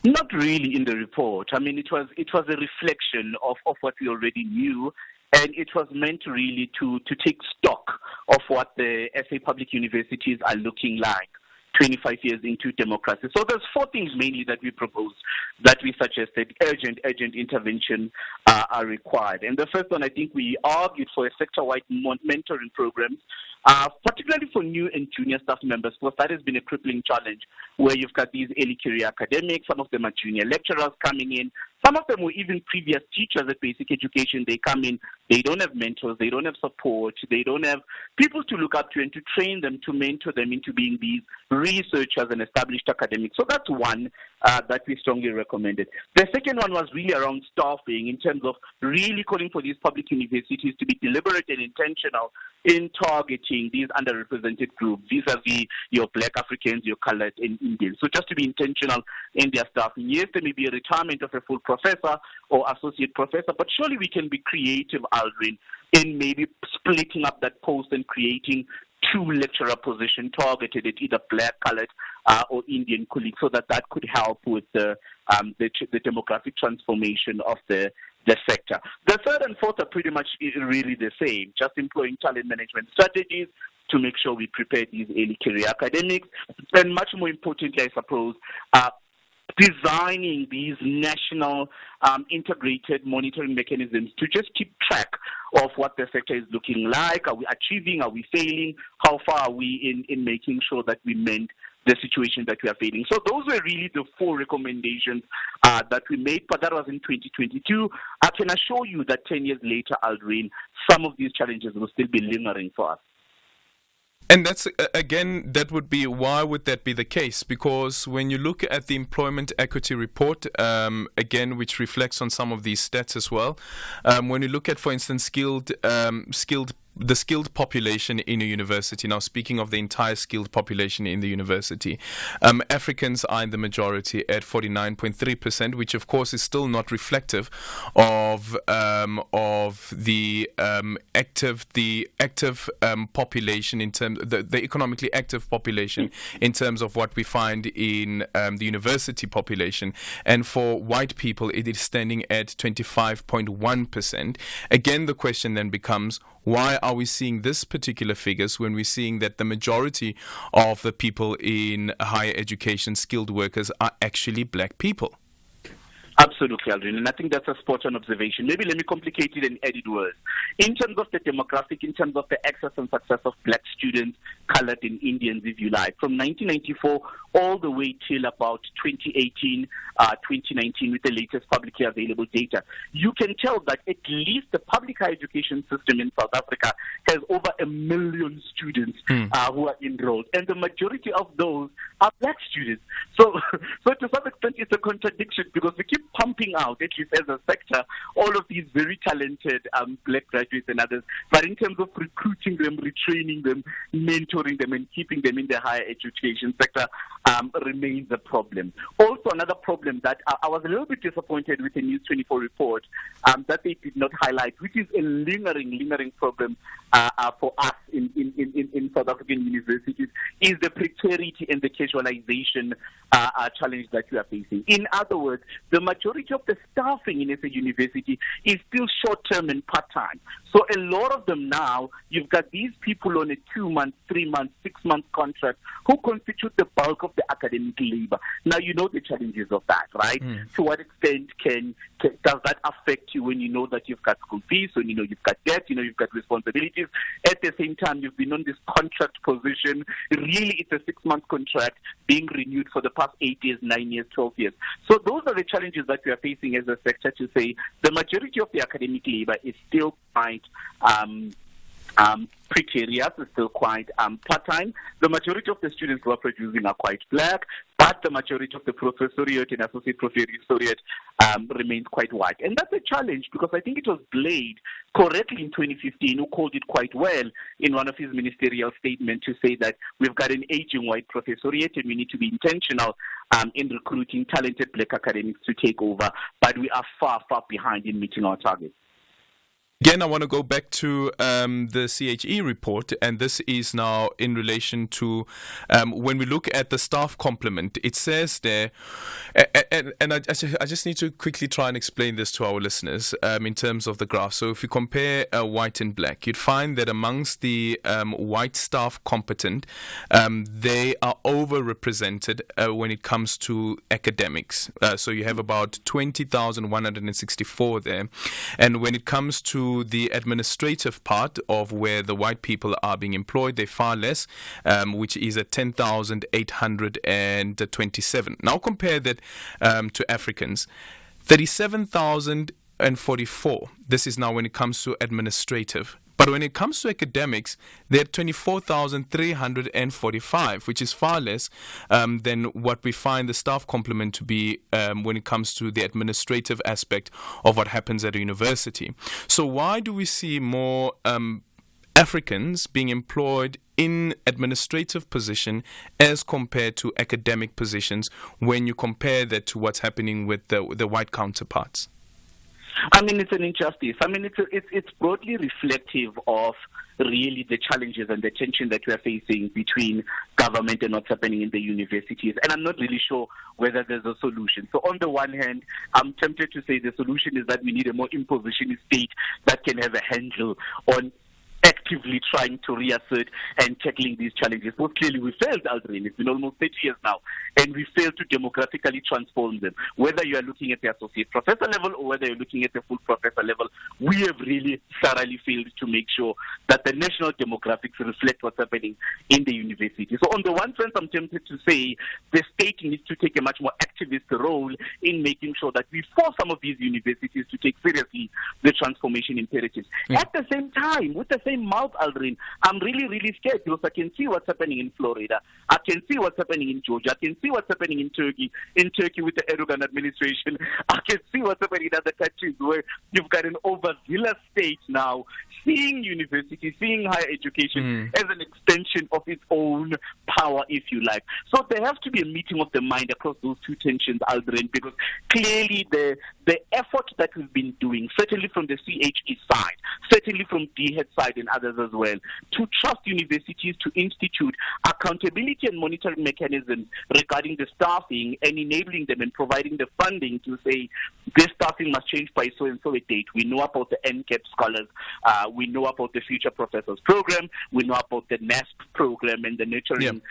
Not really in the report. I mean, it was a reflection of what we already knew. And it was meant really to take stock of what the SA public universities are looking like 25 years into democracy. So there's 4 things mainly that we proposed, that we suggested urgent intervention are required. And the first one, I think we argued for a sector-wide mentoring programs, particularly for new and junior staff members, because that has been a crippling challenge, where you've got these early career academics, some of them are junior lecturers coming in, some of them were even previous teachers at basic education. They come in, they don't have mentors, they don't have support, they don't have people to look up to and to train them, to mentor them into being these researchers and established academics. So that's one that we strongly recommended. The second one was really around staffing, in terms of really calling for these public universities to be deliberate and intentional in targeting these underrepresented groups, vis-a-vis your Black Africans, your colored, and Indians. So just to be intentional in their staffing. Yes, there may be a retirement of a full professor or associate professor, but surely we can be creative, Aldrin, in maybe splitting up that post and creating 2 lecturer positions targeted at either Black, colored, or Indian colleagues, so that could help with the demographic transformation of the sector. The third and fourth are pretty much really the same, just employing talent management strategies to make sure we prepare these early career academics, and much more importantly, I suppose, designing these national integrated monitoring mechanisms to just keep track of what the sector is looking like. Are we achieving? Are we failing? How far are we in making sure that we mend the situation that we are facing? So those were really the 4 recommendations that we made, but that was in 2022. I can assure you that 10 years later, Aldrin, some of these challenges will still be lingering for us. And that's, again, that would be, why would that be the case? Because when you look at the Employment Equity Report, again, which reflects on some of these stats as well, when you look at, for instance, the skilled population in a university, now speaking of the entire skilled population in the university, Africans are in the majority at 49.3%, which of course is still not reflective of the active population, in terms the economically active population, in terms of what we find in the university population. And for white people, it is standing at 25.1%. Again, the question then becomes, why are we seeing this particular figures when we're seeing that the majority of the people in higher education, skilled workers, are actually Black people? Absolutely, Aldrin, and I think that's a spot-on observation. Maybe let me complicate it and edit words. In terms of the demographic, in terms of the access and success of Black students, colored and Indians, if you like, from 1994 all the way till about 2018, 2019, with the latest publicly available data, you can tell that at least the public higher education system in South Africa has over 1 million students who are enrolled, and the majority of those are Black students. So to some extent, it's a contradiction, because we keep pumping out, at least as a sector, all of these very talented Black graduates and others, but in terms of recruiting them, retraining them, mentoring them, and keeping them in the higher education sector remains a problem. Also, another problem that I was a little bit disappointed with the News 24 report that they did not highlight, which is a lingering problem for us in South African universities, is the precarity and the casualization challenge that we are facing. In other words, the majority majority of the staffing in SA University is still short-term and part-time. So a lot of them now, you've got these people on a 2-month, 3-month, 6-month contract who constitute the bulk of the academic labor. Now, you know the challenges of that, right? To what extent does that affect you when you know that you've got school fees, when you know you've got debt, you know you've got responsibilities. At the same time, you've been on this contract position. Really, it's a 6-month contract being renewed for the past 8 years, 9 years, 12 years. So those are the challenges that we are facing as a sector, to say the majority of the academic labor is still quite precarious, is still quite part-time. The majority of the students who are producing are quite black, but the majority of the professoriate and associate professoriate remains quite white. And that's a challenge, because I think it was Blade correctly in 2015 who called it quite well in one of his ministerial statements to say that we've got an aging white professoriate and we need to be intentional in recruiting talented black academics to take over, but we are far, far behind in meeting our targets. Again, I want to go back to the CHE report, and this is now in relation to when we look at the staff complement. It says there, and I just need to quickly try and explain this to our listeners in terms of the graph. So if you compare white and black, you'd find that amongst the white staff competent, they are overrepresented when it comes to academics. So you have about 20,164 there. And when it comes to the administrative part of where the white people are being employed, they're far less, which is at 10,827. Now compare that to Africans, 37,044. This is now when it comes to administrative. But when it comes to academics, they're 24,345, which is far less than what we find the staff complement to be when it comes to the administrative aspect of what happens at a university. So why do we see more Africans being employed in administrative position as compared to academic positions when you compare that to what's happening with the white counterparts? I mean, it's an injustice. I mean, it's broadly reflective of really the challenges and the tension that we are facing between government and what's happening in the universities. And I'm not really sure whether there's a solution. So on the one hand, I'm tempted to say the solution is that we need a more impositionist state that can have a handle on actively trying to reassert and tackling these challenges. But clearly we failed, Aldrin. It's been almost 30 years now, and we failed to democratically transform them. Whether you are looking at the associate professor level or whether you're looking at the full professor level, we have really thoroughly failed to make sure that the national demographics reflect what's happening in the university. So on the one sense, I'm tempted to say the state needs to take a much more activist role in making sure that we force some of these universities to take seriously the transformation imperatives. At the same time, with the same mouth, Aldrin, I'm really, really scared, because I can see what's happening in Florida. I can see what's happening in Georgia. I can see what's happening in Turkey with the Erdogan administration. I can see what's happening in other countries where you've got an overzealous state now seeing universities, seeing higher education as an extension of its own power, if you like. So there has to be a meeting of the mind across those two tensions, Aldrin, because clearly the effort that we've been doing, certainly from the CHE side, certainly from DHET side and others as well, to trust universities to institute accountability and monitoring mechanisms regarding the staffing and enabling them and providing the funding to say this staffing must change by so and so a date. We know about the NCAP scholars. We know about the Future Professors program. We know about the NASP program and the Nurturing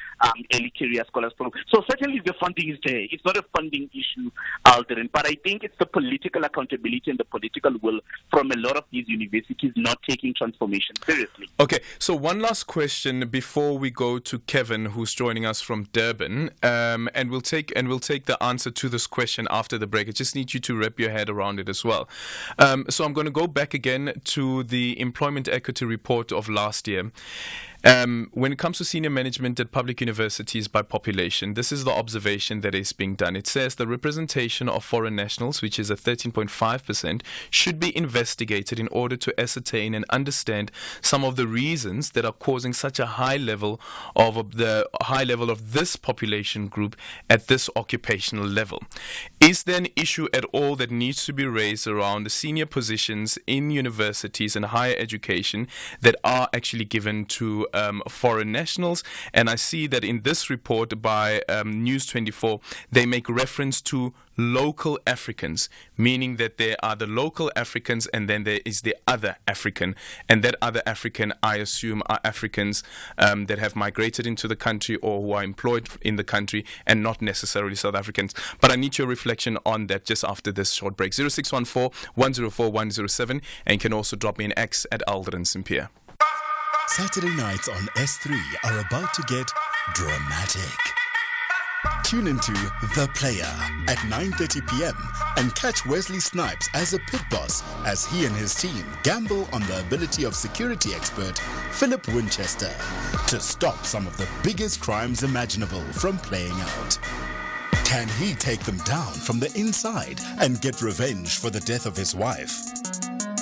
Early Career Scholars program. So certainly the funding is there. It's not a funding issue, Aldrin, but I think it's the political accountability and the political will from a lot of these universities not taking transformation seriously. Okay, so one last question before we go to Kevin, who's joining us from Durban, and we'll take the answer to this question after the break. I just need you to wrap your head around it as well. So I'm going to go back again to the Employment Equity Report of last year. When it comes to senior management at public universities by population, this is the observation that is being done. It says the representation of foreign nationals, which is at 13.5%, should be investigated in order to ascertain and understand some of the reasons that are causing such a high level of this population group at this occupational level. Is there an issue at all that needs to be raised around the senior positions in universities and higher education that are actually given to foreign nationals. And I see that in this report by News 24, they make reference to local Africans, meaning that there are the local Africans and then there is the other African. And that other African, I assume, are Africans that have migrated into the country or who are employed in the country and not necessarily South Africans. But I need your reflection on that just after this short break. 0614-104-107, and you can also drop me an X at Aldrin Sampear. Saturday nights on S3 are about to get dramatic. Tune into The Player at 9:30 p.m. and catch Wesley Snipes as a pit boss as he and his team gamble on the ability of security expert Philip Winchester to stop some of the biggest crimes imaginable from playing out. Can he take them down from the inside and get revenge for the death of his wife?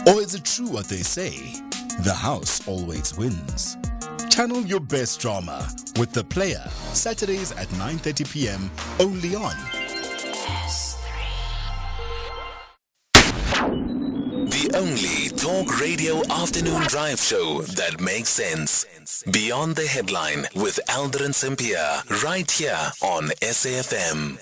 Or is it true what they say? The house always wins. Channel your best drama with The Player, Saturdays at 9:30 p.m. only on The only talk radio afternoon drive show that makes sense. Beyond the Headline with Aldrin Sampear, right here on SAFM.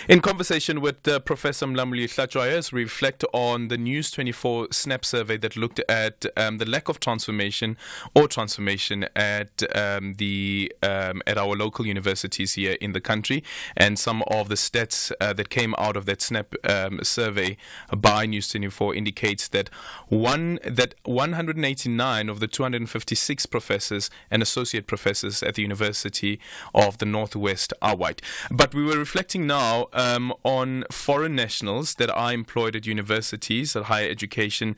In conversation with Professor Mlamuli Hlatshwayo, we reflect on the News 24 SNAP survey that looked at the lack of transformation at at our local universities here in the country, and some of the stats that came out of that SNAP survey by News 24 indicates that 189 of the 256 professors and associate professors at the University of the Northwest are white. But we were reflecting now on foreign nationals that are employed at universities, at higher education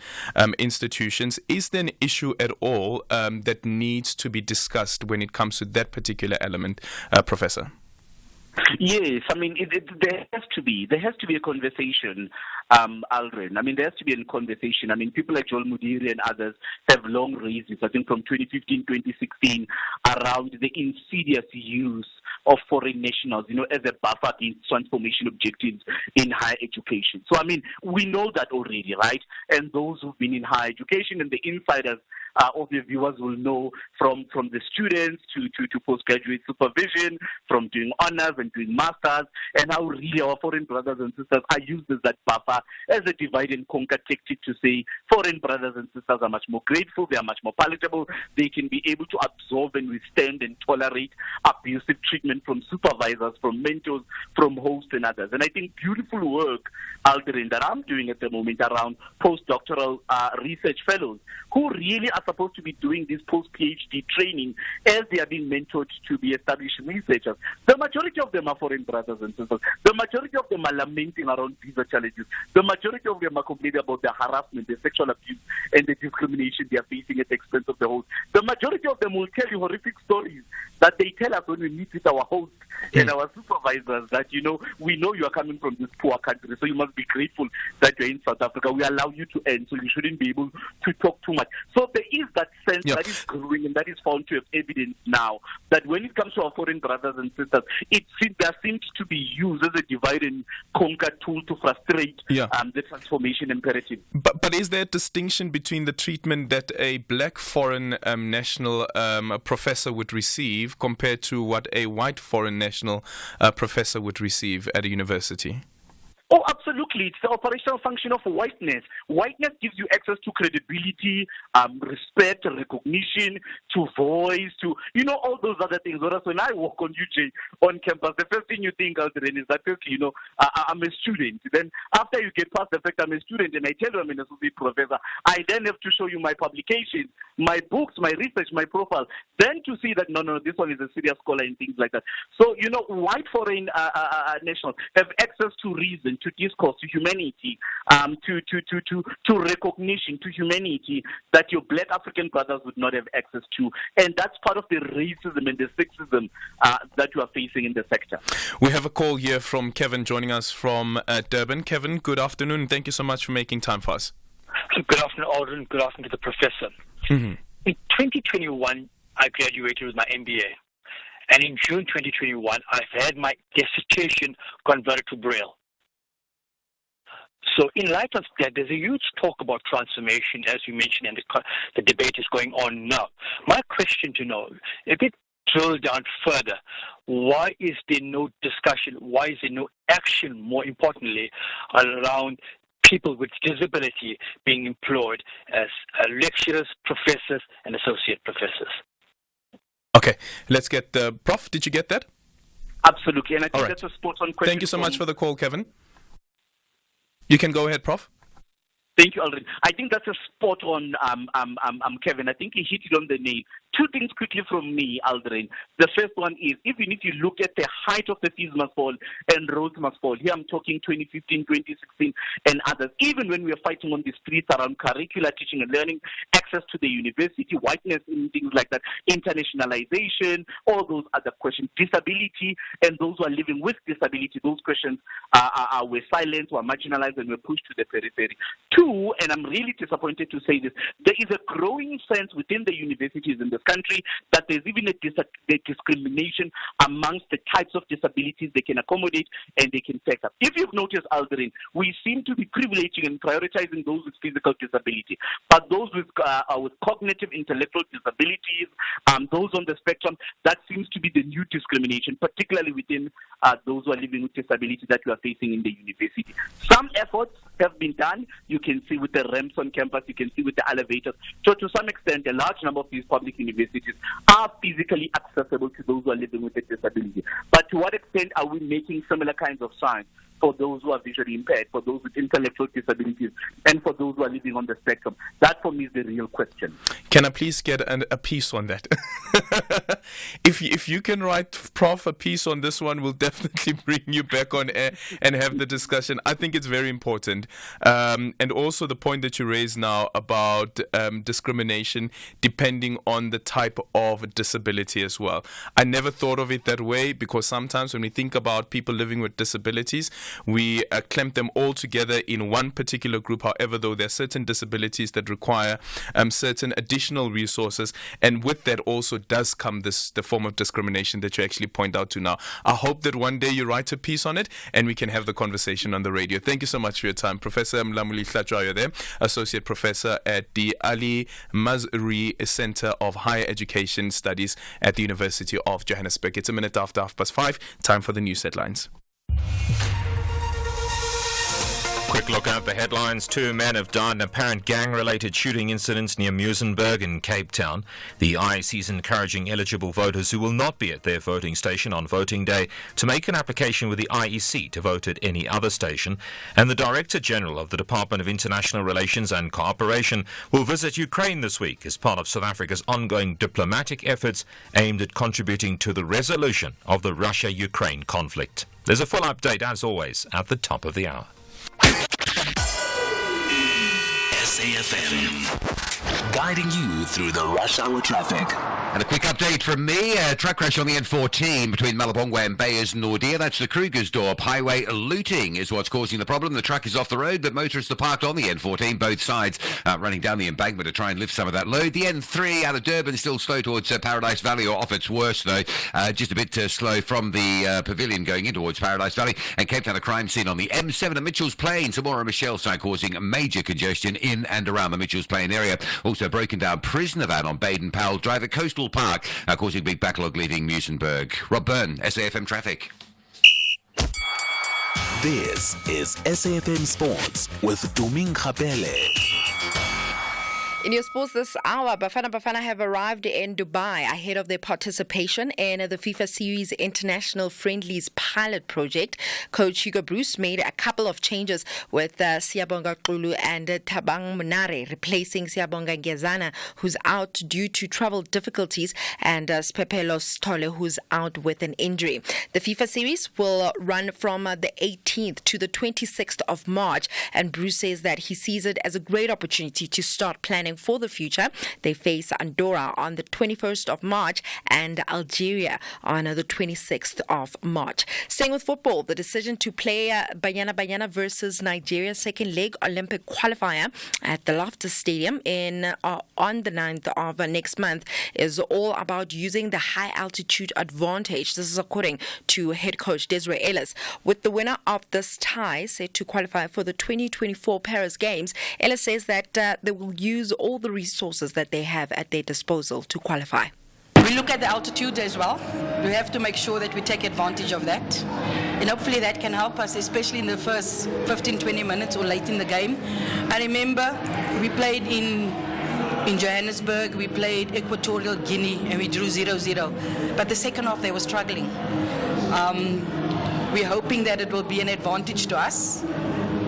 institutions. Is there an issue at all that needs to be discussed when it comes to that particular element, Professor? Yes, I mean, there has to be a conversation, Aldrin. I mean, there has to be a conversation. I mean, people like Joel Mudiri and others have long raised this, I think from 2015, 2016, around the insidious use of foreign nationals, as a buffer against transformation objectives in higher education. So, I mean, we know that already, right? And those who've been in higher education and the insiders of the viewers will know from the students to postgraduate supervision, from doing honors and doing masters, and how really our foreign brothers and sisters are used as that buffer, as a divide and conquer tactic to say foreign brothers and sisters are much more grateful, they are much more palatable, they can be able to absorb and withstand and tolerate abusive treatment from supervisors, from mentors, from hosts and others. And I think beautiful work, Aldrin, that I'm doing at the moment around postdoctoral research fellows who really are supposed to be doing this post-PhD training as they are being mentored to be established researchers. The majority of them are foreign brothers and sisters. The majority of them are lamenting around visa challenges. The majority of them are complaining about the harassment, the sexual abuse, and the discrimination they are facing at the expense of the host. The majority of them will tell you horrific stories that they tell us when we meet with our hosts and our supervisors that, we know you are coming from this poor country, so you must be grateful that you're in South Africa. We allow you to earn, so you shouldn't be able to talk too much. So there is that sense that is growing and that is found to have evidence now that when it comes to our foreign brothers and sisters, there seems to be used as a divide and conquer tool to frustrate the transformation imperative. But is there a distinction between the treatment that a black foreign national professor would receive compared to what a white foreign national professor would receive at a university? Oh, absolutely. It's the operational function of whiteness. Whiteness gives you access to credibility, respect, recognition, to voice, to, all those other things. Whereas when I walk on UJ on campus, the first thing you think, Aldrin, is that, I'm a student. Then after you get past the fact I'm a student and I tell you I'm an associate professor, I then have to show you my publications, my books, my research, my profile, then to see that, no, this one is a serious scholar and things like that. So, white foreign nationals have access to reason, to discourse, to humanity, to recognition, to humanity that your black African brothers would not have access to. And that's part of the racism and the sexism that you are facing in the sector. We have a call here from Kevin joining us from Durban. Kevin, good afternoon. Thank you so much for making time for us. Good afternoon, Aldrin. Good afternoon to the professor. Mm-hmm. In 2021, I graduated with my MBA. And in June 2021, I've had my dissertation converted to Braille. So in light of that, there's a huge talk about transformation, as you mentioned, and the debate is going on now. My question to know, a bit drill down further, why is there no discussion, why is there no action, more importantly, around people with disability being employed as lecturers, professors, and associate professors? Okay, let's get Prof. Did you get that? Absolutely, and I think that's a spot-on question. Thank you so much for the call, Kevin. You can go ahead, Prof. Thank you, Aldrin. I think that's a spot on, Kevin. I think he hit it on the nail. Two things quickly from me, Aldrin. The first one is, even if you look at the height of the fees must fall and roads must fall, here I'm talking 2015, 2016, and others. Even when we are fighting on the streets around curricular, teaching and learning, access to the university, whiteness and things like that, internationalization, all those other questions, disability, and those who are living with disability, those questions were silenced, were marginalized, and were pushed to the periphery. Two, and I'm really disappointed to say this, there is a growing sense within the universities in this country that there's even a discrimination amongst the types of disabilities they can accommodate and they can take up. If you've noticed, Aldrin, we seem to be privileging and prioritizing those with physical disability, but those with cognitive, intellectual disabilities, those on the spectrum, that seems to be the new discrimination, particularly within those who are living with disability that we are facing in the university. Some efforts have been done. You can see with the ramps on campus, you can see with the elevators. So to some extent, a large number of these public universities are physically accessible to those who are living with a disability. But to what extent are we making similar kinds of signs for those who are visually impaired, for those with intellectual disabilities, and for those who are living on the spectrum? That, for me, is the real question. Can I please get a piece on that? If you can write, Prof, a piece on this one, we'll definitely bring you back on air and have the discussion. I think it's very important. And also the point that you raised now about discrimination depending on the type of disability as well. I never thought of it that way, because sometimes when we think about people living with disabilities, we clump them all together in one particular group. However, though, there are certain disabilities that require certain additional resources, and with that also does come the form of discrimination that you actually point out to now. I hope that one day you write a piece on it and we can have the conversation on the radio. Thank you so much for your time. Professor Mlamuli Hlatswayo there, Associate Professor at the Ali Mazrui Center of Higher Education Studies at the University of Johannesburg. It's a minute after 5:30. Time for the news headlines. Quick look at the headlines. 2 men have died in apparent gang-related shooting incidents near Muizenberg in Cape Town. The IEC is encouraging eligible voters who will not be at their voting station on voting day to make an application with the IEC to vote at any other station. And the Director General of the Department of International Relations and Cooperation will visit Ukraine this week as part of South Africa's ongoing diplomatic efforts aimed at contributing to the resolution of the Russia-Ukraine conflict. There's a full update, as always, at the top of the hour. SAFM, guiding you through the rush hour traffic. And a quick update from me. A truck crash on the N14 between Malabongwe and Bayers Nordia. That's the Krugersdorp highway. Looting is what's causing the problem. The truck is off the road, but motorists are parked on the N14, both sides, running down the embankment to try and lift some of that load. The N3 out of Durban still slow towards Paradise Valley, or off its worst, though. Just a bit slow from the pavilion going in towards Paradise Valley. And Cape Town, a crime scene on the M7 at Mitchell's Plain. Samora Michelle side causing major congestion in and around the Mitchell's Plain area. Also broken down prisoner van on Baden Powell Drive at Coastal Park, causing a big backlog leaving Muizenberg. Rob Byrne, SAFM Traffic. This is SAFM Sports with Duming Khapele. In your sports this hour, Bafana have arrived in Dubai ahead of their participation in the FIFA Series International Friendlies pilot project. Coach Hugo Bruce made a couple of changes with Siyabonga Qulu and Tabang Munare replacing Siyabonga Ngezana, who's out due to travel difficulties, and Spepelos Tole, who's out with an injury. The FIFA Series will run from the 18th to the 26th of March, and Bruce says that he sees it as a great opportunity to start planning qualifying for the future. They face Andorra on the 21st of March and Algeria on the 26th of March. Staying with football, the decision to play Banyana versus Nigeria second leg Olympic qualifier at the Loftus Stadium on the 9th of next month is all about using the high altitude advantage. This is according to head coach Desiree Ellis. With the winner of this tie set to qualify for the 2024 Paris Games, Ellis says that they will use all the resources that they have at their disposal to qualify. We look at the altitude as well. We have to make sure that we take advantage of that. And hopefully that can help us, especially in the first 15-20 minutes or late in the game. I remember we played in Johannesburg, we played Equatorial Guinea, and we drew 0-0. But the second half, they were struggling. We're hoping that it will be an advantage to us.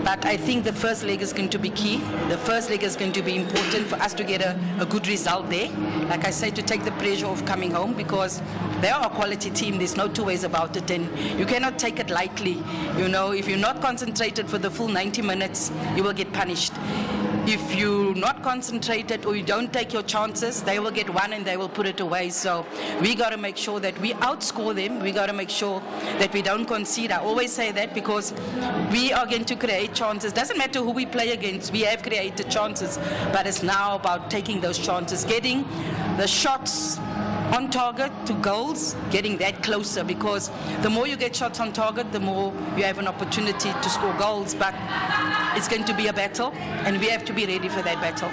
But I think the first leg is going to be key. The first leg is going to be important for us to get a good result there. Like I said, to take the pressure of coming home, because they are a quality team. There's no two ways about it. And you cannot take it lightly. You know, if you're not concentrated for the full 90 minutes, you will get punished. If you're not concentrated or you don't take your chances, they will get one and they will put it away. So we got to make sure that we outscore them. We got to make sure that we don't concede. I always say that because we are going to create chances. Doesn't matter who we play against. We have created chances, but it's now about taking those chances, getting the shots on target to goals, getting that closer, because the more you get shots on target, the more you have an opportunity to score goals. But it's going to be a battle, and we have to be ready for that battle.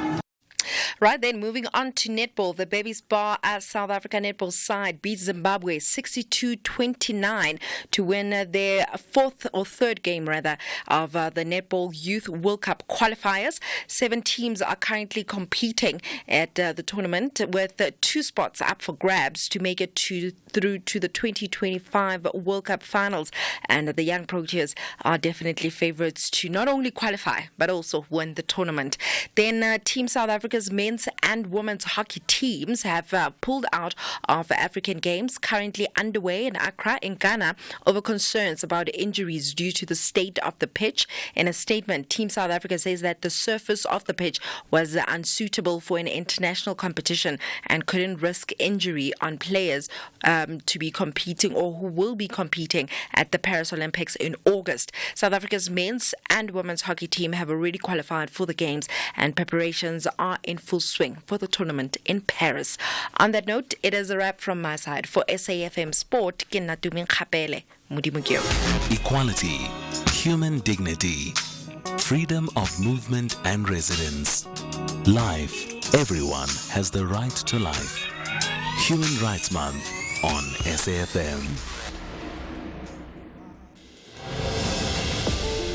Right then, moving on to netball. The Babies Bar South Africa netball side beat Zimbabwe 62-29 to win their third game of the Netball Youth World Cup qualifiers. 7 teams are currently competing at the tournament, with 2 spots up for grabs to make it through to the 2025 World Cup finals. And the young Proteas are definitely favourites to not only qualify but also win the tournament. Then Team South Africa's men's and women's hockey teams have pulled out of African Games currently underway in Accra in Ghana over concerns about injuries due to the state of the pitch. In a statement, Team South Africa says that the surface of the pitch was unsuitable for an international competition and couldn't risk injury on players to be competing or who will be competing at the Paris Olympics in August. South Africa's men's and women's hockey team have already qualified for the Games, and preparations are in full swing for the tournament in Paris. On that note, it is a wrap from my side. For SAFM Sport, ke nna Tumi Nkgapele, Modimo ke yona. Equality, human dignity, freedom of movement and residence. Life, everyone has the right to life. Human Rights Month on SAFM.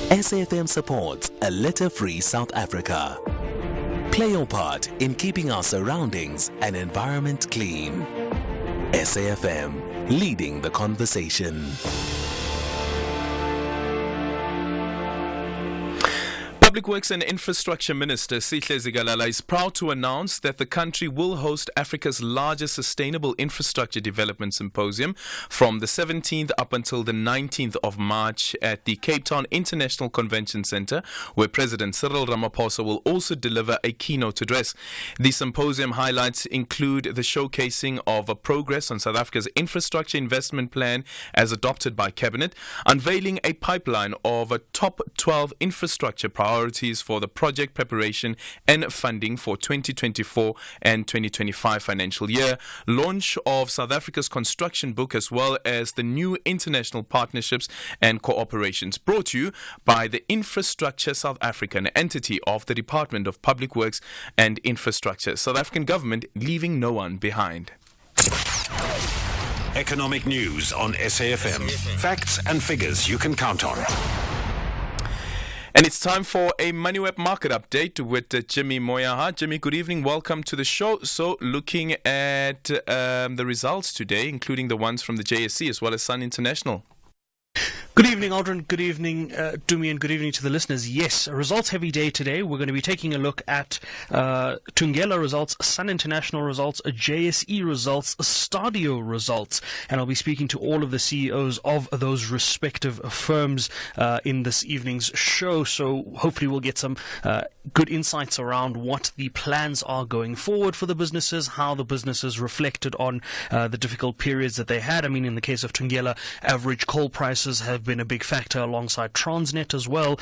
SAFM supports a litter-free South Africa. Play your part in keeping our surroundings and environment clean. SAFM, leading the conversation. Public Works and Infrastructure Minister Sihle Zikalala is proud to announce that the country will host Africa's largest sustainable infrastructure development symposium from the 17th up until the 19th of March at the Cape Town International Convention Centre, where President Cyril Ramaphosa will also deliver a keynote address. The symposium highlights include the showcasing of progress on South Africa's infrastructure investment plan as adopted by Cabinet, unveiling a pipeline of top 12 infrastructure priorities for the project preparation and funding for 2024 and 2025 financial year, launch of South Africa's construction book, as well as the new international partnerships and cooperations, brought to you by the Infrastructure South Africa, an entity of the Department of Public Works and Infrastructure. South African government leaving no one behind. Economic news on SAFM. Facts and figures you can count on. And it's time for a MoneyWeb market update with Jimmy Moyaha. Jimmy, good evening. Welcome to the show. So looking at the results today, including the ones from the JSE as well as Sun International. Good evening, Aldrin. Good evening, Dumi, and good evening to the listeners. Yes, a results-heavy day today. We're going to be taking a look at Thungela results, Sun International results, JSE results, Stadio results, and I'll be speaking to all of the CEOs of those respective firms in this evening's show. So hopefully we'll get some good insights around what the plans are going forward for the businesses, how the businesses reflected on the difficult periods that they had. I mean, in the case of Thungela, average coal prices have been a big factor alongside Transnet as well.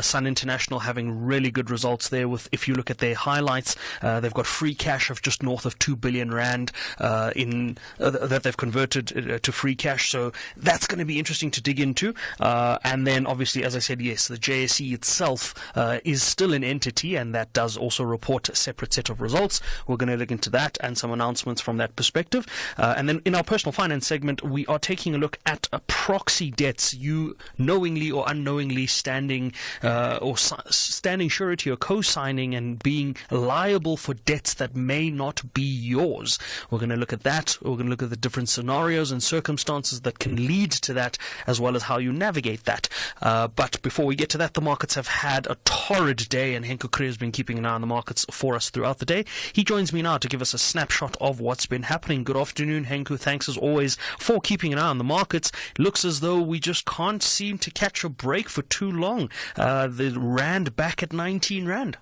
Sun International having really good results there. With, if you look at their highlights, they've got free cash of just north of 2 billion rand that they've converted to free cash. So that's going to be interesting to dig into. And then obviously, as I said, yes, the JSE itself is still an entity, and that does also report a separate set of results. We're going to look into that and some announcements from that perspective. And then in our personal finance segment, we are taking a look at proxy debts. You knowingly or unknowingly standing standing surety or co-signing and being liable for debts that may not be yours. We're going to look at that. We're going to look at the different scenarios and circumstances that can lead to that, as well as how you navigate that. But before we get to that, the markets have had a torrid day, and Henko Kriya has been keeping an eye on the markets for us throughout the day. He joins me now to give us a snapshot of what's been happening. Good afternoon, Henko. Thanks as always for keeping an eye on the markets. Looks as though we just can't seem to catch a break for too long. The Rand back at 19 Rand.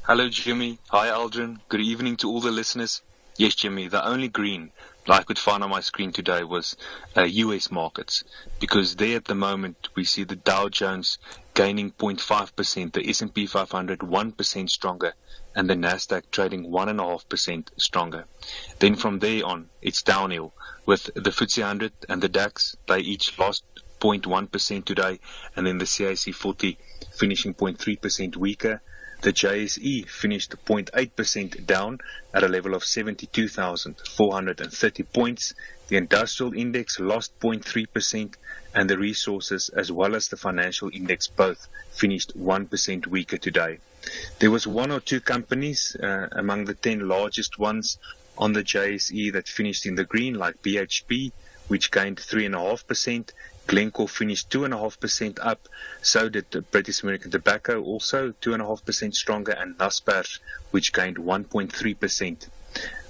Hello, Jimmy. Hi, Aldrin. Good evening to all the listeners. Yes, Jimmy, the only green I could find on my screen today was US markets, because there at the moment we see the Dow Jones gaining 0.5%, the S&P 500 1% stronger, and the Nasdaq trading 1.5% stronger. Then from there on, it's downhill, with the FTSE 100 and the DAX, they each lost 0.1% today, and then the CAC 40 finishing 0.3% weaker. The JSE finished 0.8% down at a level of 72,430 points. The industrial index lost 0.3%, and the resources as well as the financial index both finished 1% weaker today. There was one or two companies among the 10 largest ones on the JSE that finished in the green, like BHP, which gained 3.5%. Glencore finished 2.5% up. So did the British American Tobacco, also 2.5% stronger, and Naspers, which gained 1.3%.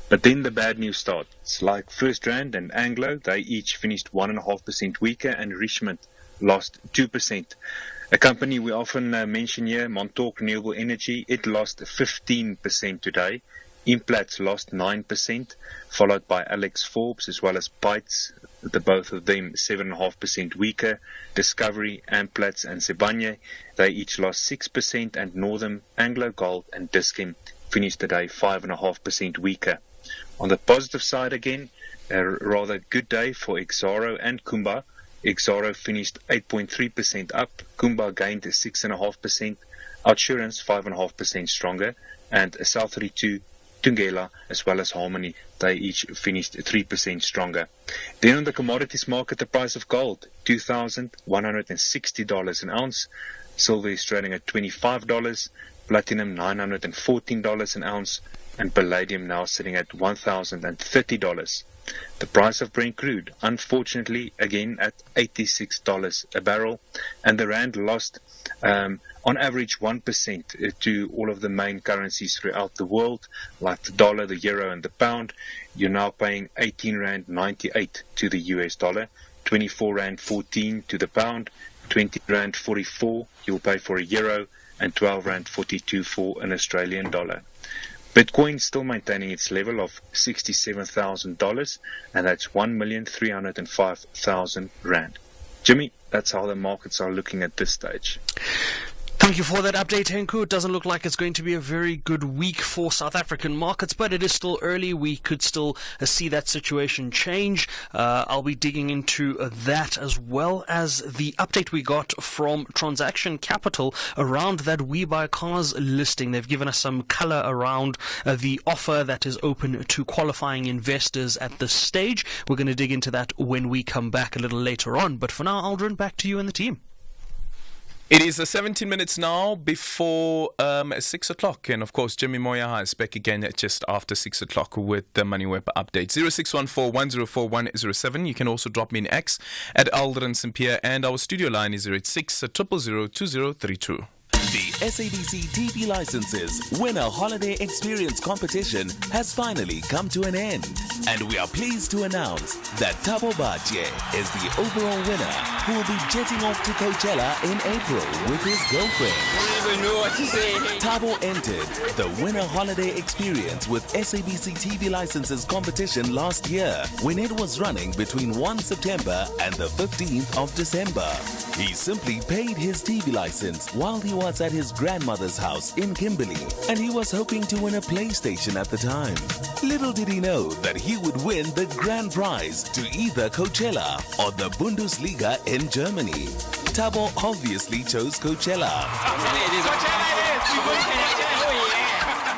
But then the bad news starts. Like First Rand and Anglo, they each finished 1.5% weaker, and Richmond lost 2%. A company we often mention here, Montauk Renewable Energy, it lost 15% today. Implats lost 9%, followed by Alex Forbes as well as Bytes, the both of them 7.5% weaker. Discovery, Amplats and Sibanye, they each lost 6%, and Northern, Anglo Gold and Dis-Chem finished today 5.5% weaker. On the positive side again, a rather good day for Exxaro and Kumba. Exxaro finished 8.3% up, Kumba gained 6.5%, Outsurance 5.5% stronger, and South32, Thungela as well as Harmony, they each finished 3% stronger. Then on the commodities market, the price of gold, $2,160 an ounce. Silver is trading at $25, platinum $914 an ounce, and palladium now sitting at $1,030. The price of Brent crude, unfortunately, again at $86 a barrel, and the Rand lost on average 1% to all of the main currencies throughout the world, like the dollar, the euro, and the pound. You're now paying 18 Rand 98 to the US dollar, 24 Rand 14 to the pound, 20 Rand 44 you'll pay for a euro, and 12 Rand 42 for an Australian dollar. Bitcoin still maintaining its level of $67,000, and that's 1,305,000 Rand. Jimmy, that's how the markets are looking at this stage. Thank you for that update, Henko. It doesn't look like it's going to be a very good week for South African markets, but it is still early. We could still see that situation change. I'll be digging into that, as well as the update we got from Transaction Capital around that We Buy Cars listing. They've given us some color around the offer that is open to qualifying investors at this stage. We're going to dig into that when we come back a little later on. But for now, Aldrin, back to you and the team. It is 17 minutes now before 6 o'clock. And of course, Jimmy Moya is back again at just after 6 o'clock with the Money Web update. 0614-104-107. You can also drop me an X at Aldrin Sampear. And our studio line is 086 000 2032. The SABC TV Licenses Winner Holiday Experience competition has finally come to an end. And we are pleased to announce that Thabo Batye is the overall winner who will be jetting off to Coachella in April with his girlfriend. I don't even know what to say. Thabo entered the Winner Holiday Experience with SABC TV Licenses competition last year when it was running between 1 September and the 15th of December. He simply paid his TV license while he was at his grandmother's house in Kimberley, and he was hoping to win a PlayStation at the time. Little did he know that he would win the grand prize to either Coachella or the Bundesliga in Germany. Thabo obviously chose Coachella.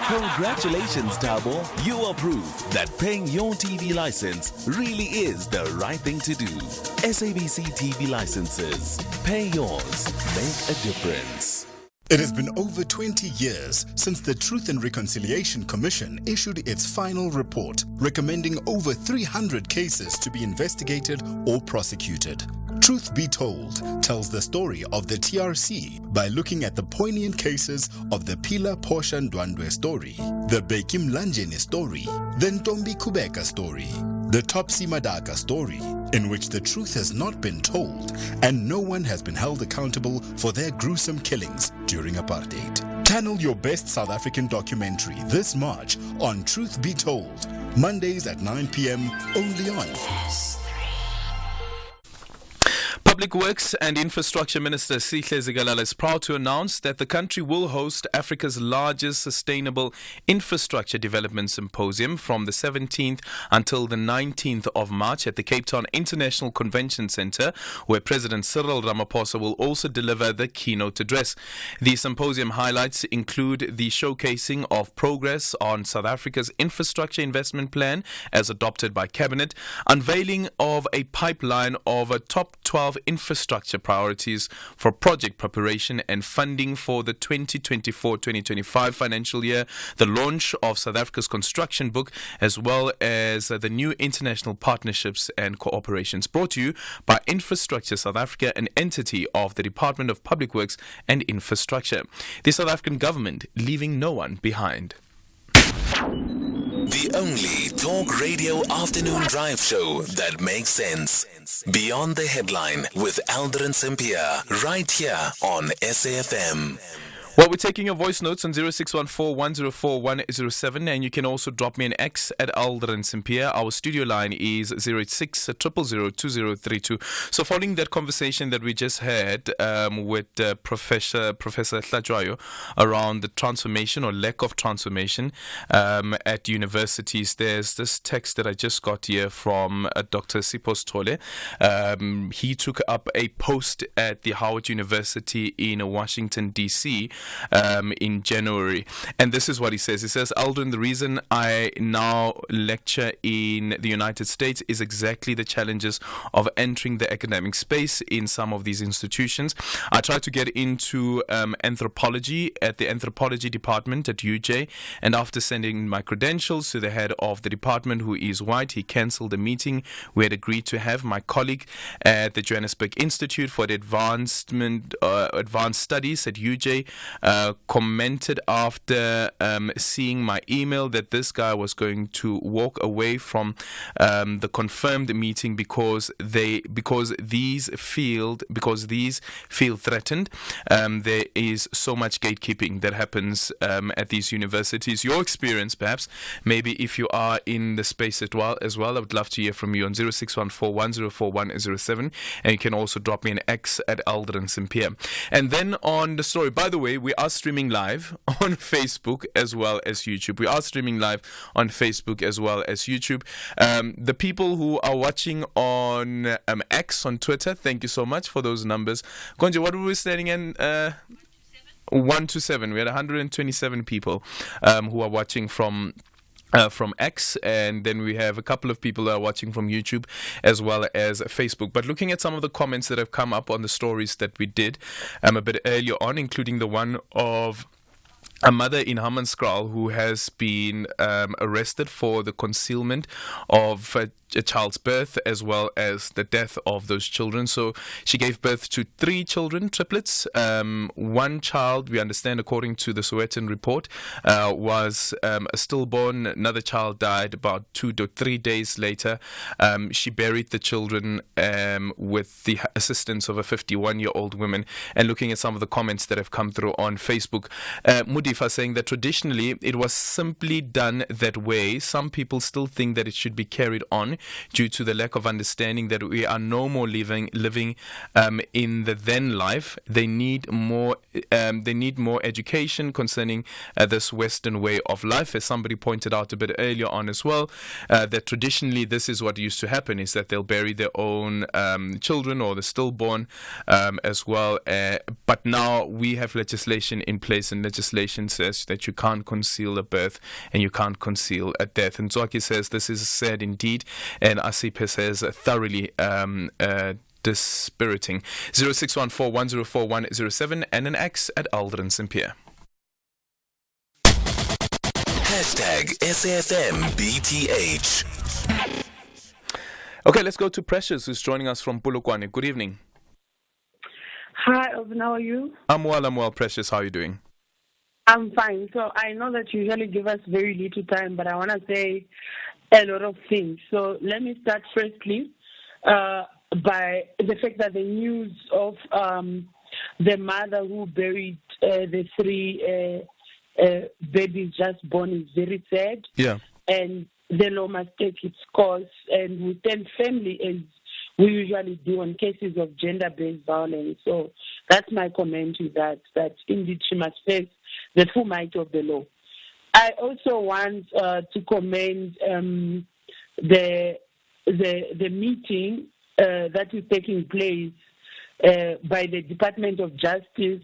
Congratulations, Thabo. You are proof that paying your TV license really is the right thing to do. SABC TV Licenses. Pay yours. Make a difference. It has been over 20 years since the Truth and Reconciliation Commission issued its final report, recommending over 300 cases to be investigated or prosecuted. Truth Be Told tells the story of the TRC by looking at the poignant cases of the Pila Portia Ndwandwe story, the Beki Mlanjeni story, the Ntombi Kubeka story, the Topsy Madaka story, in which the truth has not been told and no one has been held accountable for their gruesome killings during apartheid. Channel your best South African documentary this March on Truth Be Told, Mondays at 9 p.m. only on Public Works and Infrastructure Minister Sihle Zikalala is proud to announce that the country will host Africa's largest sustainable infrastructure development symposium from the 17th until the 19th of March at the Cape Town International Convention Centre, where President Cyril Ramaphosa will also deliver the keynote address. The symposium highlights include the showcasing of progress on South Africa's infrastructure investment plan as adopted by Cabinet, unveiling of a pipeline of a top 12 infrastructure priorities for project preparation and funding for the 2024-2025 financial year, the launch of South Africa's construction book, as well as the new international partnerships and cooperations, brought to you by Infrastructure South Africa, an entity of the Department of Public Works and Infrastructure. The South African government leaving no one behind. The only talk radio afternoon drive show that makes sense. Beyond the Headline with Aldrin Sampear, right here on SAFM. Well, we're taking your voice notes on 0614-104-107, and you can also drop me an X at Aldrin Sampear. Our studio line is 086 000 2032. So following that conversation that we just had with Professor Hlajwayo around the transformation or lack of transformation at universities, there's this text that I just got here from Dr. Sipos Tole. He took up a post at the Howard University in Washington, D.C., in January, and this is what he says. He says, Aldrin, the reason I now lecture in the United States is exactly the challenges of entering the academic space in some of these institutions. I tried to get into anthropology at the anthropology department at UJ, and after sending my credentials to the head of the department, who is white, he cancelled the meeting we had agreed to have. My colleague at the Johannesburg Institute for the Advanced Studies at UJ commented after seeing my email that this guy was going to walk away from the confirmed meeting because these feel threatened. There is so much gatekeeping that happens at these universities. Your experience, perhaps, maybe if you are in the space as well, I would love to hear from you on 0614-104-107, and you can also drop me an X at Aldrin Sampear. And then on the story, by the way, we are streaming live on Facebook as well as YouTube. The people who are watching on X, on Twitter, thank you so much for those numbers. Gonja, what were we standing in? 127. We had 127 people who are watching from from X, and then we have a couple of people that are watching from YouTube as well as Facebook. But looking at some of the comments that have come up on the stories that we did a bit earlier on, including the one of a mother in Hammanskraal who has been arrested for the concealment of a child's birth as well as the death of those children. So she gave birth to 3 children, triplets. One child, we understand, according to the Sowetan report, was a stillborn. Another child died about 2 to 3 days later. She buried the children with the assistance of a 51-year-old woman. And looking at some of the comments that have come through on Facebook, Mudifa saying that traditionally it was simply done that way. Some people still think that it should be carried on due to the lack of understanding that we are no more living in the then life. They need more education concerning this Western way of life. As somebody pointed out a bit earlier on as well, that traditionally this is what used to happen, is that they'll bury their own children or the stillborn as well. But now we have legislation in place, and legislation says that you can't conceal a birth and you can't conceal a death. And Zwaki says this is sad indeed, and Asipe says thoroughly dispiriting. 0614104107 and an X at Aldrin Sampear. #SAFMBTH. Okay, let's go to Precious, who's joining us from Polokwane. Good evening. Hi, Alvin, how are you? I'm well, Precious. How are you doing? I'm fine. So I know that you usually give us very little time, but I want to say a lot of things. So let me start firstly by the fact that the news of the mother who buried the 3 babies just born is very sad. Yeah. And the law must take its course, and we stand firmly as we usually do on cases of gender-based violence. So that's my comment to that indeed she must face the full might of the law. I also want to commend the meeting that is taking place by the Department of Justice,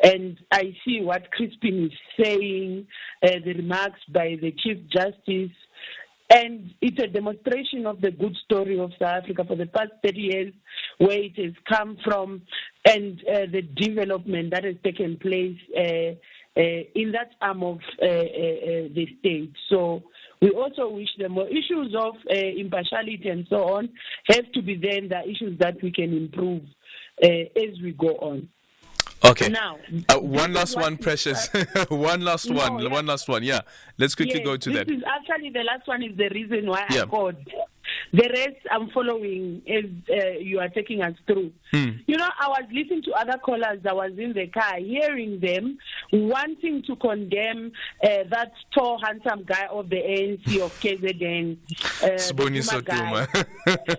and I see what Crispin is saying, the remarks by the Chief Justice, and it's a demonstration of the good story of South Africa for the past 30 years, where it has come from, and the development that has taken place in that arm of the state. So we also wish them more issues of impartiality and so on have to be then the issues that we can improve as we go on. Okay. Now, one last one, Precious. One last one. Yeah. Let's quickly go to that. This is actually the last one is the reason why Yeah. I called. The rest I'm following as you are taking us through. You know, I was listening to other callers. I was in the car hearing them wanting to condemn that tall, handsome guy of the ANC of KZN. Siboniso Duma.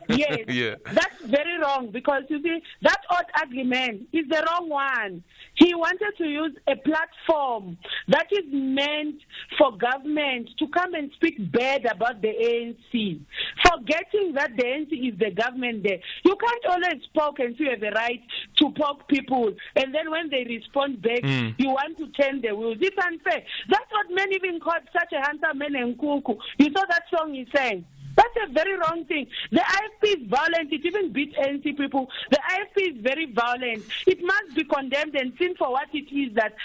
Yes, Yeah. that's very wrong, because you see, that odd argument is the wrong one. He wanted to use a platform that is meant for government to come and speak bad about the ANC, forgetting that the ANC is the government there. You can't always poke and you have the right to poke people, and then when they respond back, you want to turn the wheels. It's unfair. That's what men even called such a handsome man and cuckoo. You saw that song he sang. That's a very wrong thing. The IFP is violent. It even beats ANC people. The IFP is very violent. It must be condemned and seen for what it is, that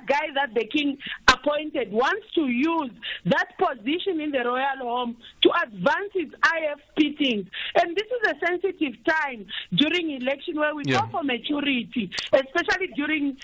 guy that the king appointed wants to use that position in the royal home to advance his IFP things. And this is a sensitive time during election where we go for maturity, especially during,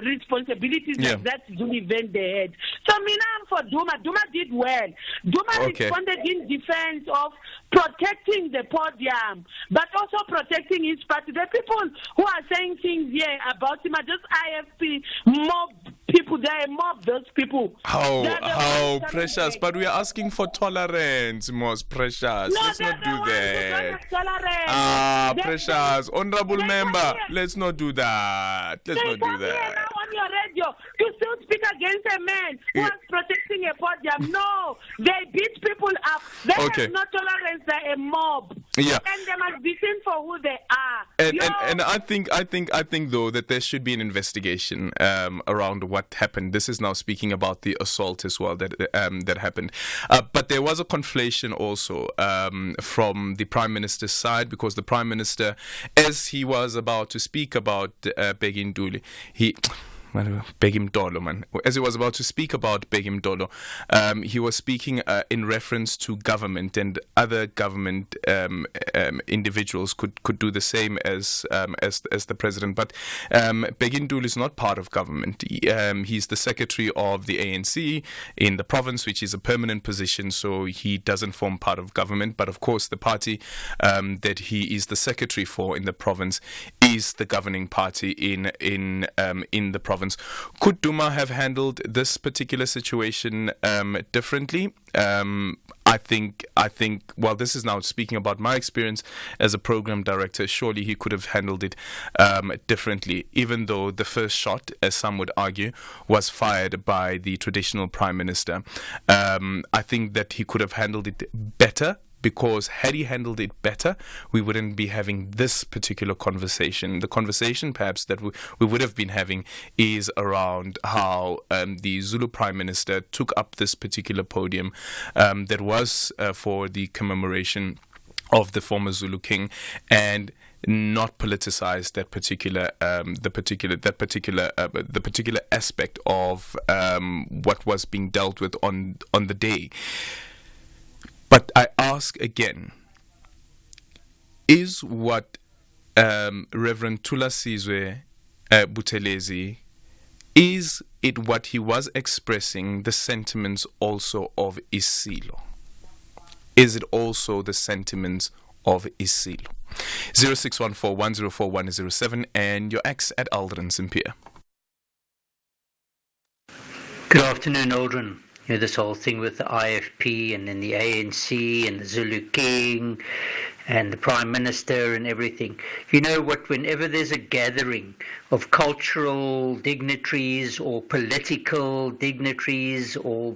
responsibilities like that event they had. So, I'm for Duma. Duma did well. Duma responded in defense of protecting the podium, but also protecting his party. The people who are saying things here about him are just IFP mob people. They are mob those people. How Precious? But we are asking for tolerance, most Precious. Let's not do that. Precious, honorable member. Let's not do that. Let's not do that. Now on your radio, you still speak against a man who is protecting a podium. No, they beat people up. They have no tolerance. They're a mob. Yeah. And they must be seen for who they are. And I think though that there should be an investigation around what happened. This is now speaking about the assault as well that happened. But there was a conflation also from the Prime Minister's side, because the Prime Minister, as he was about to speak about Bheki Ntuli, Bheki Mtolo, man. As he was about to speak about Bheki Mtolo, he was speaking in reference to government, and other government individuals could do the same as the president. But Bheki Ntuli is not part of government. He's the secretary of the ANC in the province, which is a permanent position, so he doesn't form part of government. But of course, the party that he is the secretary for in the province is the governing party in the province. Could Duma have handled this particular situation differently? I think, well, this is now speaking about my experience as a program director. Surely he could have handled it differently, even though the first shot, as some would argue, was fired by the traditional prime minister. I think that he could have handled it better, because had he handled it better, we wouldn't be having this particular conversation. The conversation perhaps that we would have been having is around how the Zulu Prime Minister took up this particular podium that was for the commemoration of the former Zulu king, and not politicize that particular aspect of what was being dealt with on the day. But I ask again, is what Reverend Thulasizwe Buthelezi, is it what he was expressing the sentiments also of Isilo? Is it also the sentiments of Isilo? 0614-104-107 and your ex at Aldrin Sampear. Good afternoon, Aldrin. You know, this whole thing with the IFP and then the ANC and the Zulu King and the Prime Minister and everything. You know what, whenever there's a gathering of cultural dignitaries or political dignitaries or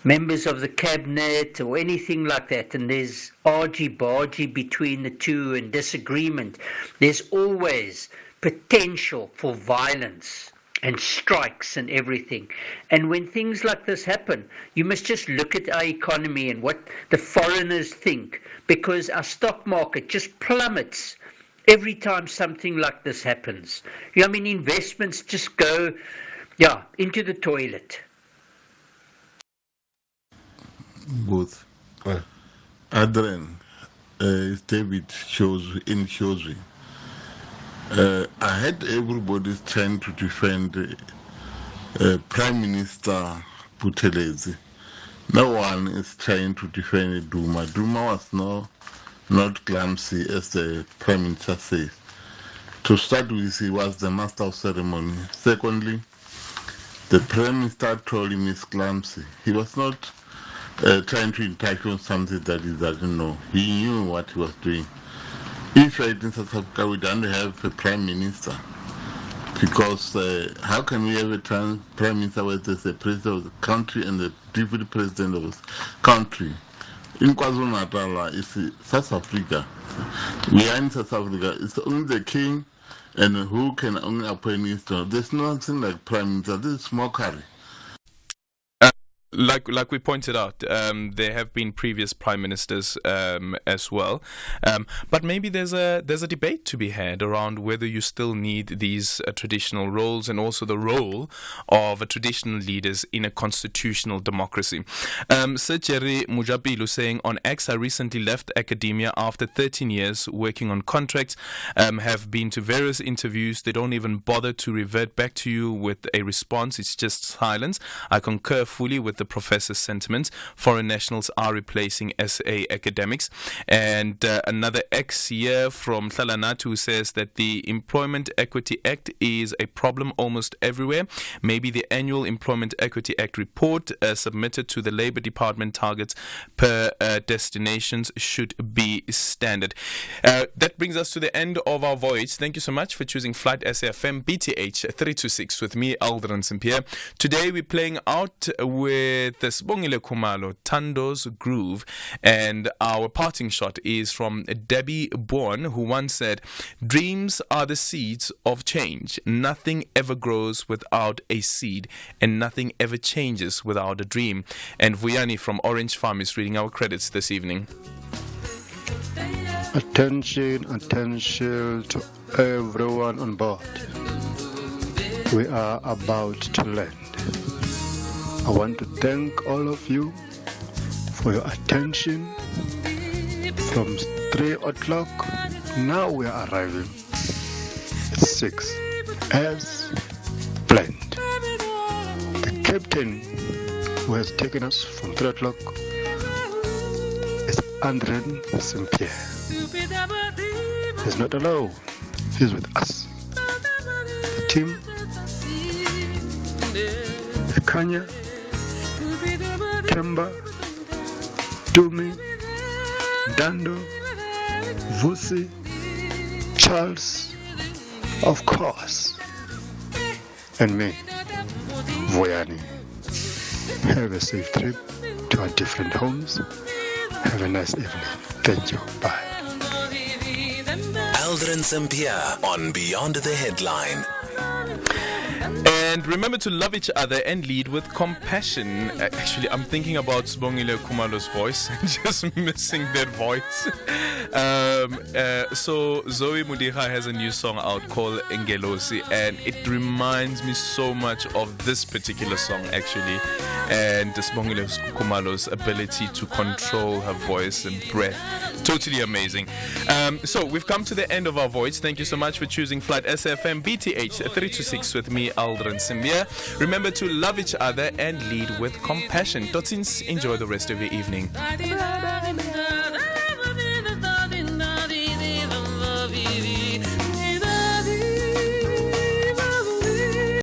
members of the cabinet or anything like that, and there's argy-bargy between the two and disagreement, there's always potential for violence and strikes and everything. And when things like this happen, you must just look at our economy and what the foreigners think, because our stock market just plummets every time something like this happens. You know, I mean, investments just go, into the toilet. Both. Adrian, David Shozi. I had everybody trying to defend Prime Minister Buthelezi. No one is trying to defend Duma. Duma was not clumsy, as the Prime Minister says. To start with, he was the master of ceremony. Secondly, the Prime Minister told him he's clumsy. He was not trying to entice on something that he doesn't know. He knew what he was doing. If right in South Africa we don't have a Prime Minister, because how can we have a Prime Minister where there's the President of the country and the Deputy President of the country? In KwaZulu-Natal, it's South Africa. We are in South Africa. It's only the King and who can only appoint minister. There's nothing like Prime Minister. This is mockery. Like we pointed out, there have been previous prime ministers as well, but maybe there's a debate to be had around whether you still need these traditional roles, and also the role of traditional leaders in a constitutional democracy. Sir Jerry Mujabilu saying on X, I recently left academia after 13 years working on contracts, have been to various interviews. They don't even bother to revert back to you with a response. It's just silence. I concur fully with the professor's sentiments. Foreign nationals are replacing SA academics. And another X here from Tlalanatu who says that the Employment Equity Act is a problem almost everywhere. Maybe the annual Employment Equity Act report submitted to the Labour Department targets per destinations should be standard. That brings us to the end of our voyage. Thank you so much for choosing Flight SAFM BTH 326 with me, Aldrin Sampear. Today we're playing out with with Sibongile Khumalo, Tando's Groove. And our parting shot is from Debbie Bourne, who once said, "Dreams are the seeds of change. Nothing ever grows without a seed, and nothing ever changes without a dream." And Vuyani from Orange Farm is reading our credits this evening. Attention to everyone on board. We are about to land. I want to thank all of you for your attention. From 3 o'clock, now we are arriving at 6 as planned. The captain who has taken us from 3 o'clock is Aldrin Sampear. He's not alone, he's with us. The team, Kanya, Kemba, Dumi, Dando, Vusi, Charles, of course, and me, Voyani. Have a safe trip to our different homes. Have a nice evening. Thank you. Bye. Aldrin Sampear on Beyond the Headline. And remember to love each other and lead with compassion. Actually, I'm thinking about Sibongile Khumalo's voice, just missing that voice. So Zoe Mudiha has a new song out called Engelosi, and it reminds me so much of this particular song, actually, and Sibongile Khumalo's ability to control her voice and breath. Totally amazing. So we've come to the end of our voice. Thank you so much for choosing Flight SFM BTH 326 with me, Aldrin Sampear. Remember to love each other and lead with compassion. Totsins, enjoy the rest of your evening.